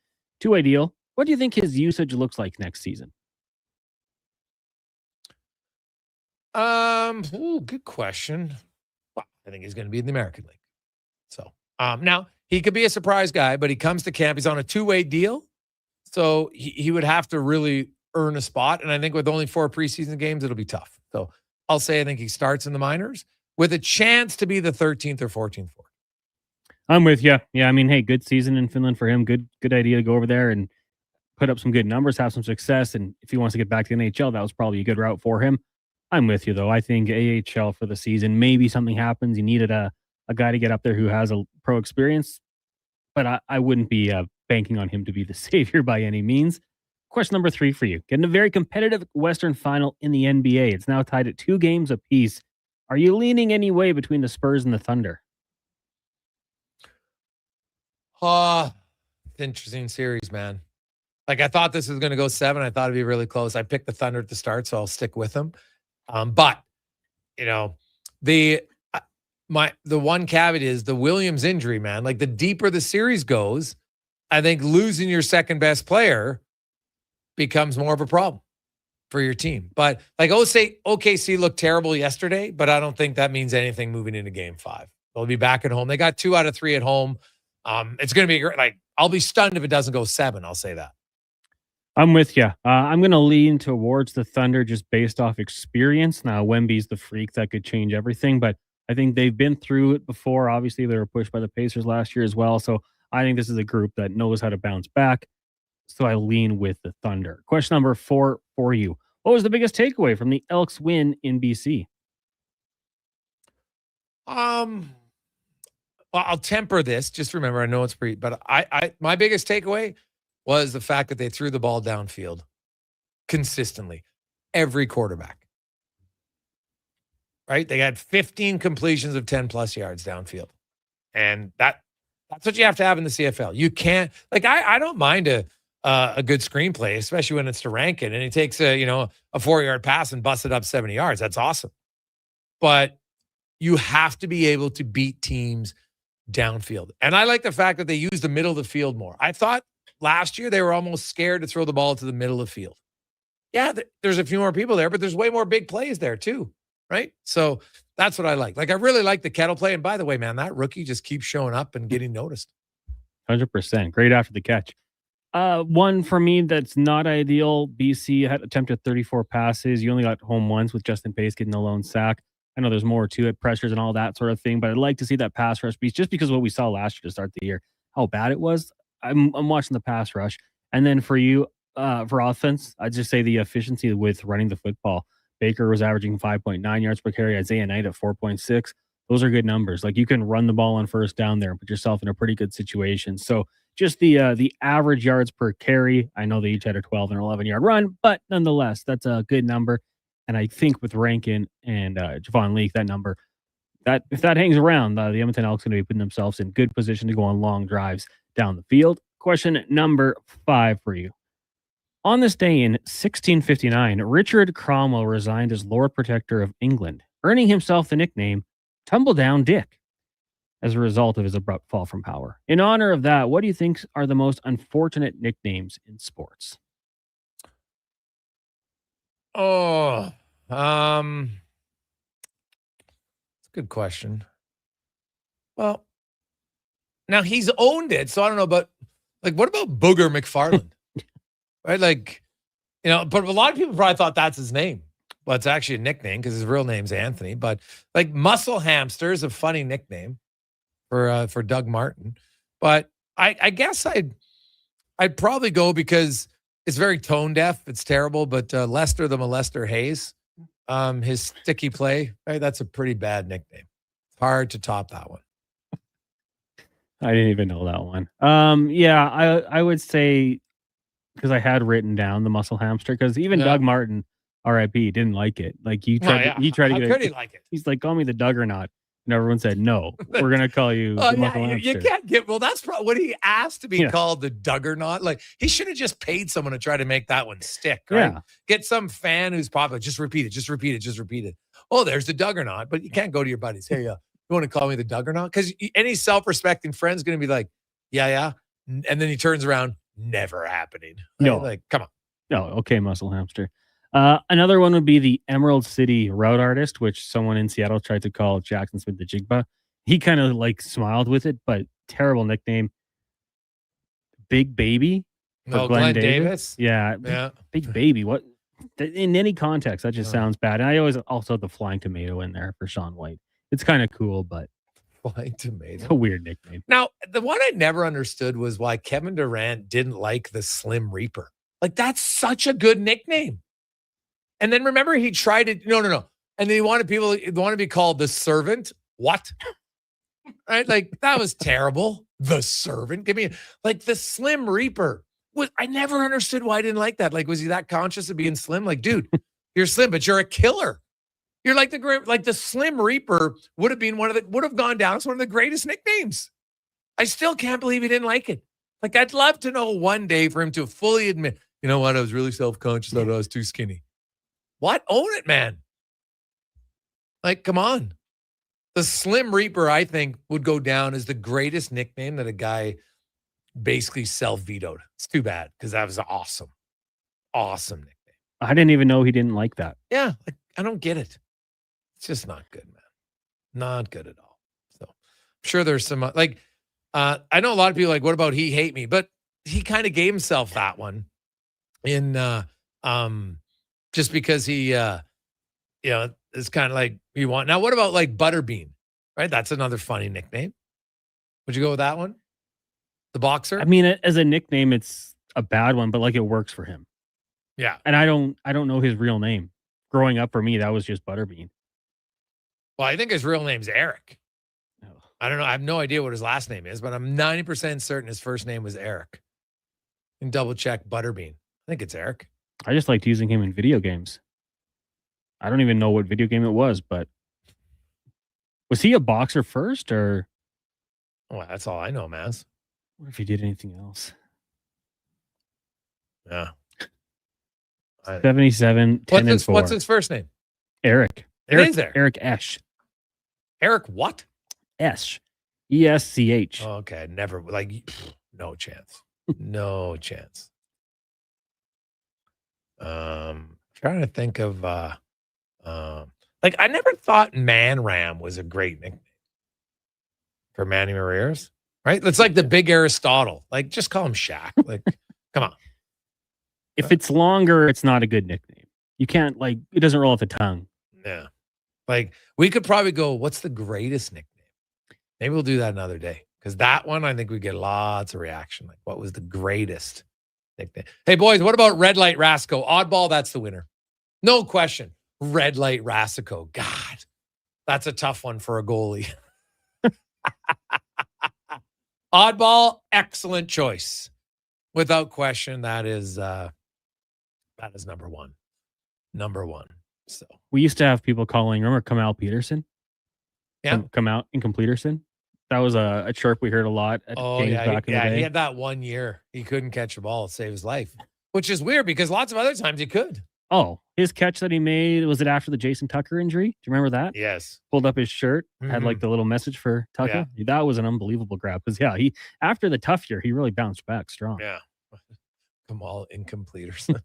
2-way deal. What do you think his usage looks like next season? Good question. Well, I think he's going to be in the American League. So, now he could be a surprise guy, but he comes to camp. He's on a 2-way deal. So he would have to really earn a spot. And I think with only 4 preseason games, it'll be tough. So I'll say I think he starts in the minors with a chance to be the 13th or 14th forward. I'm with you. Yeah, I mean, hey, good season in Finland for him. Good idea to go over there and put up some good numbers, have some success. And if he wants to get back to the NHL, that was probably a good route for him. I'm with you, though. I think AHL for the season, maybe something happens. You needed a guy to get up there who has a pro experience. But I wouldn't be banking on him to be the savior by any means. Question number 3 for you. Getting a very competitive Western final in the NBA. It's now tied at 2 games apiece. Are you leaning any way between the Spurs and the Thunder? Interesting series, man. Like I thought this was going to go 7. I thought it'd be really close. I picked the Thunder at the start, so I'll stick with them. But the one caveat is the Williams injury, man. Like the deeper the series goes, I think losing your second best player becomes more of a problem for your team. But like OKC looked terrible yesterday, but I don't think that means anything moving into game 5. They'll be back at home. They got 2 out of 3 at home. It's going to be great. Like I'll be stunned if it doesn't go 7. I'll say that. I'm with you. I'm going to lean towards the Thunder just based off experience. Now, Wemby's the freak that could change everything, but I think they've been through it before. Obviously, they were pushed by the Pacers last year as well. So I think this is a group that knows how to bounce back. So I lean with the Thunder. Question number 4 for you. What was the biggest takeaway from the Elks win in BC? Well, I'll temper this. Just remember, I know it's pretty, but my biggest takeaway was the fact that they threw the ball downfield consistently. Every quarterback. Right? They had 15 completions of 10+ yards downfield. And that's what you have to have in the CFL. You can't, like, I don't mind a good screenplay, especially when it's to Rankin, and he takes a 4-yard pass and busts it up 70 yards. That's awesome. But you have to be able to beat teams downfield. And I like the fact that they use the middle of the field more. I thought last year they were almost scared to throw the ball to the middle of the field. Yeah, there's a few more people there, but there's way more big plays there too, right? So that's what I like. Like, I really like the Kettle play. And by the way, man, that rookie just keeps showing up and getting noticed. 100%. Great after the catch. One for me that's not ideal. BC had attempted 34 passes. You only got home once with Justin Pace getting the lone sack. I know there's more to it, pressures and all that sort of thing, but I'd like to see that pass rush piece just because of what we saw last year to start the year, how bad it was. I'm watching the pass rush. And then for you, for offense, I'd just say the efficiency with running the football. Baker was averaging 5.9 yards per carry. Isaiah Knight at 4.6. Those are good numbers. Like, you can run the ball on first down there and put yourself in a pretty good situation. So just the average yards per carry. I know they each had a 12 and 11 yard run, but nonetheless, that's a good number. And I think with Rankin and Javon Leake, that number, that if that hangs around, the Edmonton Elks going to be putting themselves in good position to go on long drives down the field. Question number 5 for you. On this day in 1659, Richard Cromwell resigned as Lord Protector of England, earning himself the nickname Tumbledown Dick as a result of his abrupt fall from power. In honor of that, what do you think are the most unfortunate nicknames in sports? Oh, it's a good question. Well, now he's owned it, so I don't know, but like, what about Booger McFarland? Right? Like, you know, but a lot of people probably thought that's his name. Well, it's actually a nickname because his real name's Anthony. But like, Muscle Hamster is a funny nickname for Doug Martin. But I guess I'd probably go because it's very tone deaf. It's terrible. But Lester the Molester Hayes, his sticky play, right? That's a pretty bad nickname. It's hard to top that one. I didn't even know that one. Yeah, I would say, because I had written down the Muscle Hamster, because even Doug Martin, R.I.P., didn't like it. Like, he tried to get How could he like it? He's like, call me the Duggernaut. And everyone said, no, we're going to call you the Muscle Hamster. You can't get, well, that's probably what he asked to be called, the Duggernaut. Like, he should have just paid someone to try to make that one stick, right? Yeah. Get some fan who's popular. Just repeat it. Just repeat it. Just repeat it. Oh, there's the Duggernaut. But you can't go to your buddies. Hey, you want to call me the Duggernaut? Because any self-respecting friend's going to be like, yeah. And then he turns around, never happening. Right? No. Like, come on. No, okay, Muscle Hamster. Another one would be the Emerald City Route Artist, which someone in Seattle tried to call Jackson Smith the Jigba. He kind of like smiled with it, but terrible nickname. Big Baby. No, Glenn Davis. Yeah. Big Baby. What? In any context, that just sounds bad. And I always also the Flying Tomato in there for Sean White. It's kind of cool, but Flying Tomato. It's a weird nickname. Now, the one I never understood was why Kevin Durant didn't like the Slim Reaper. Like, that's such a good nickname. And then remember, he tried it. No. And then he wanted to be called the Servant. What? Right? Like, that was terrible. The Servant. Give me like the Slim Reaper. I never understood why I didn't like that. Like, was he that conscious of being slim? Like, dude, you're slim, but you're a killer. You're like the Slim Reaper would have gone down as one of the greatest nicknames. I still can't believe he didn't like it. Like, I'd love to know one day for him to fully admit, you know what? I was really self-conscious that I was too skinny. What? Own it, man. Like, come on. The Slim Reaper, I think, would go down as the greatest nickname that a guy basically self-vetoed. It's too bad because that was an awesome nickname. I didn't even know he didn't like that. Yeah, I don't get it. It's just not good, man. Not good at all. So I'm sure there's some I know a lot of people like, what about He Hate Me? But he kind of gave himself that one in just because he it's kind of like you want. Now, what about like Butterbean? Right? That's another funny nickname. Would you go with that one? The boxer? I mean, as a nickname, it's a bad one, but like it works for him. Yeah. And I don't know his real name. Growing up for me, that was just Butterbean. Well, I think his real name's Eric. I don't know. I have no idea what his last name is, but I'm 90% certain his first name was Eric. You can double check Butterbean. I think it's Eric. I just liked using him in video games. I don't even know what video game it was, but was he a boxer first or? Well, that's all I know, Maz. What if he did anything else? Yeah. 77, 10 and 4. What's his first name? Eric. It is there. Eric Esch. Eric what? Esch. ESCH. Oh, okay. Never, no chance. No chance. Trying to think of like I never thought Man Ram was a great nickname for Manny Mariers, right? It's like the big Aristotle. Like just call him Shaq. Like, come on. If it's longer, it's not a good nickname. You can't it doesn't roll off the tongue. Yeah. Like we could probably go, what's the greatest nickname? Maybe we'll do that another day. Because that one, I think we get lots of reaction. Like, what was the greatest nickname? Hey, boys, what about Red Light Rasico? Oddball, that's the winner. No question. Red Light Rasico. God, that's a tough one for a goalie. Oddball, excellent choice. Without question, that is number one. Number one. So we used to have people calling, remember Kamal Peterson? Yeah. Come out Incompleterson. That was a chirp we heard a lot at games back in the day. He had that 1 year. He couldn't catch a ball to save his life, which is weird because lots of other times he could. Oh, his catch that he made, was it after the Jason Tucker injury? Do you remember that? Yes. Pulled up his shirt, had like the little message for Tucker. Yeah. That was an unbelievable grab because, he after the tough year, he really bounced back strong. Yeah. Kamal Incompleterson.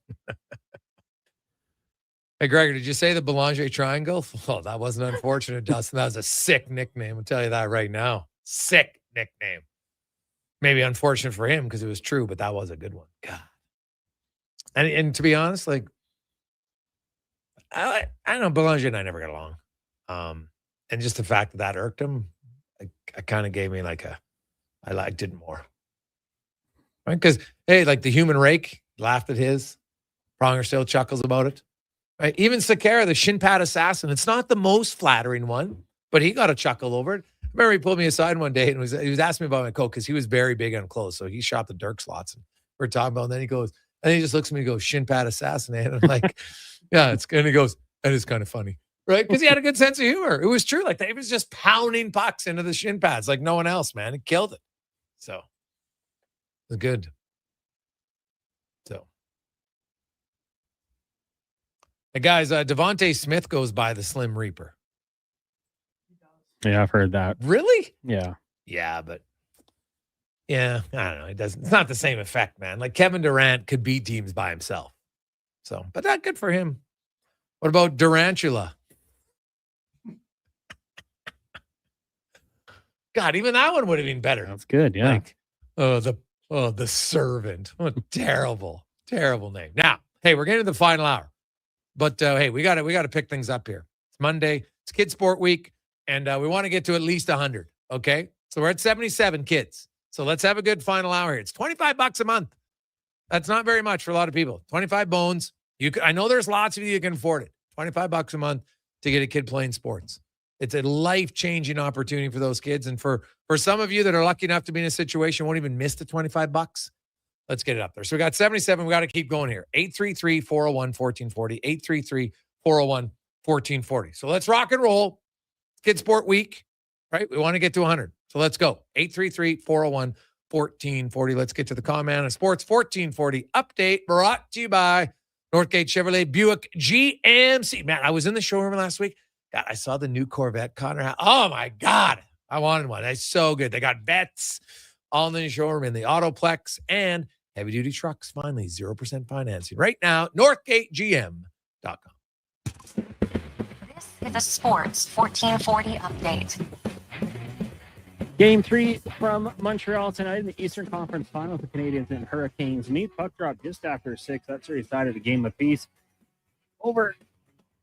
Hey, Gregor, did you say the Belanger Triangle? Oh, that wasn't unfortunate, Dustin. That was a sick nickname. I'll tell you that right now. Sick nickname. Maybe unfortunate for him because it was true, but that was a good one. God. And to be honest, like, I don't know, Belanger and I never got along. And just the fact that irked him, I kind of gave me I liked it more. Right? Because, hey, like the human rake laughed at his. Pronger still chuckles about it. Right? Even Sakara, the shin pad assassin, it's not the most flattering one, but he got a chuckle over it. I remember he pulled me aside one day and he was asking me about my coat because he was very big on clothes. So he shot the Dirk slots. And we were talking about, and then he goes, and he just looks at me and goes, shin pad assassin. And I'm like, yeah, it's good. And he goes, that is kind of funny. Right? Because he had a good sense of humor. It was true. Like he was just pounding pucks into the shin pads like no one else, man. He killed it. So it was good. So. Hey guys, Devontae Smith goes by the Slim Reaper. Yeah, I've heard that. Really? Yeah. Yeah, but I don't know. It's not the same effect, man. Like Kevin Durant could beat teams by himself. So, but that good for him. What about Durantula? God, even that one would have been better. That's good, yeah. Like, the servant. What a terrible, terrible name. Now, hey, we're getting to the final hour. But hey, we got to pick things up here. It's Monday. It's Kid Sport Week, and we want to get to at least 100. Okay, so we're at 77 kids. So let's have a good final hour here. It's $25 a month. That's not very much for a lot of people. 25 bones. I know there's lots of you that can afford it. $25 a month to get a kid playing sports. It's a life-changing opportunity for those kids, and for some of you that are lucky enough to be in a situation won't even miss the $25. Let's get it up there. So we got 77. We got to keep going here. 833-401-1440. 833-401-1440. So let's rock and roll. Kid Sport Week, right? We want to get to 100. So let's go. 833-401-1440. Let's get to the Command of Sports 1440 update brought to you by Northgate Chevrolet Buick GMC. Man, I was in the showroom last week. God, I saw the new Corvette, Connor. Oh my God. I wanted one. It's so good. They got vets all in the showroom in the Autoplex and heavy duty trucks. Finally, 0% financing right now. NorthgateGM.com. This is a Sports 1440 update. Game 3 from Montreal tonight in the Eastern Conference Finals. The Canadiens and Hurricanes meet. Puck drop just after 6. That series decided a game apiece. Over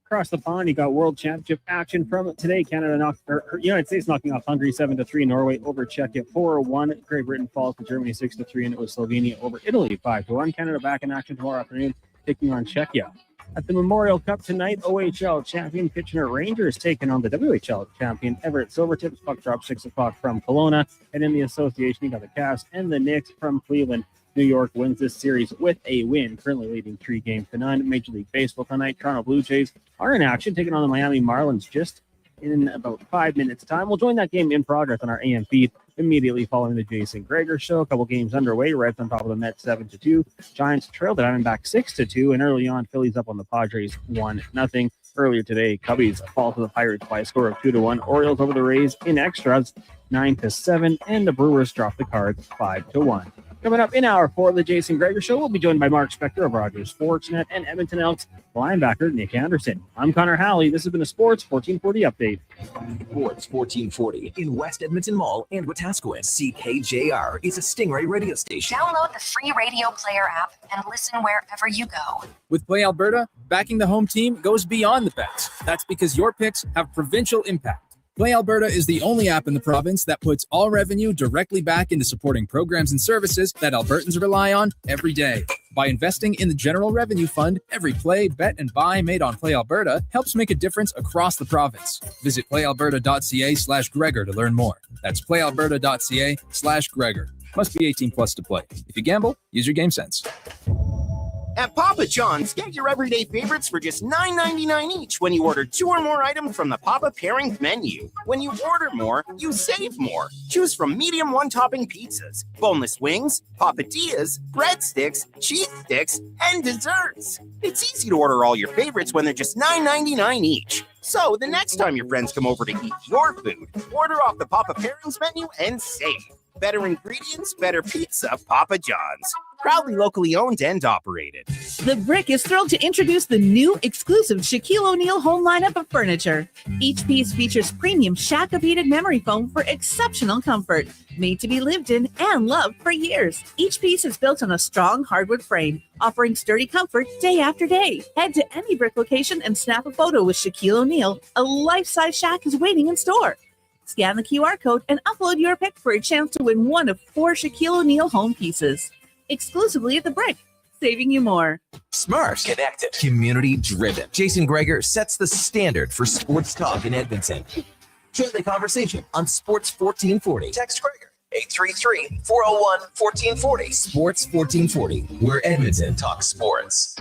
across the pond, you got World Championship action from today. United States knocking off Hungary 7-3. Norway over Czechia 4-1. Great Britain falls to Germany 6-3, and it was Slovenia over Italy 5-1. Canada back in action tomorrow afternoon, taking on Czechia. At the Memorial Cup tonight, OHL champion Kitchener Rangers taking on the WHL champion Everett Silvertips. Puck drop 6 o'clock from Kelowna. And in the association, you got the Caps and the Knicks from Cleveland. New York wins this series with a win, currently leading 3-0. Major League Baseball tonight. Toronto Blue Jays are in action, taking on the Miami Marlins just in about 5 minutes' time. We'll join that game in progress on our AM feed immediately following the Jason Gregor Show. A couple games underway. Reds on top of the Mets 7-2. Giants trailed the Diamondbacks 6-2. And early on, Phillies up on the Padres 1-0. Earlier today, Cubbies fall to the Pirates by a score of 2-1. Orioles over the Rays in extras 9-7. And the Brewers drop the Cards 5-1. Coming up in hour 4 of the Jason Gregor Show, we'll be joined by Mark Spector of Rogers Sportsnet and Edmonton Elks linebacker Nick Anderson. I'm Connor Halley. This has been a Sports 1440 update. Sports 1440 in West Edmonton Mall and Wetaskiwin. CKJR is a Stingray radio station. Download the free radio player app and listen wherever you go. With Play Alberta, backing the home team goes beyond the bets. That's because your picks have provincial impact. Play Alberta is the only app in the province that puts all revenue directly back into supporting programs and services that Albertans rely on every day. By investing in the General Revenue Fund, every play, bet, and buy made on Play Alberta helps make a difference across the province. Visit playalberta.ca/Gregor to learn more. That's playalberta.ca/Gregor. Must be 18 plus to play. If you gamble, use your game sense. At Papa John's, get your everyday favorites for just $9.99 each when you order 2 or more items from the Papa Pairings menu. When you order more, you save more. Choose from medium one-topping pizzas, boneless wings, papadillas, breadsticks, cheese sticks, and desserts. It's easy to order all your favorites when they're just $9.99 each. So the next time your friends come over to eat your food, order off the Papa Pairings menu and save. Better ingredients, better pizza, Papa John's. Proudly locally owned and operated. The Brick is thrilled to introduce the new exclusive Shaquille O'Neal home lineup of furniture. Each piece features premium Shaq-beaded memory foam for exceptional comfort, made to be lived in and loved for years. Each piece is built on a strong hardwood frame, offering sturdy comfort day after day. Head to any Brick location and snap a photo with Shaquille O'Neal. A life-size Shaq is waiting in store. Scan the QR code and upload your pic for a chance to win one of 4 Shaquille O'Neal home pieces. Exclusively at The Brick, saving you more. Smart, connected, community driven. Jason Gregor sets the standard for sports talk in Edmonton. Join the conversation on Sports 1440. Text Gregor 833-401-1440. Sports 1440, where Edmonton talks sports.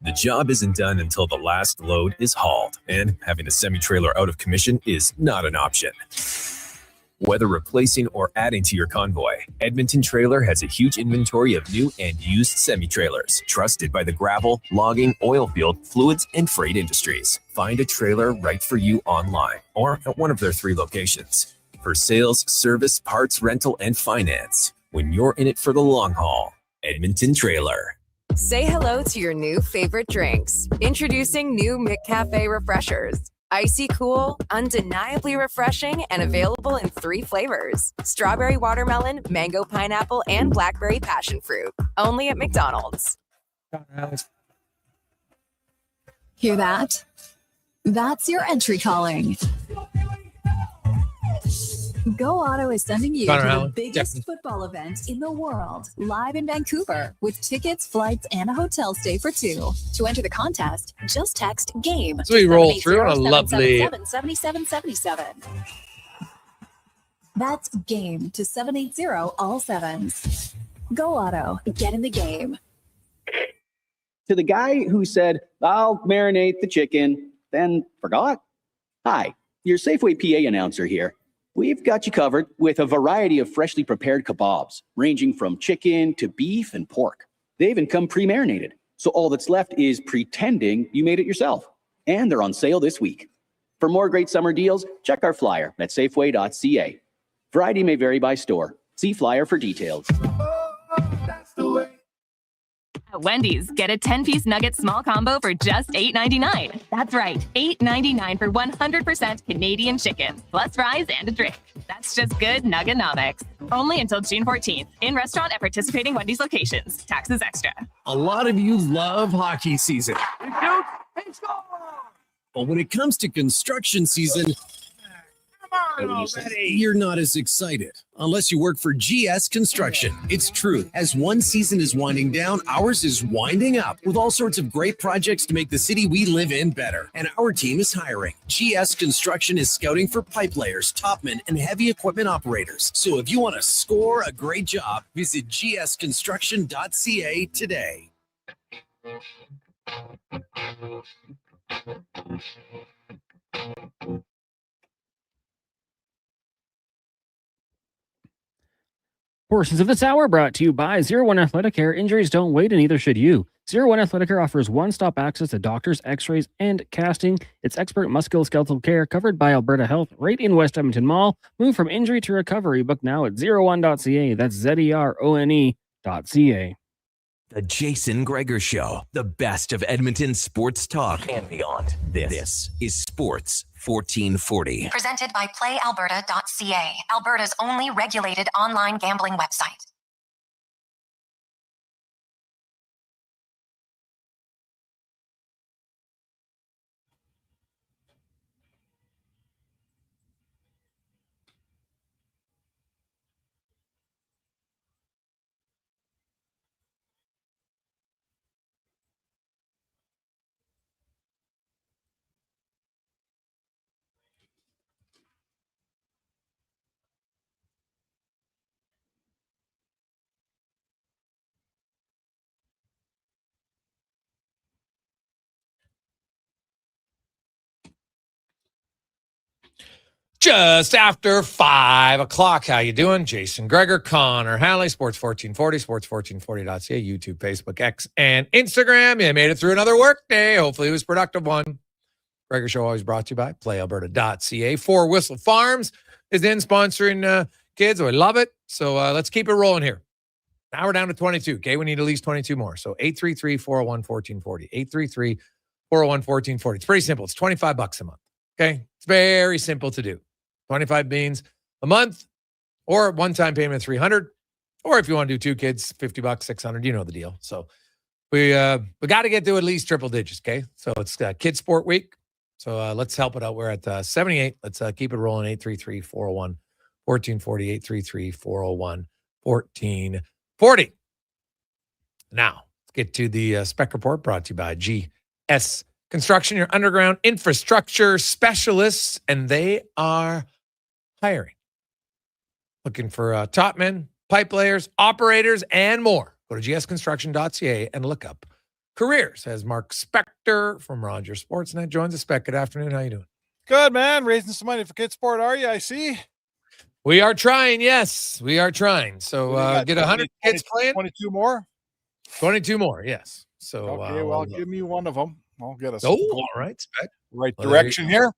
The job isn't done until the last load is hauled, and having a semi-trailer out of commission is not an option. Whether replacing or adding to your convoy, Edmonton Trailer has a huge inventory of new and used semi-trailers, trusted by the gravel, logging, oil field, fluids, and freight industries. Find a trailer right for you online or at one of their 3 locations. For sales, service, parts, rental, and finance, when you're in it for the long haul, Edmonton Trailer. Say hello to your new favorite drinks. Introducing new McCafe Refreshers. Icy cool, undeniably refreshing, and available in 3 flavors. Strawberry watermelon, mango pineapple, and blackberry passion fruit. Only at McDonald's. Hear that? That's your entry calling. Go Auto is sending you to the biggest football event in the world, live in Vancouver, with tickets, flights, and a hotel stay for 2. To enter the contest, just text GAME. So we roll through on a lovely 7777. That's GAME to 780 all sevens. Go Auto, get in the game. To the guy who said, I'll marinate the chicken, then forgot. Hi, your Safeway PA announcer here. We've got you covered with a variety of freshly prepared kebabs, ranging from chicken to beef and pork. They even come pre-marinated, so all that's left is pretending you made it yourself. And they're on sale this week. For more great summer deals, check our flyer at safeway.ca. Variety may vary by store. See flyer for details. At Wendy's, get a 10-piece nugget small combo for just $8.99. That's right, $8.99 for 100% Canadian chicken, plus fries and a drink. That's just good nuggenomics. Only until June 14th. In restaurant at participating Wendy's locations. Taxes extra. A lot of you love hockey season. But when it comes to construction season, you're not as excited unless you work for GS Construction. It's true. As one season is winding down, ours is winding up with all sorts of great projects to make the city we live in better. And our team is hiring. GS Construction is scouting for pipe layers, topmen, and heavy equipment operators. So if you want to score a great job, visit gsconstruction.ca today. Portions of this hour brought to you by 01 Athletic Care. Injuries don't wait, and neither should you. 01 Athletic Care offers one-stop access to doctors, x-rays, and casting. It's expert musculoskeletal care covered by Alberta Health right in West Edmonton Mall. Move from injury to recovery. Book now at 01.ca. That's ZERONE.ca. The Jason Gregor Show, the best of Edmonton sports talk and beyond. This is Sports 1440. Presented by PlayAlberta.ca, Alberta's only regulated online gambling website. Just after 5 o'clock. How you doing? Jason Gregor, Connor Halley, Sports 1440, sports1440.ca, YouTube, Facebook, X, and Instagram. You made it through another work day. Hopefully it was a productive one. Gregor Show always brought to you by PlayAlberta.ca. Four Whistle Farms is in sponsoring kids. I love it. So let's keep it rolling here. Now we're down to 22. Okay, we need at least 22 more. So 833-401-1440. 833-401-1440. It's pretty simple. It's $25 a month. Okay, it's very simple to do. 25 beans a month, or one-time payment of $300, or if you want to do two kids, $50, $600. You know the deal. So we got to get to at least triple digits. Okay, so it's Kids Sport Week. So let's help it out. We're at 78. Let's keep it rolling. 833-401-1440. 833-401-1440. Now let's get to the spec report brought to you by GS Construction, your underground infrastructure specialists, and they are hiring. Looking for top men, pipe layers, operators, and more. Go to gsconstruction.ca and look up careers. As Mark Spector from Rogers Sportsnet joins us. Spec, good afternoon. How you doing? Good, man. Raising some money for Kids Sport, are you? I see. We are trying, yes. We are trying. So get 100 kids playing. 22 more? 22 more, yes. So okay, well, give me one of them. I'll get us. Oh, all right, Spec. Right direction here.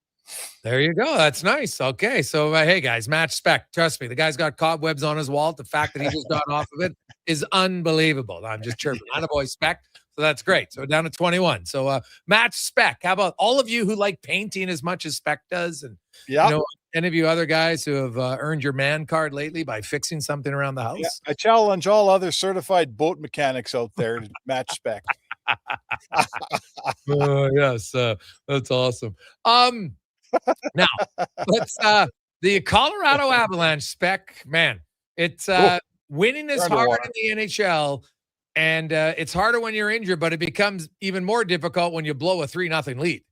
There you go. That's nice. Okay. So, hey, guys, match Spec. Trust me, the guy's got cobwebs on his wall. The fact that he just got off of it is unbelievable. I'm just chirping. Attaboy, Spec. So that's great. So down to 21. So match Spec. How about all of you who like painting as much as Spec does? And, you know, any of you other guys who have earned your man card lately by fixing something around the house? Yeah, I challenge all other certified boat mechanics out there to match Spec. Yes. That's awesome. Now, let's the Colorado Avalanche, Spec, man, it's winning is hard in the NHL, and it's harder when you're injured, but it becomes even more difficult when you blow a 3-0 lead.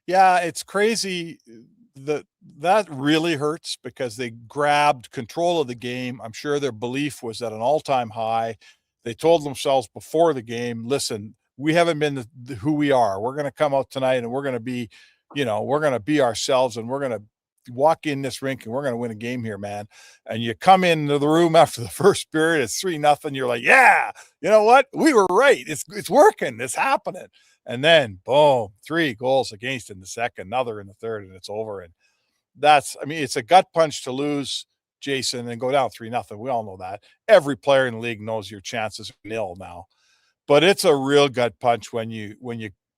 Yeah, it's crazy. That really hurts because they grabbed control of the game. I'm sure their belief was at an all-time high. They told themselves before the game, listen, we haven't been who we are. We're going to come out tonight and we're going to be, we're going to be ourselves, and we're going to walk in this rink and we're going to win a game here, man. And you come into the room after the first period, it's 3-0. You're like, yeah, you know what? We were right. It's working. It's happening. And then boom, 3 goals against in the second, another in the third, and it's over. And it's a gut punch to lose, Jason, and go down 3-0. We all know that. Every player in the league knows your chances are nil now. But it's a real gut punch when you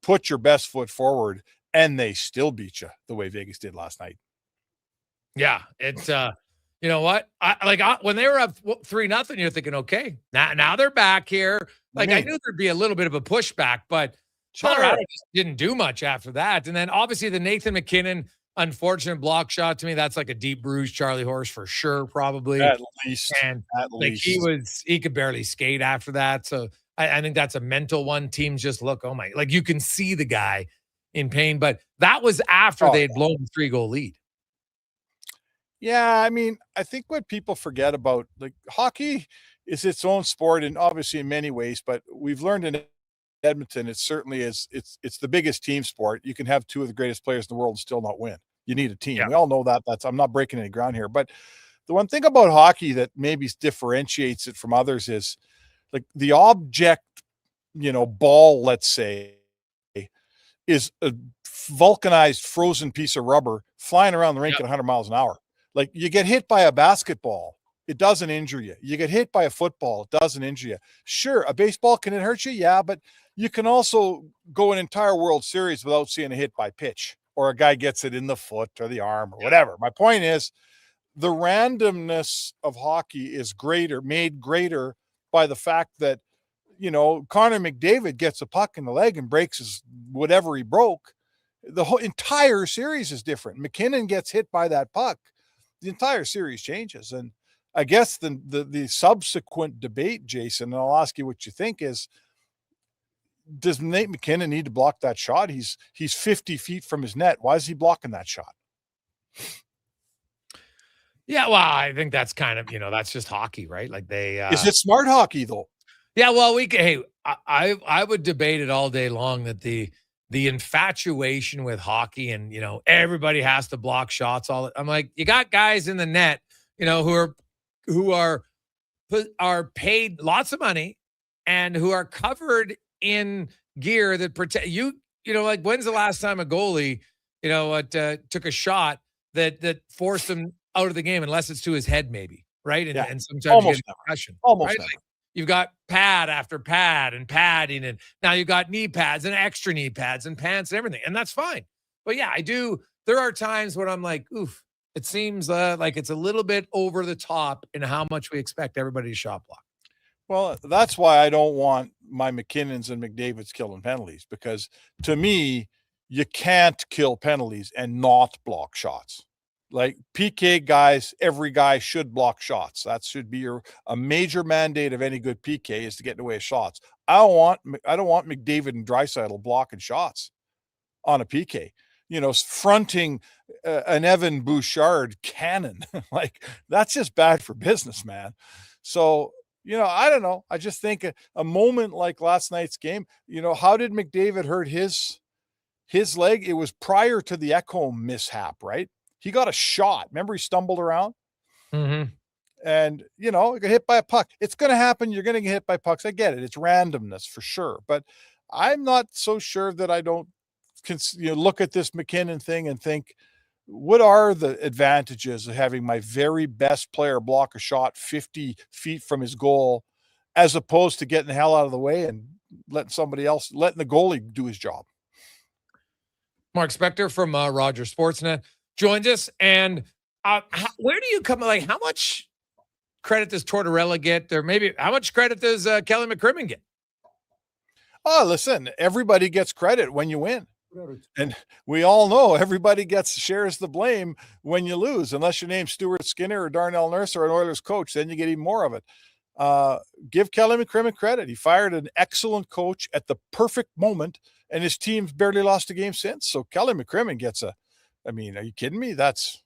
put your best foot forward and they still beat you the way Vegas did last night. Yeah, it's you know what? When they were up 3-0, you're thinking, okay, now they're back here. I knew there'd be a little bit of a pushback, but Colorado just didn't do much after that. And then obviously the Nathan McKinnon unfortunate block shot, to me, that's like a deep bruise Charlie Horse for sure, probably. At least. And he could barely skate after that. So I think that's a mental one. Teams just look, oh my, like you can see the guy in pain, but that was after they had blown the 3-goal lead. Yeah, I mean, I think what people forget about, like, hockey is its own sport, and obviously in many ways, but we've learned in Edmonton, it certainly is. It's the biggest team sport. You can have 2 of the greatest players in the world and still not win. You need a team. Yeah. We all know that. I'm not breaking any ground here, but The one thing about hockey that maybe differentiates it from others is like the object, ball, let's say, is a vulcanized frozen piece of rubber flying around the rink at 100 miles an hour. Like you get hit by a basketball, it doesn't injure you. You get hit by a football, it doesn't injure you. Sure, a baseball, can it hurt you? Yeah, but you can also go an entire World Series without seeing a hit by pitch, or a guy gets it in the foot or the arm or whatever. My point is, the randomness of hockey is made greater by the fact that, Connor McDavid gets a puck in the leg and breaks whatever he broke. The whole entire series is different. McKinnon gets hit by that puck, the entire series changes. And I guess the subsequent debate, Jason, and I'll ask you what you think, is, does Nate McKinnon need to block that shot? He's 50 feet from his net. Why is he blocking that shot? Yeah, well, I think that's kind of, that's just hockey, right? Like is it smart hockey though? Yeah, well, I would debate it all day long that the infatuation with hockey and, everybody has to block shots. I'm like, you got guys in the net, who are paid lots of money and who are covered in gear that protect you. Like, when's the last time a goalie, took a shot that forced him out of the game, unless it's to his head, maybe, right? And sometimes almost you get a concussion. Almost right? never. Like, you've got pad after pad and padding, and now you've got knee pads and extra knee pads and pants and everything, and that's fine. But yeah, I do. There are times when I'm like, oof, it seems like it's a little bit over the top in how much we expect everybody to shot block. Well, that's why I don't want my McKinnons and McDavids killing penalties, because to me, you can't kill penalties and not block shots. Like PK guys, every guy should block shots. That should be a major mandate of any good PK, is to get in the way of shots. I don't want McDavid and Draisaitl blocking shots on a PK. Fronting an Evan Bouchard cannon, like that's just bad for business, man. So, I don't know. I just think a moment like last night's game, how did McDavid hurt his leg? It was prior to the Ekholm mishap, right? He got a shot. Remember, he stumbled around? Mm-hmm. And, he got hit by a puck. It's going to happen. You're going to get hit by pucks. I get it. It's randomness for sure. But I'm not so sure that I don't look at this McKinnon thing and think, what are the advantages of having my very best player block a shot 50 feet from his goal, as opposed to getting the hell out of the way and letting the goalie do his job? Mark Spector from Rogers Sportsnet joins us. And where do you come? Like, how much credit does Tortorella get? Or maybe how much credit does Kelly McCrimmon get? Oh, listen, everybody gets credit when you win. And we all know everybody shares the blame when you lose, unless your name's Stuart Skinner or Darnell Nurse or an Oilers coach, then you get even more of it. Give Kelly McCrimmon credit. He fired an excellent coach at the perfect moment, and his team's barely lost a game since. So Kelly McCrimmon gets are you kidding me? That's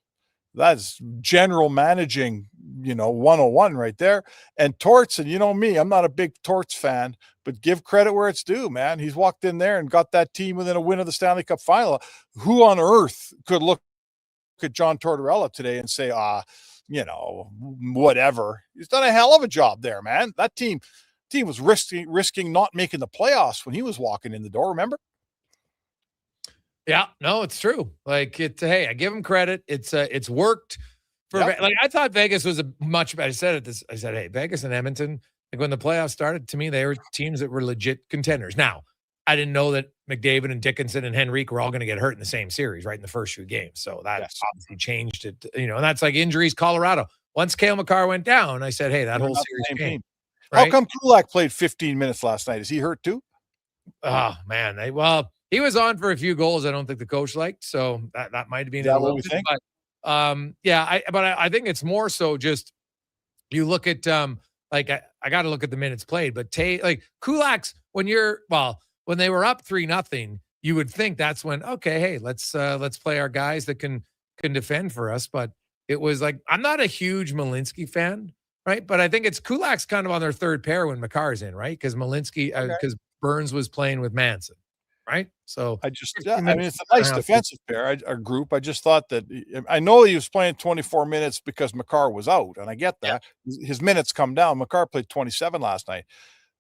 general managing, 101 right there. And Torts, and me, I'm not a big Torts fan, but give credit where it's due, man. He's walked in there and got that team within a win of the Stanley Cup final. Who on earth could look at John Tortorella today and say, whatever? He's done a hell of a job there, man. That team was risking not making the playoffs when he was walking in the door, remember? Yeah, no, it's true. Like hey, I give him credit. It's worked for like I thought Vegas was a much better. I said, hey, Vegas and Edmonton, like when the playoffs started, to me, they were teams that were legit contenders. Now, I didn't know that McDavid and Dickinson and Henrique were all going to get hurt in the same series, right, in the first few games. So that obviously changed it, and that's like injuries, Colorado. Once Cale Makar went down, I said, hey, that whole series changed. Right? How come Kulak played 15 minutes last night? Is he hurt too? Oh, man. He was on for a few goals I don't think the coach liked, so that might have been what we think. But I think it's more so just you look at I got to look at the minutes played, but Kulak's when they were up 3-0, you would think that's when hey, let's play our guys that can defend for us. But it was like, I'm not a huge Malinsky fan, right? But I think it's Kulak's kind of on their third pair when Makar's in, right? Because Malinsky because Burns was playing with Manson. right? So I mean, it's a nice defensive pair, a group. I just thought that I know he was playing 24 minutes because Makar was out, and I get that. His minutes come down. Makar played 27 last night,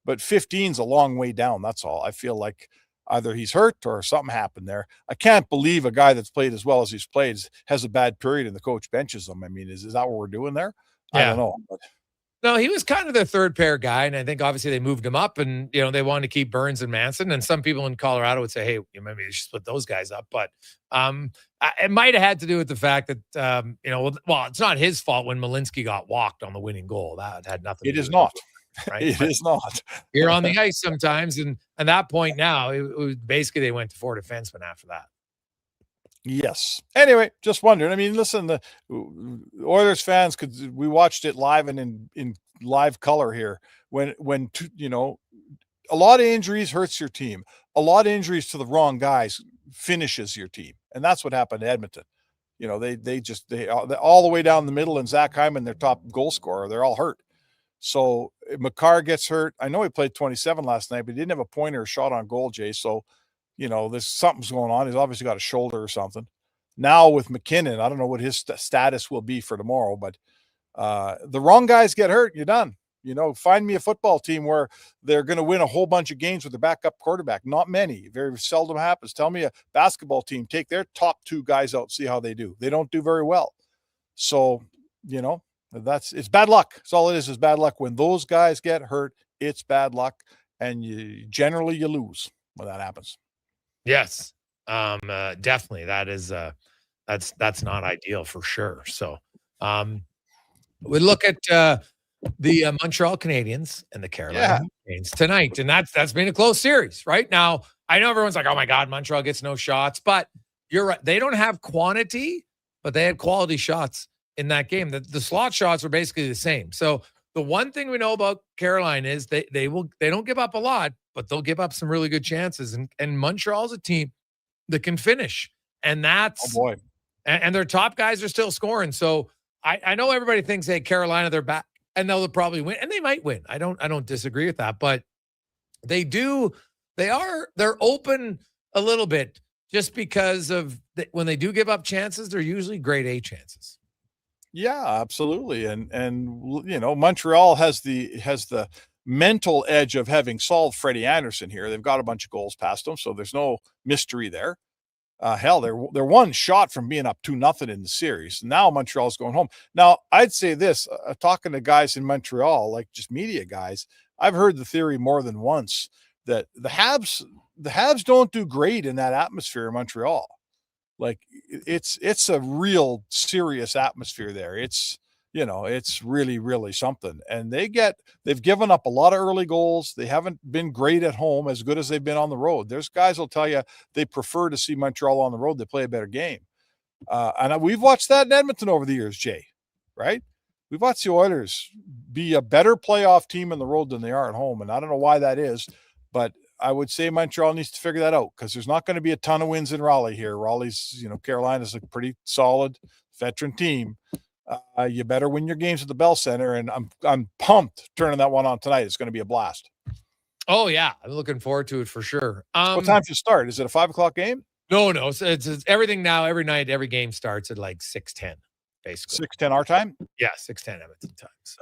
but 15's a long way down. That's all. I feel like either he's hurt or something happened there. I can't believe a guy that's played as well as he's played has a bad period and the coach benches him. I mean, is that what we're doing there? I don't know. But no, he was kind of their third pair guy, and I think obviously they moved him up, and they wanted to keep Burns and Manson. And some people in Colorado would say, "Hey, maybe you should split those guys up." But it might have had to do with the fact that well, it's not his fault when Malinsky got walked on the winning goal. That had nothing. It is not. Right? It is not. You're on the ice sometimes, and at that point now, it was basically they went to 4 defensemen after that. Yes. Anyway, just wondering. I mean, listen, the Oilers fans we watched it live and in live color here. When a lot of injuries hurts your team. A lot of injuries to the wrong guys finishes your team, and that's what happened to Edmonton. They all the way down the middle, and Zach Hyman, their top goal scorer, they're all hurt. So Makar gets hurt. I know he played 27 last night, but he didn't have a pointer or shot on goal, Jay. So there's something's going on. He's obviously got a shoulder or something. Now with McKinnon, I don't know what his status will be for tomorrow, but the wrong guys get hurt, you're done. Find me a football team where they're going to win a whole bunch of games with their backup quarterback. Not many. Very seldom happens. Tell me a basketball team, take their top 2 guys out, see how they do. They don't do very well. So, it's bad luck. That's all it is bad luck. When those guys get hurt, it's bad luck, and you lose when that happens. Yes, definitely. That is that's not ideal for sure. So we look at the Montreal Canadiens and the Carolina Hurricanes tonight, and that's been a close series. Right now, I know everyone's like, "Oh my God, Montreal gets no shots," but you're right. They don't have quantity, but they had quality shots in that game. The slot shots were basically the same. So the one thing we know about Carolina is they don't give up a lot, but they'll give up some really good chances. And Montreal's a team that can finish. And that's and their top guys are still scoring. So I know everybody thinks, hey, Carolina, they're back and they'll probably win. And they might win. I don't disagree with that. But they're open a little bit just because of when they do give up chances, they're usually grade A chances. Yeah, absolutely. And Montreal has the mental edge of having solved Freddie Anderson here. They've got a bunch of goals past them, so there's no mystery there. Hell, they're one shot from being up 2-0 in the series. Now Montreal's going home. Now, I'd say this, talking to guys in Montreal, like just media guys, I've heard the theory more than once that the Habs don't do great in that atmosphere in Montreal. Like it's a real serious atmosphere there. It's really, really something. And they've given up a lot of early goals. They haven't been great at home, as good as they've been on the road. There's guys will tell you they prefer to see Montreal on the road. They play a better game. And we've watched that in Edmonton over the years, Jay, right? We've watched the Oilers be a better playoff team on the road than they are at home. And I don't know why that is, but I would say Montreal needs to figure that out because there's not going to be a ton of wins in Raleigh here. Raleigh's, Carolina's a pretty solid veteran team. You better win your games at the Bell Center, and I'm pumped turning that one on tonight. It's going to be a blast. Oh yeah, I'm looking forward to it for sure. What time does it start? Is it a 5:00 game? No. It's everything now. Every night, every game starts at like 6:10. Basically 6:10 our time. Yeah, 6:10 Edmonton time. So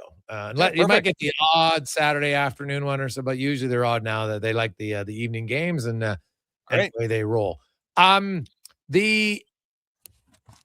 you might get the odd Saturday afternoon one or so, but usually they're odd now. That they like the evening games and the way they roll.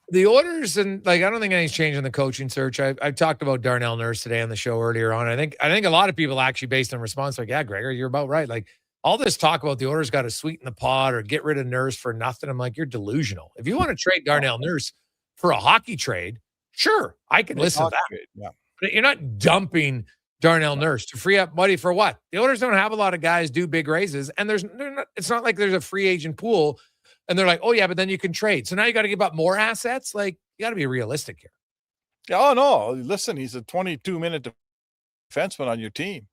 The Oilers and I don't think anything's changed in the coaching search. I've talked about Darnell Nurse today on the show earlier on. I think a lot of people actually based on response like, yeah, Gregor, you're about right. Like all this talk about the Oilers got to sweeten the pot or get rid of Nurse for nothing. I'm like, you're delusional. If you want to trade Darnell Nurse for a hockey trade, sure, I can listen to that. Yeah. But you're not dumping Darnell Nurse to free up money for what? The Oilers don't have a lot of guys do big raises, and it's not like there's a free agent pool, and they're like, oh yeah, but then you can trade. So now you got to give up more assets. Like you got to be realistic here. Oh no, listen, he's a 22-minute defenseman on your team.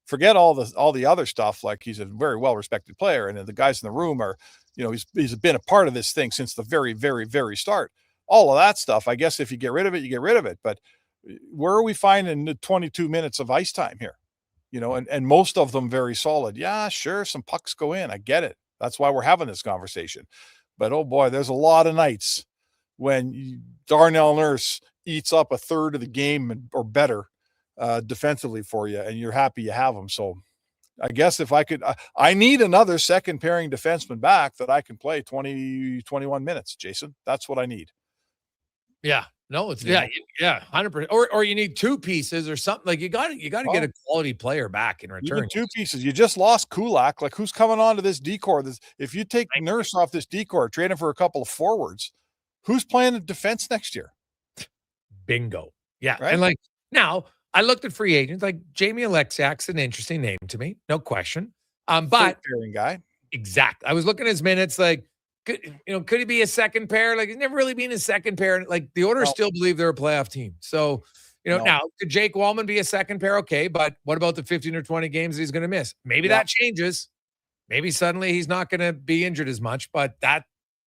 Forget all the other stuff. Like he's a very well-respected player, and the guys in the room are, he's been a part of this thing since the very, very, very start. All of that stuff, I guess if you get rid of it, you get rid of it. But where are we finding the 22 minutes of ice time here? And most of them very solid. Yeah, sure, some pucks go in. I get it. That's why we're having this conversation. But, oh, boy, there's a lot of nights when Darnell Nurse eats up a third of the game or better defensively for you, and you're happy you have him. So I guess if I could, I need another second pairing defenseman back that I can play 20, 21 minutes, Jason. That's what I need. Yeah. No, it's 100%. Or you need two pieces or something. Like you got to get a quality player back in return. Even two pieces. You just lost Kulak. Like, who's coming on to this decor? If you take Nurse off this decor, trade him for a couple of forwards, who's playing the defense next year? Bingo. Yeah. Right? And like now, I looked at free agents. Like Jamie Alexiak's an interesting name to me, no question. But pairing guy. Exact. I was looking at his minutes. Like, could he be a second pair? Like, he's never really been a second pair. Like, the Oilers still believe they're a playoff team. So, now could Jake Wallman be a second pair? Okay, but what about the 15 or 20 games that he's going to miss? Maybe that changes. Maybe suddenly he's not going to be injured as much. But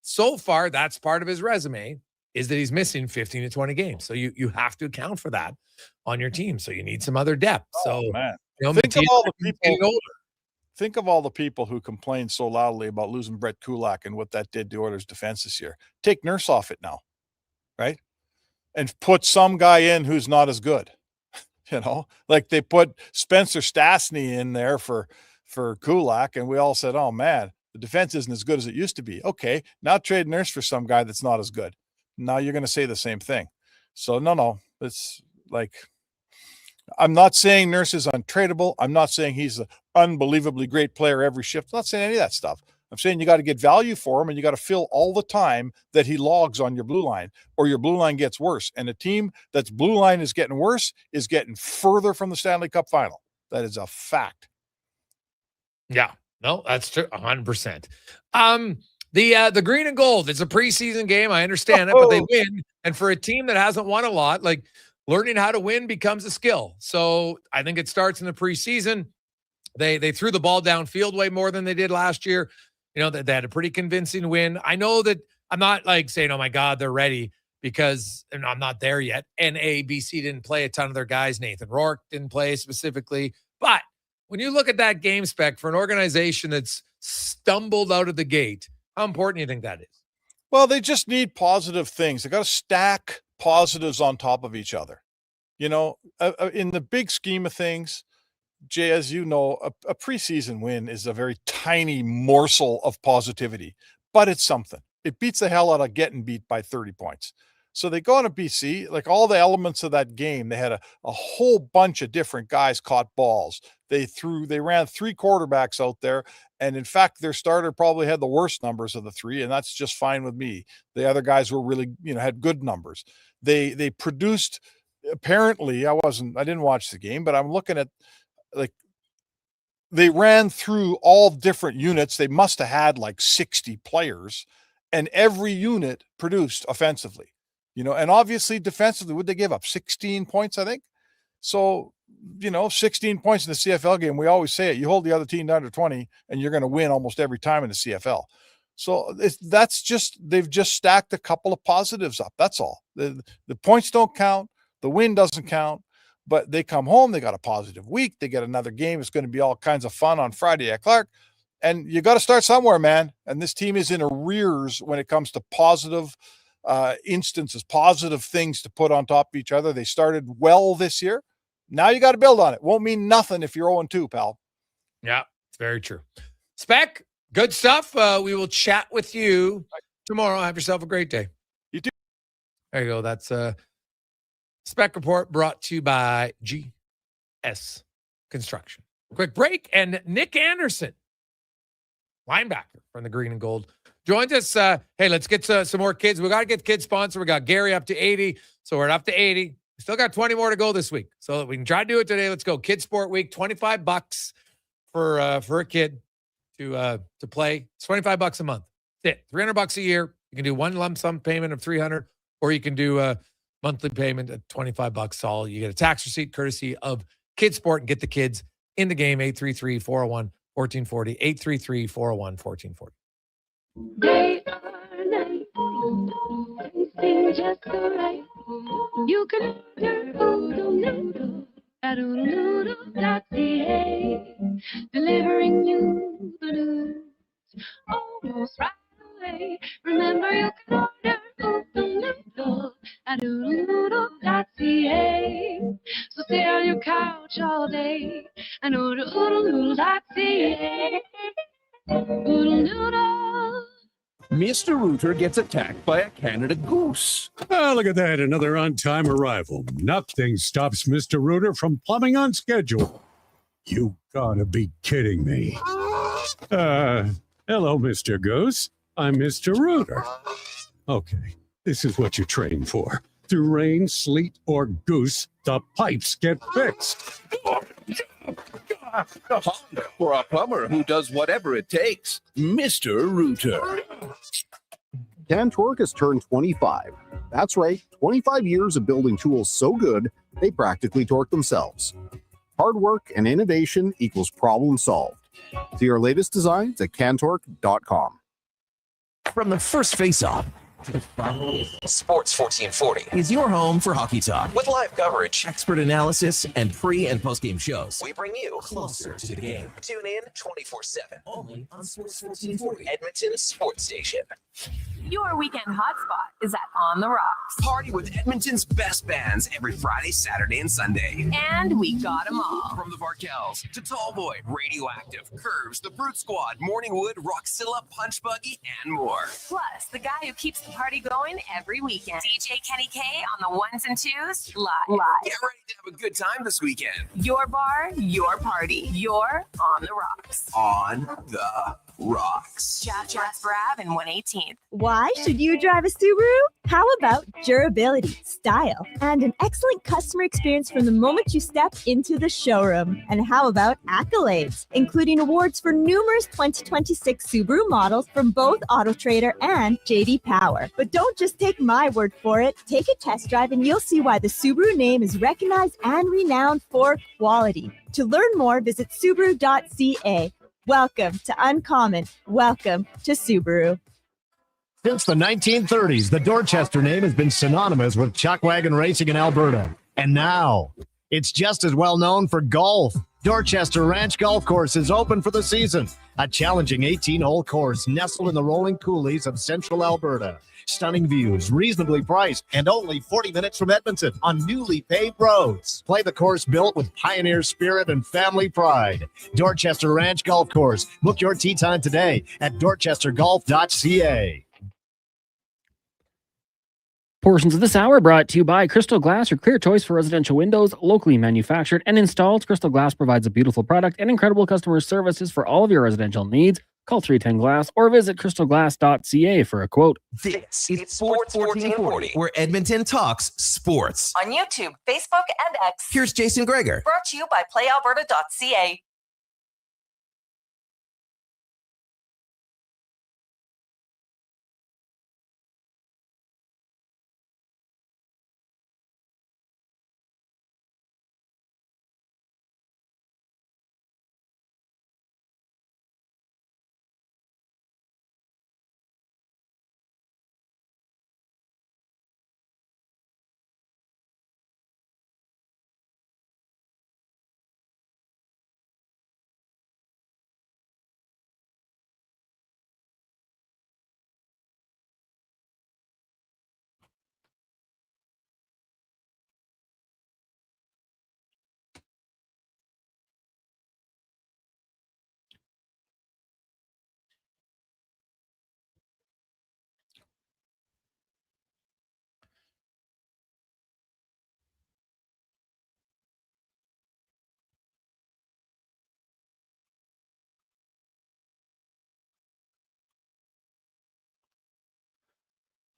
so far, that's part of his resume, is that he's missing 15 to 20 games. So you have to account for that on your team. So you need some other depth. Man. Think of all the people who complain so loudly about losing Brett Kulak and what that did to Oilers defense this year. Take Nurse off it now, right? And put some guy in who's not as good. Like they put Spencer Stastny in there for Kulak, and we all said, oh man, the defense isn't as good as it used to be. Okay, now trade Nurse for some guy that's not as good. Now you're going to say the same thing. So no, it's like, I'm not saying Nurse is untradeable. I'm not saying he's an unbelievably great player every shift. I'm not saying any of that stuff. I'm saying you got to get value for him, and you got to fill all the time that he logs on your blue line, or your blue line gets worse. And a team that's blue line is getting worse is getting further from the Stanley Cup final. That is a fact. Yeah, no, that's true. 100%. The green and gold, it's a preseason game. I understand it, but they win. And for a team that hasn't won a lot, like, learning how to win becomes a skill. So I think it starts in the preseason. They threw the ball downfield way more than they did last year. They had a pretty convincing win. I know that I'm not like saying, oh my God, they're ready, because I'm not there yet. NABC didn't play a ton of their guys. Nathan Rourke didn't play specifically. But when you look at that game spec for an organization that's stumbled out of the gate, how important do you think that is? Well, they just need positive things. They got to stack positives on top of each other. In the big scheme of things, Jay, as you know, a preseason win is a very tiny morsel of positivity, but it's something. It beats the hell out of getting beat by 30 points. So they go into BC, like all the elements of that game, they had a whole bunch of different guys caught balls. They ran three quarterbacks out there. And in fact, their starter probably had the worst numbers of the three, and that's just fine with me. The other guys were really, had good numbers. They produced, apparently, I didn't watch the game, but I'm looking at, like, they ran through all different units. They must have had like 60 players, and every unit produced offensively, and obviously defensively, would they give up 16 points, I think? So, 16 points in the CFL game, we always say it, you hold the other team down to 20 and you're going to win almost every time in the CFL. So they've just stacked a couple of positives up. That's all. The points don't count. The win doesn't count. But they come home, they got a positive week. They get another game. It's going to be all kinds of fun on Friday at Clark. And you got to start somewhere, man. And this team is in arrears when it comes to positive instances, positive things to put on top of each other. They started well this year. Now you got to build on it. Won't mean nothing if you're 0-2, pal. Yeah, it's very true. Spec, good stuff. We will chat with you tomorrow. Have yourself a great day. You too. There you go. That's Spec Report brought to you by GS Construction. Quick break, and Nick Anderson, linebacker from the Green and Gold, joins us. Hey, let's get some more kids. We got to get kids sponsored. We got Gary up to 80, so we're up to 80. We still got 20 more to go this week, so we can try to do it today. Let's go. Kid Sport Week, $25 for a kid to play. It's $25 a month. That's it. $300 a year. You can do one lump sum payment of $300, or you can do a monthly payment at $25 all. You get a tax receipt courtesy of Kid Sport, and get the kids in the game. 833-401-1440. 833-401-1440. Day or night, tasting just right. You can order Oodle Noodle at oodlenoodle.ca, delivering you the news almost right away. Remember, you can order Oodle Noodle at oodlenoodle.ca. So stay on your couch all day and order oodlenoodle.ca. Oodle Noodle. Mr. Rooter gets attacked by a Canada goose. Oh, look at that. Another on-time arrival. Nothing stops Mr. Rooter from plumbing on schedule. You gotta be kidding me. Hello, Mr. Goose. I'm Mr. Rooter. Okay, this is what you train for. Through rain, sleet, or goose, the pipes get fixed. For a plumber who does whatever it takes, Mr. Rooter. Cantork has turned 25. That's right, 25 years of building tools so good, they practically torque themselves. Hard work and innovation equals problem solved. See our latest designs at cantork.com. From the first face-off to the final, Sports 1440 is your home for hockey talk. With live coverage, expert analysis, and pre- and post-game shows, we bring you closer to the game. Tune in 24/7, only on Sports 1440, Edmonton Sports Station. Your weekend hotspot is at On the Rocks. Party with Edmonton's best bands every Friday, Saturday, and Sunday. And we got them all. From the Varkels to Tallboy, Radioactive, Curves, the Brute Squad, Morningwood, Roxilla, Punch Buggy, and more. Plus, the guy who keeps the party going every weekend. DJ Kenny K on the ones and twos, live. Get ready to have a good time this weekend. Your bar, your party. You're On the Rocks. On the Rocks. Jasper Ave and 118th. Why should you drive a Subaru? How about durability, style, and an excellent customer experience from the moment you step into the showroom? And how about accolades, including awards for numerous 2026 Subaru models from both AutoTrader and JD Power? But don't just take my word for it. Take a test drive and you'll see why the Subaru name is recognized and renowned for quality. To learn more, visit Subaru.ca. Welcome to Uncommon. Welcome to Subaru. Since the 1930s, the Dorchester name has been synonymous with chuckwagon racing in Alberta. And now, it's just as well known for golf. Dorchester Ranch Golf Course is open for the season. A challenging 18-hole course nestled in the rolling coulees of central Alberta. Stunning views, reasonably priced, and only 40 minutes from Edmonton on newly paved roads. Play the course built with pioneer spirit and family pride. Dorchester Ranch Golf Course. Book your tee time today at dorchestergolf.ca. Portions of this hour brought to you by Crystal Glass, your clear choice for residential windows, locally manufactured and installed. Crystal Glass provides a beautiful product and incredible customer services for all of your residential needs. Call 310 Glass or visit crystalglass.ca for a quote. This is Sports 1440, where Edmonton talks sports. On YouTube, Facebook, and X. Here's Jason Gregor. Brought to you by playalberta.ca.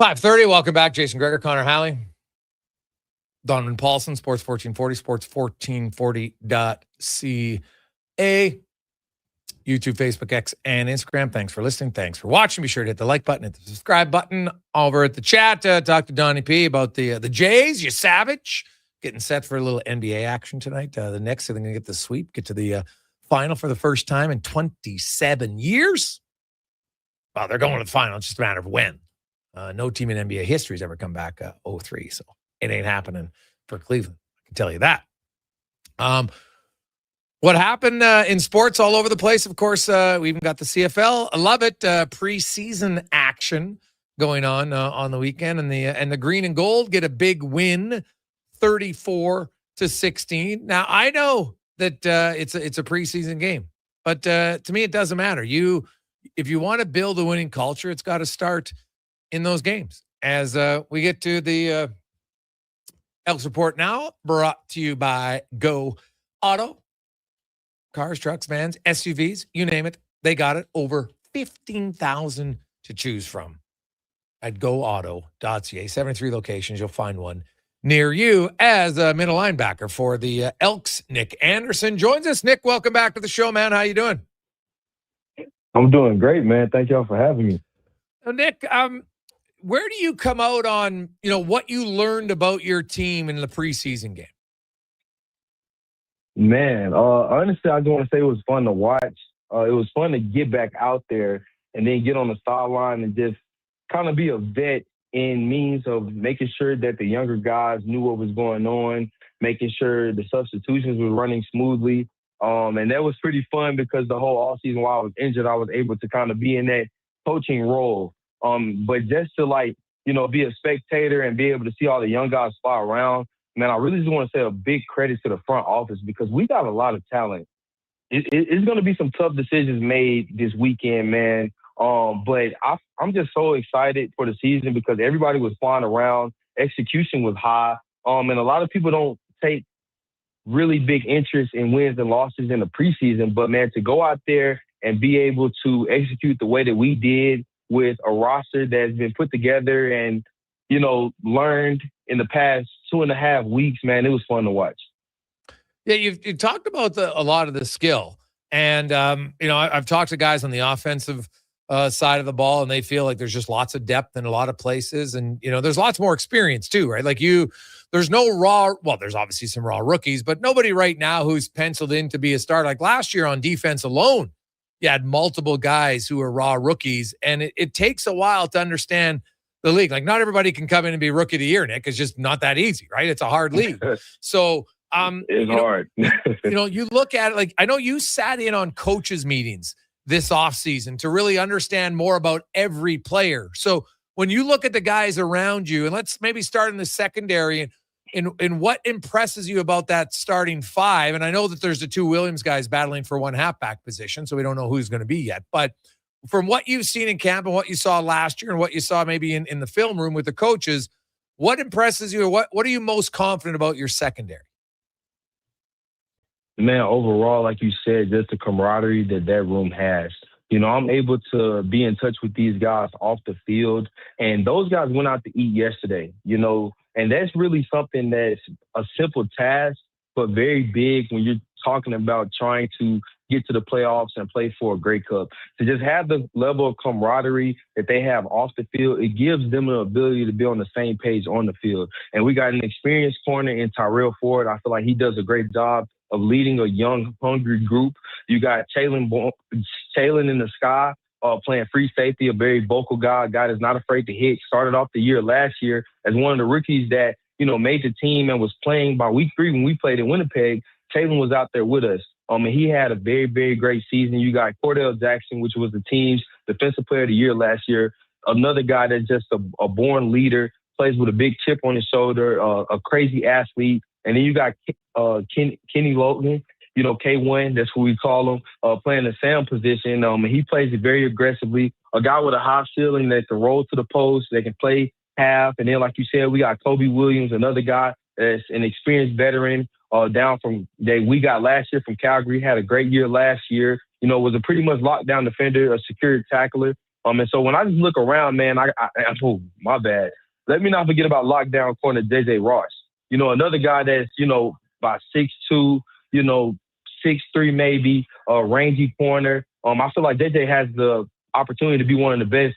.530, welcome back. Jason Gregor, Connor Halley, Donovan Paulson, Sports 1440, sports1440.ca, YouTube, Facebook, X, and Instagram. Thanks for listening. Thanks for watching. Be sure to hit the like button, hit the subscribe button. Over at the chat, talk to Donnie P about the Jays, you savage. Getting set for a little NBA action tonight. The Knicks are going to get the sweep, get to the final for the first time in 27 years. Well, they're going to the final. It's just a matter of when. No team in NBA history has ever come back 0-3, so it ain't happening for Cleveland. I can tell you that. What happened in sports all over the place? Of course, we even got the CFL. I love it. Preseason action going on the weekend, and the green and gold get a big win, 34-16. Now I know that it's a preseason game, but to me it doesn't matter. If you want to build a winning culture, it's got to start in those games. As we get to the Elks Report now, brought to you by Go Auto. Cars, trucks, vans, SUVs, you name it, they got it. Over 15,000 to choose from at goauto.ca. 73 locations, you'll find one near you. As a middle linebacker for the Elks, Nick Anderson joins us. Nick, welcome back to the show, man. How you doing? I'm doing great, man. Thank y'all for having me. Nick, where do you come out on, what you learned about your team in the preseason game? Man, honestly, I just want to say it was fun to watch. It was fun to get back out there and then get on the sideline and just kind of be a vet in means of making sure that the younger guys knew what was going on, making sure the substitutions were running smoothly. And that was pretty fun because the whole offseason while I was injured, I was able to kind of be in that coaching role. But just to be a spectator and be able to see all the young guys fly around, man, I really just want to say a big credit to the front office because we got a lot of talent. It's going to be some tough decisions made this weekend, man. But I'm just so excited for the season because everybody was flying around. Execution was high. And a lot of people don't take really big interest in wins and losses in the preseason. But, man, to go out there and be able to execute the way that we did with a roster that's been put together and, learned in the past 2.5 weeks, man, it was fun to watch. Yeah, you've talked about a lot of the skill. And, I've talked to guys on the offensive side of the ball, and they feel like there's just lots of depth in a lot of places. And, there's lots more experience too, right? Like there's there's obviously some raw rookies, but nobody right now who's penciled in to be a starter. Like last year on defense alone, you had multiple guys who are raw rookies, and it takes a while to understand the league. Like not everybody can come in and be rookie of the year, Nick. It's just not that easy, right? It's a hard league. So it's hard. You look at it, like I know you sat in on coaches meetings this offseason to really understand more about every player. So when you look at the guys around you, and let's maybe start in the secondary and what impresses you about that starting five? And I know that there's the two Williams guys battling for one halfback position, so we don't know who's going to be yet. But from what you've seen in camp and what you saw last year and what you saw maybe in the film room with the coaches, what impresses you, or what are you most confident about your secondary? Man, overall, like you said, just the camaraderie that room has. I'm able to be in touch with these guys off the field, and those guys went out to eat yesterday, and that's really something that's a simple task, but very big when you're talking about trying to get to the playoffs and play for a Grey Cup. To just have the level of camaraderie that they have off the field, it gives them the ability to be on the same page on the field. And we got an experienced corner in Tyrell Ford. I feel like he does a great job of leading a young, hungry group. You got Chalen in the sky playing free safety, a very vocal guy, a guy that's not afraid to hit. Started off the year last year as one of the rookies that, made the team and was playing by week 3 when we played in Winnipeg. Chalen was out there with us. And he had a very, very great season. You got Cordell Jackson, which was the team's defensive player of the year last year. Another guy that's just a born leader, plays with a big chip on his shoulder, a crazy athlete. And then you got Kenny Logan, K1, that's who we call him, playing the Sam position. And he plays it very aggressively. A guy with a high ceiling that can roll to the post, they can play half. And then, like you said, we got Kobe Williams, another guy that's an experienced veteran down from that we got last year from Calgary. Had a great year last year. Was a pretty much lockdown defender, a security tackler. And so when I just look around, man, my bad. Let me not forget about lockdown corner J.J. Ross. Another guy that's, about 6'2", 6'3", maybe, rangy corner. I feel like JJ has the opportunity to be one of the best,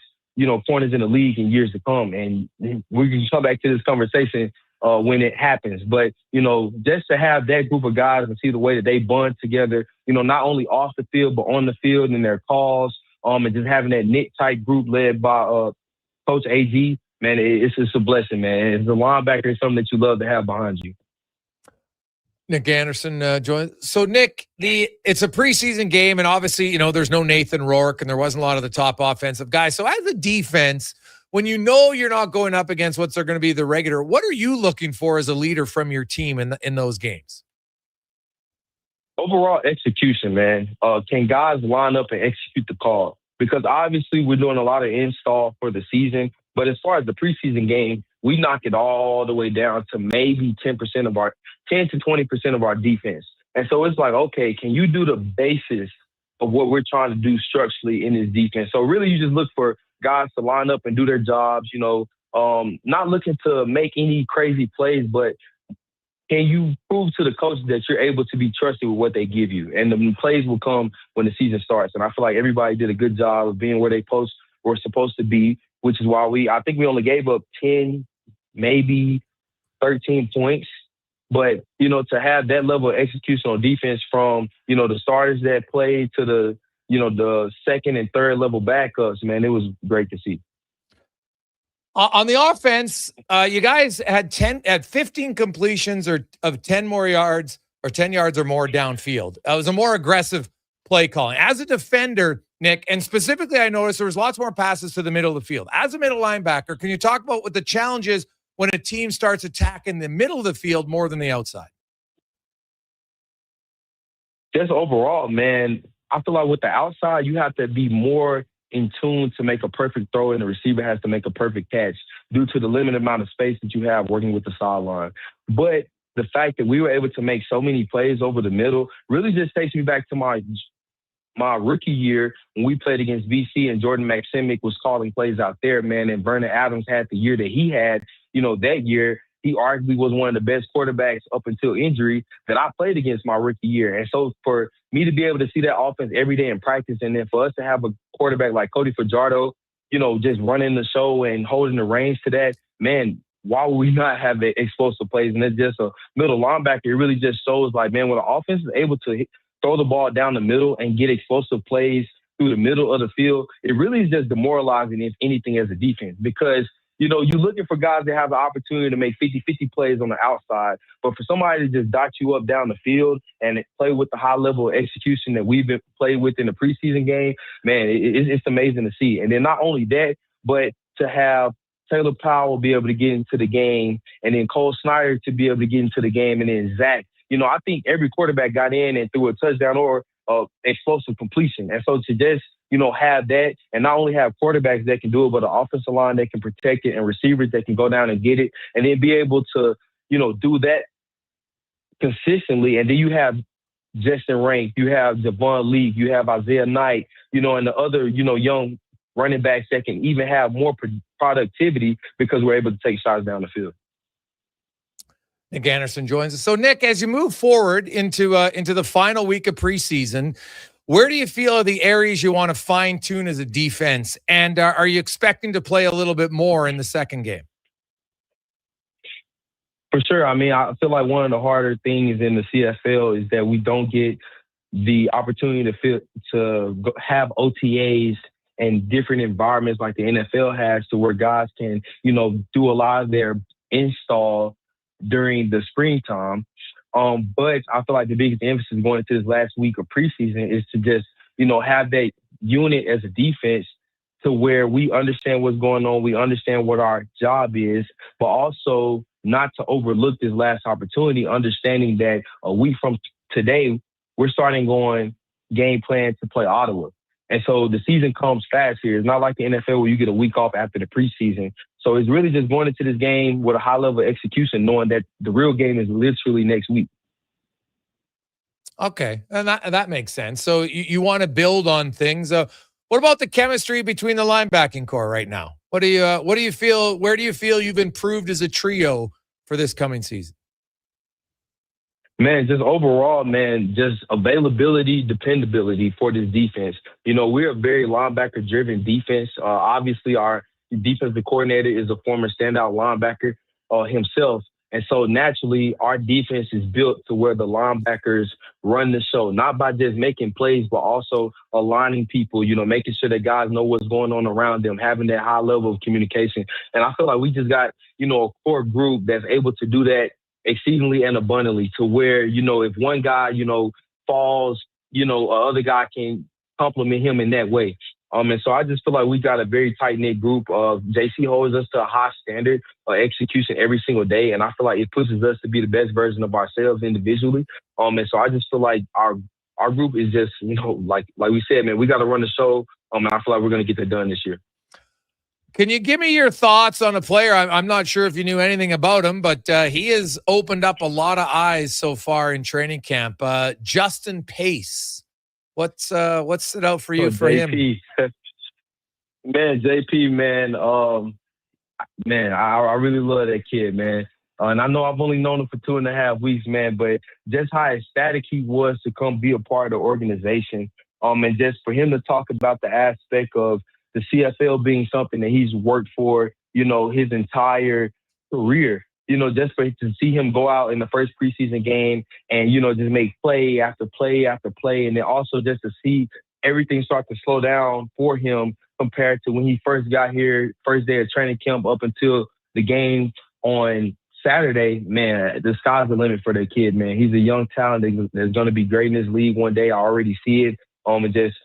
corners in the league in years to come. And we can come back to this conversation when it happens. But, just to have that group of guys and see the way that they bond together, not only off the field, but on the field and their calls, and just having that knit-tight group led by Coach AG, man, it's a blessing, man. As a linebacker, it's something that you love to have behind you. Nick Anderson joins. So, Nick, it's a preseason game, and obviously, there's no Nathan Rourke, and there wasn't a lot of the top offensive guys. So, as a defense, when you know you're not going up against what's going to be the regular, what are you looking for as a leader from your team in those games? Overall execution, man. Can guys line up and execute the call? Because obviously we're doing a lot of install for the season, but as far as the preseason game, we knock it all the way down to maybe 10% of our 10 to 20% of our defense. And so it's like, okay, can you do the basis of what we're trying to do structurally in this defense? So really you just look for guys to line up and do their jobs, not looking to make any crazy plays, but can you prove to the coach that you're able to be trusted with what they give you? And the plays will come when the season starts. And I feel like everybody did a good job of being where they were supposed to be, which is why I think we only gave up 10, maybe 13 points. But, to have that level of execution on defense from, the starters that played to the second and third level backups, man, it was great to see. On the offense, you guys had 15 completions of 10 more yards or 10 yards or more downfield. It was a more aggressive play calling. As a defender, Nick, and specifically I noticed there was lots more passes to the middle of the field. As a middle linebacker, can you talk about what the challenge is when a team starts attacking the middle of the field more than the outside? Just overall, man, I feel like with the outside, you have to be more in tune to make a perfect throw, and the receiver has to make a perfect catch due to the limited amount of space that you have working with the sideline. But the fact that we were able to make so many plays over the middle really just takes me back to my rookie year when we played against BC and Jordan Maximic was calling plays out there, man, and Vernon Adams had the year that he had. That year, he arguably was one of the best quarterbacks up until injury that I played against my rookie year. And so for me to be able to see that offense every day in practice, and then for us to have a quarterback like Cody Fajardo, just running the show and holding the reins to that, man, why would we not have the explosive plays? And it's just a middle linebacker. It really just shows like, man, when the offense is able to throw the ball down the middle and get explosive plays through the middle of the field, it really is just demoralizing, if anything, as a defense. Because, you're looking for guys that have the opportunity to make 50-50 plays on the outside. But for somebody to just dot you up down the field and play with the high level of execution that we've been played with in the preseason game, man, it's amazing to see. And then not only that, but to have Taylor Powell be able to get into the game, and then Cole Snyder to be able to get into the game, and then Zach. I think every quarterback got in and threw a touchdown or explosive completion. And so to just, have that, and not only have quarterbacks that can do it, but an offensive line that can protect it and receivers that can go down and get it, and then be able to, do that consistently. And then you have Justin Rank, you have Javon Leak, you have Isaiah Knight, and the other, young running backs that can even have more productivity because we're able to take shots down the field. Nick Anderson joins us. So, Nick, as you move forward into the final week of preseason, where do you feel are the areas you want to fine-tune as a defense? And are you expecting to play a little bit more in the second game? For sure. I mean, I feel like one of the harder things in the CFL is that we don't get the opportunity to have OTAs and different environments like the NFL has, to where guys can, do a lot of their install during the springtime. But I feel like the biggest emphasis going into this last week of preseason is to just, have that unit as a defense to where we understand what's going on. We understand what our job is, but also not to overlook this last opportunity, understanding that a week from today, we're starting on game plan to play Ottawa. And so the season comes fast here. It's not like the NFL where you get a week off after the preseason. So it's really just going into this game with a high level of execution, knowing that the real game is literally next week. Okay, and that makes sense. So you want to build on things. What about the chemistry between the linebacking core right now? What do you feel? Where do you feel you've improved as a trio for this coming season? Man, just overall, man, just availability, dependability for this defense. We're a very linebacker-driven defense. Obviously, our defensive coordinator is a former standout linebacker himself. And so naturally, our defense is built to where the linebackers run the show, not by just making plays, but also aligning people, making sure that guys know what's going on around them, having that high level of communication. And I feel like we just got, a core group that's able to do that exceedingly and abundantly to where, if one guy, falls, other guy can compliment him in that way. And so I just feel like we got a very tight-knit group. JC holds us to a high standard of execution every single day, and I feel like it pushes us to be the best version of ourselves individually. And so I just feel like our group is just, like we said, man, we got to run the show, and I feel like we're going to get that done this year. Can you give me your thoughts on a player? I'm not sure if you knew anything about him, but he has opened up a lot of eyes so far in training camp. Justin Pace. What's stood out for you for JP. him? Man, JP, man, I really love that kid, man. And I know I've only known him for 2.5 weeks, man, but just how ecstatic he was to come be a part of the organization. And just for him to talk about the aspect of the CFL being something that he's worked for, his entire career. Just to see him go out in the first preseason game and, just make play after play after play. And then also just to see everything start to slow down for him compared to when he first got here, first day of training camp up until the game on Saturday. Man, the sky's the limit for that kid, man. He's a young talent that's going to be great in this league one day. I already see it. And just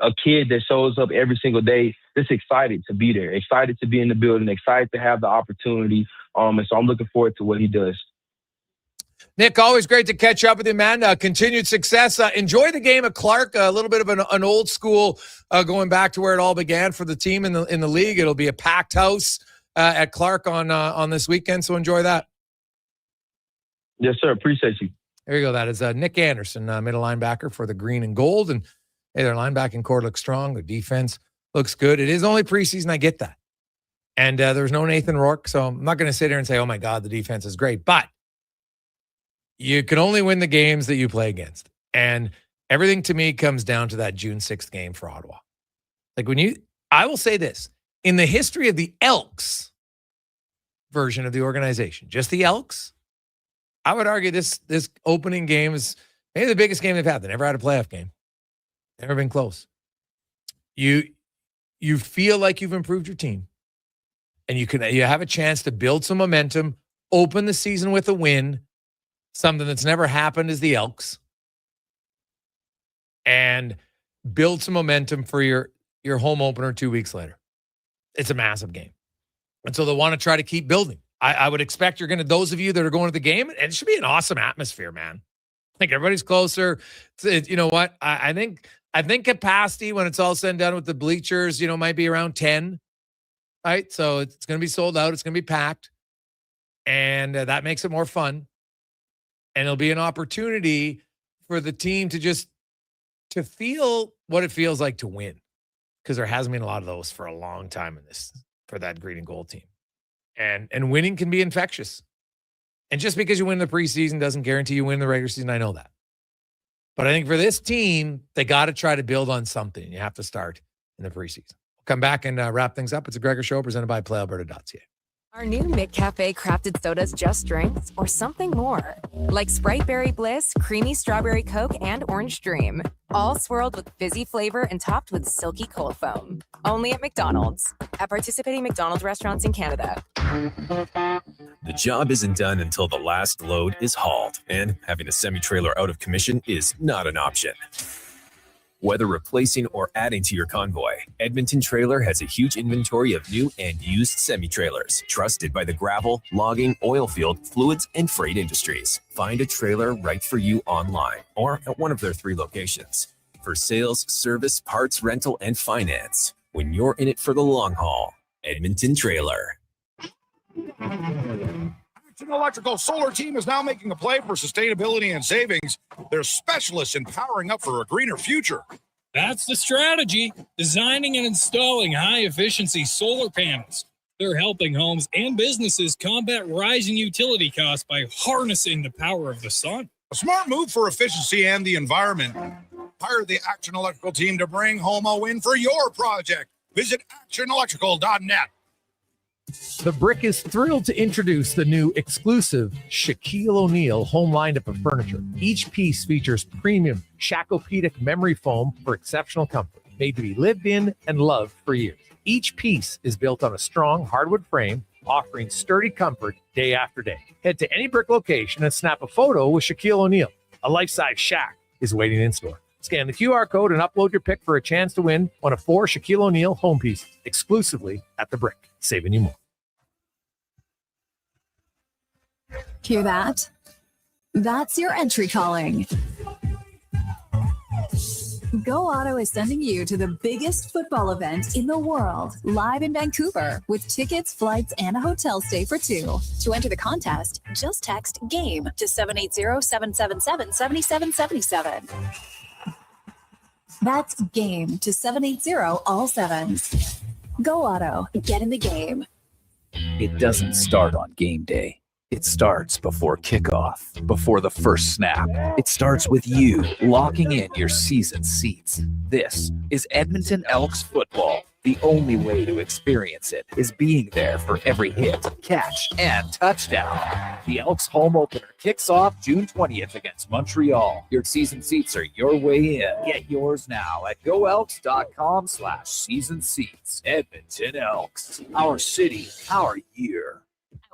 a kid that shows up every single day, just excited to be there, excited to be in the building, excited to have the opportunity. And so I'm looking forward to what he does. Nick, always great to catch up with you, man. Continued success. Enjoy the game at Clark. A little bit of an old school going back to where it all began for the team in the league. It'll be a packed house at Clark on this weekend, so enjoy that. Yes, sir. Appreciate you. There you go. That is Nick Anderson, middle linebacker for the green and gold. And hey, their linebacking core looks strong. The defense looks good. It is only preseason. I get that. And there's no Nathan Rourke, so I'm not going to sit here and say, oh, my God, the defense is great. But you can only win the games that you play against. And everything to me comes down to that June 6th game for Ottawa. I will say this, in the history of the Elks version of the organization, just the Elks, I would argue this opening game is maybe the biggest game they've had. They never had a playoff game. Never been close. You feel like you've improved your team. And you have a chance to build some momentum, open the season with a win, something that's never happened as the Elks, and build some momentum for your home opener 2 weeks later. It's a massive game. And so they want to try to keep building. I would expect those of you that are going to the game, and it should be an awesome atmosphere, man. I think everybody's closer. You know what? I think capacity when it's all said and done with the bleachers, might be around 10. Right, so it's going to be sold out. It's going to be packed, and that makes it more fun. And it'll be an opportunity for the team to feel what it feels like to win, because there hasn't been a lot of those for a long time for that green and gold team. And winning can be infectious. And just because you win the preseason doesn't guarantee you win the regular season. I know that, but I think for this team, they got to try to build on something. You have to start in the preseason. Come back and wrap things up. It's a Gregor Show presented by PlayAlberta.ca. Are new McCafe crafted sodas just drinks or something more? Like Sprite Berry Bliss, Creamy Strawberry Coke, and Orange Dream. All swirled with fizzy flavor and topped with silky cold foam. Only at McDonald's. At participating McDonald's restaurants in Canada. The job isn't done until the last load is hauled, and having a semi-trailer out of commission is not an option. Whether replacing or adding to your convoy, Edmonton Trailer has a huge inventory of new and used semi-trailers, trusted by the gravel, logging, oil field, fluids, and freight industries. Find a trailer right for you online or at one of their 3 locations. For sales, service, parts, rental, and finance, when you're in it for the long haul, Edmonton Trailer. Action Electrical Solar Team is now making a play for sustainability and savings. They're specialists in powering up for a greener future. That's the strategy, designing and installing high-efficiency solar panels. They're helping homes and businesses combat rising utility costs by harnessing the power of the sun. A smart move for efficiency and the environment. Hire the Action Electrical team to bring home a win for your project. Visit actionelectrical.net. The Brick is thrilled to introduce the new exclusive Shaquille O'Neal home lineup of furniture. Each piece features premium Shacopedic memory foam for exceptional comfort, made to be lived in and loved for years. Each piece is built on a strong hardwood frame, offering sturdy comfort day after day. Head to any Brick location and snap a photo with Shaquille O'Neal. A life-size Shaq is waiting in store. Scan the QR code and upload your pic for a chance to win one of 4 Shaquille O'Neal home pieces exclusively at the Brick, saving you more. Hear that? That's your entry calling. Go Auto is sending you to the biggest football event in the world, live in Vancouver, with tickets, flights, and a hotel stay for 2. To enter the contest, just text GAME to 780-777-7777. That's GAME to 780 all sevens. Go Auto, get in the game. It doesn't start on game day. It starts before kickoff, before the first snap. It starts with you locking in your season seats. This is Edmonton Elks football. The only way to experience it is being there for every hit, catch, and touchdown. The Elks home opener kicks off June 20th against Montreal. Your season seats are your way in. Get yours now at goelks.com/season seats. Edmonton Elks. Our city, our year.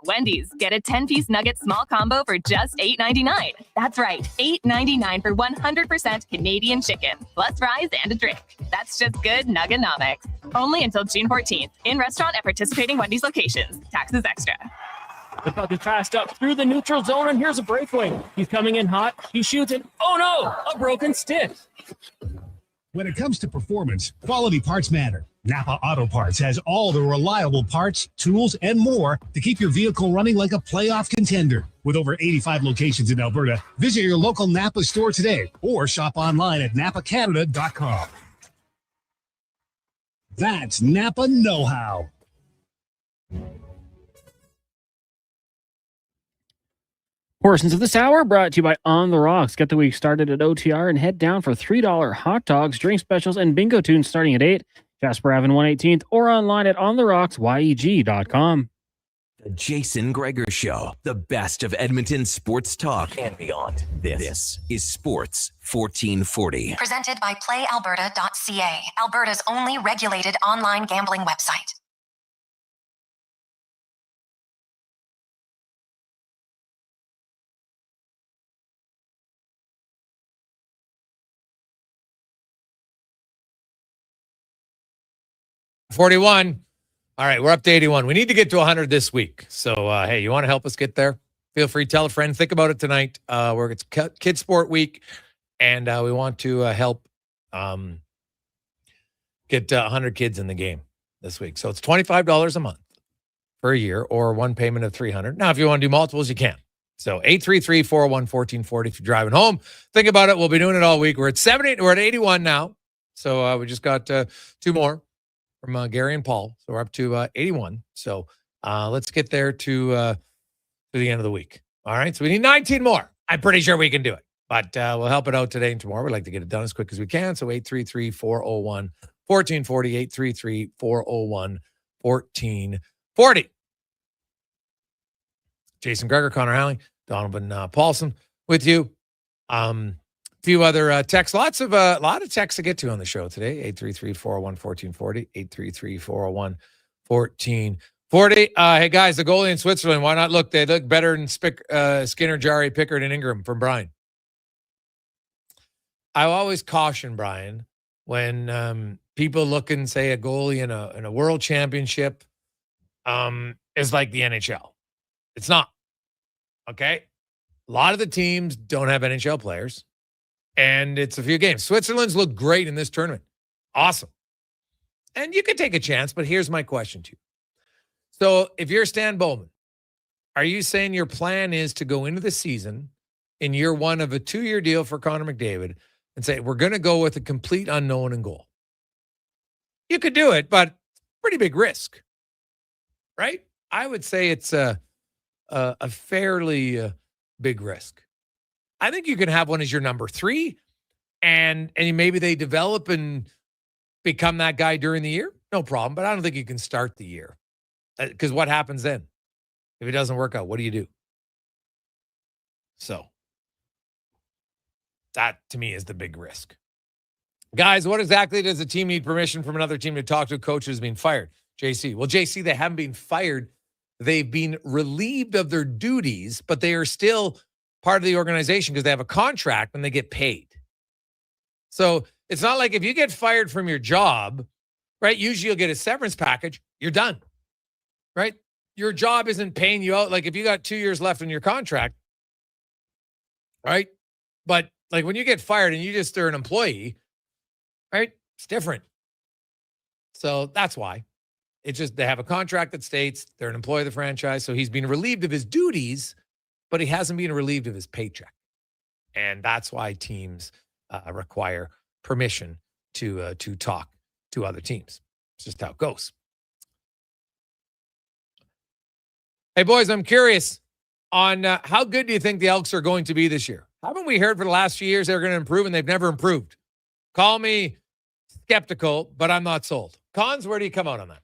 Wendy's, get a 10-piece nugget small combo for just $8.99. That's right, $8.99 for 100% Canadian chicken, plus fries and a drink. That's just good nuggenomics. Only until June 14th. In restaurant at participating Wendy's locations. Taxes extra. The puck is passed up through the neutral zone, and here's a breakaway. He's coming in hot. He shoots it. Oh no, a broken stick. When it comes to performance, quality parts matter. Napa Auto Parts has all the reliable parts, tools, and more to keep your vehicle running like a playoff contender. With over 85 locations in Alberta, visit your local Napa store today or shop online at napacanada.com. That's Napa know-how. Portions of this hour brought to you by On the Rocks. Get the week started at OTR and head down for $3 hot dogs, drink specials, and bingo tunes starting at 8. Jasper Ave 118th or online at ontherocks.yeg.com. The Jason Gregor Show, the best of Edmonton sports talk and beyond. This is Sports 1440. Presented by PlayAlberta.ca, Alberta's only regulated online gambling website. $41. All right, we're up to 81. We need to get to 100 this week. So, hey, you want to help us get there? Feel free, tell a friend. Think about it tonight. It's Kid Sport Week, and we want to help get 100 kids in the game this week. So it's $25 a month for a year, or one payment of $300. Now, if you want to do multiples, you can. So 833-401-1440 if you're driving home. Think about it. We'll be doing it all week. We're at 81 now. So we just got 2 more from Gary and Paul. So we're up to 81. So let's get there to the end of the week. All right. So we need 19 more. I'm pretty sure we can do it, but we'll help it out today and tomorrow. We'd like to get it done as quick as we can. So 833-401-1440, 833-401-1440. Jason Gregor, Connor Howling, Donovan Paulson with you. Few other texts, a lot of texts to get to on the show today. 833-401-1440, 833-401-1440. Hey guys, the goalie in Switzerland, why not look? They look better than Skinner, Jari, Pickard, and Ingram from Brian. I always caution Brian when people look and say a goalie in a world championship is like the NHL. It's not. Okay? A lot of the teams don't have NHL players. And it's a few games. Switzerland's looked great in this tournament. Awesome. And you could take a chance, but here's my question to you. So if you're Stan Bowman, are you saying your plan is to go into the season in year 1 of a 2-year deal for Connor McDavid and say, we're going to go with a complete unknown in goal? You could do it, but pretty big risk, right? I would say it's a fairly big risk. I think you can have one as your number 3, and maybe they develop and become that guy during the year. No problem, but I don't think you can start the year, because what happens then if it doesn't work out? What do you do? So that to me is the big risk. Guys, what exactly does a team need permission from another team to talk to a coach who's been fired? JC. Well, JC, they haven't been fired. they've been relieved of their duties, but they are still part of the organization because they have a contract and they get paid. So it's not like if you get fired from your job, right? Usually you'll get a severance package. You're done, right? Your job isn't paying you out. Like if you got 2 years left on your contract, right? But like when you get fired and you just are an employee, right? It's different. So that's why. It's just they have a contract that states they're an employee of the franchise. So he's been relieved of his duties, but he hasn't been relieved of his paycheck. And that's why teams require permission to talk to other teams. It's just how it goes. Hey, boys, I'm curious on how good do you think the Elks are going to be this year? Haven't we heard for the last few years they're going to improve, and they've never improved? Call me skeptical, but I'm not sold. Cons, where do you come out on that?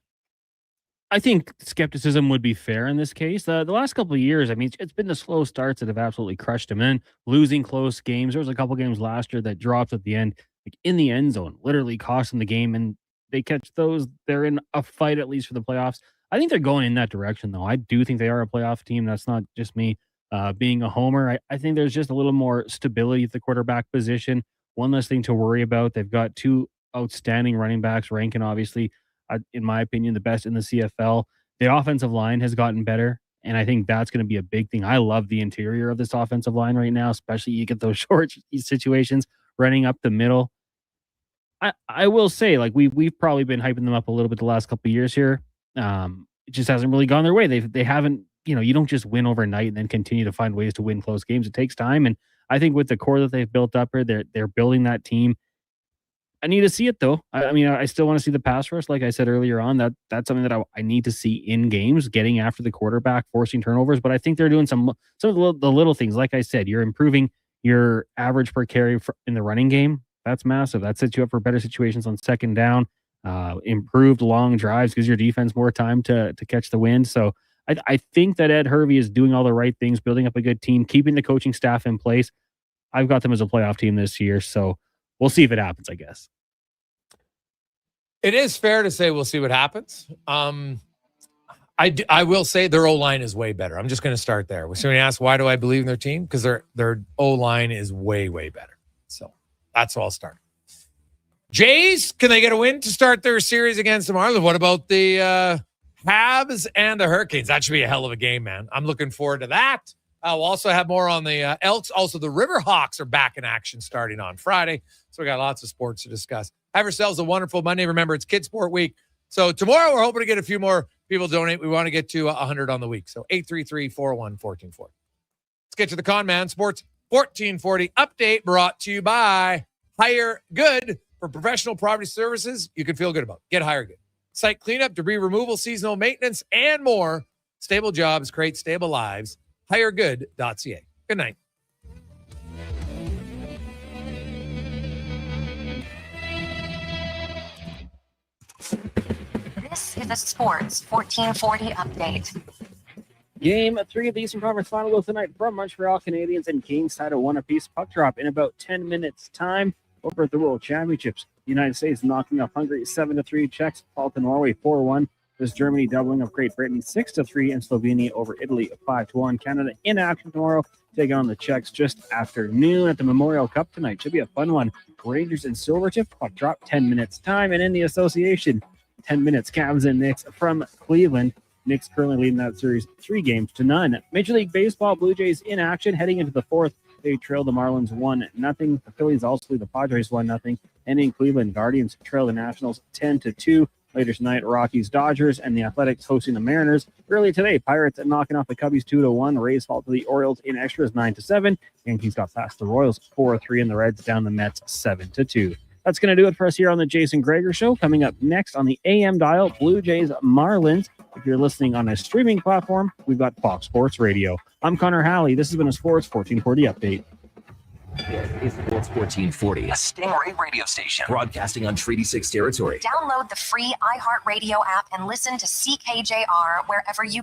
I think skepticism would be fair in this case. The last couple of years, I mean, it's been the slow starts that have absolutely crushed them in, losing close games. There was a couple games last year that dropped at the end, like in the end zone, literally costing the game, and they catch those. They're in a fight at least for the playoffs. I think they're going in that direction, though. I do think they are a playoff team. That's not just me being a homer. I think there's just a little more stability at the quarterback position. One less thing to worry about. They've got two outstanding running backs, Rankin, obviously, in my opinion, the best in the CFL. The offensive line has gotten better, and I think that's going to be a big thing. I love the interior of this offensive line right now, especially you get those short situations running up the middle. I will say, like, we've probably been hyping them up a little bit the last couple of years here. It just hasn't really gone their way. They haven't, you don't just win overnight and then continue to find ways to win close games. It takes time, and I think with the core that they've built up here, they're building that team. I need to see it, though. I mean, I still want to see the pass rush. Like I said earlier on, that's something that I need to see in games, getting after the quarterback, forcing turnovers. But I think they're doing some of the little things. Like I said, you're improving your average per carry in the running game. That's massive. That sets you up for better situations on second down. Improved long drives gives your defense more time to catch the wind. So I think that Ed Hervey is doing all the right things, building up a good team, keeping the coaching staff in place. I've got them as a playoff team this year, so we'll see if it happens, I guess. It is fair to say we'll see what happens. I will say their O-line is way better. I'm just going to start there. When somebody asks, why do I believe in their team? Because their O-line is way, way better. So that's where I'll start. Jays, can they get a win to start their series against the Marlins? What about the Habs and the Hurricanes? That should be a hell of a game, man. I'm looking forward to that. We'll also have more on the Elks. Also, the Riverhawks are back in action starting on Friday. So we got lots of sports to discuss. Have yourselves a wonderful Monday. Remember, it's Kid Sport Week. So tomorrow we're hoping to get a few more people donate. We want to get to 100 on the week. So 833-401-1440. Let's get to the Con Man Sports 1440 update brought to you by Hire Good. For professional property services you can feel good about. Get Hire Good. Site cleanup, debris removal, seasonal maintenance, and more. Stable jobs create stable lives. HireGood.ca. Good night. This is a Sports 1440 update. Game 3 of the Eastern Conference Final will tonight from Montreal Canadiens and Kings tied at 1 apiece. Puck drop in about 10 minutes time. Over at the World Championships, the United States knocking off Hungary 7-3, Czechs fall to Norway 4-1. There's Germany doubling of Great Britain 6-3, and Slovenia over Italy 5-1. Canada in action tomorrow, taking on the Czechs just after noon at the Memorial Cup tonight. Should be a fun one. Rangers and Silvertip, puck drop 10 minutes time, and in the association, 10 minutes. Cavs and Knicks from Cleveland. Knicks currently leading that series 3-0. Major League Baseball, Blue Jays in action heading into the fourth. They trail the Marlins 1-0. The Phillies also lead the Padres 1-0. And in Cleveland, Guardians trail the Nationals 10-2. Later tonight, Rockies, Dodgers, and the Athletics hosting the Mariners. Early today, Pirates knocking off the Cubbies 2-1. Rays fall to the Orioles in extras 9-7. Yankees got past the Royals 4-3, and the Reds down the Mets 7-2. That's going to do it for us here on the Jason Gregor Show. Coming up next on the AM dial, Blue Jays, Marlins. If you're listening on a streaming platform, we've got Fox Sports Radio. I'm Connor Halley. This has been a Sports 1440 update. It's Sports 1440, a Stingray radio station broadcasting on Treaty 6 territory. Download the free iHeartRadio app and listen to CKJR wherever you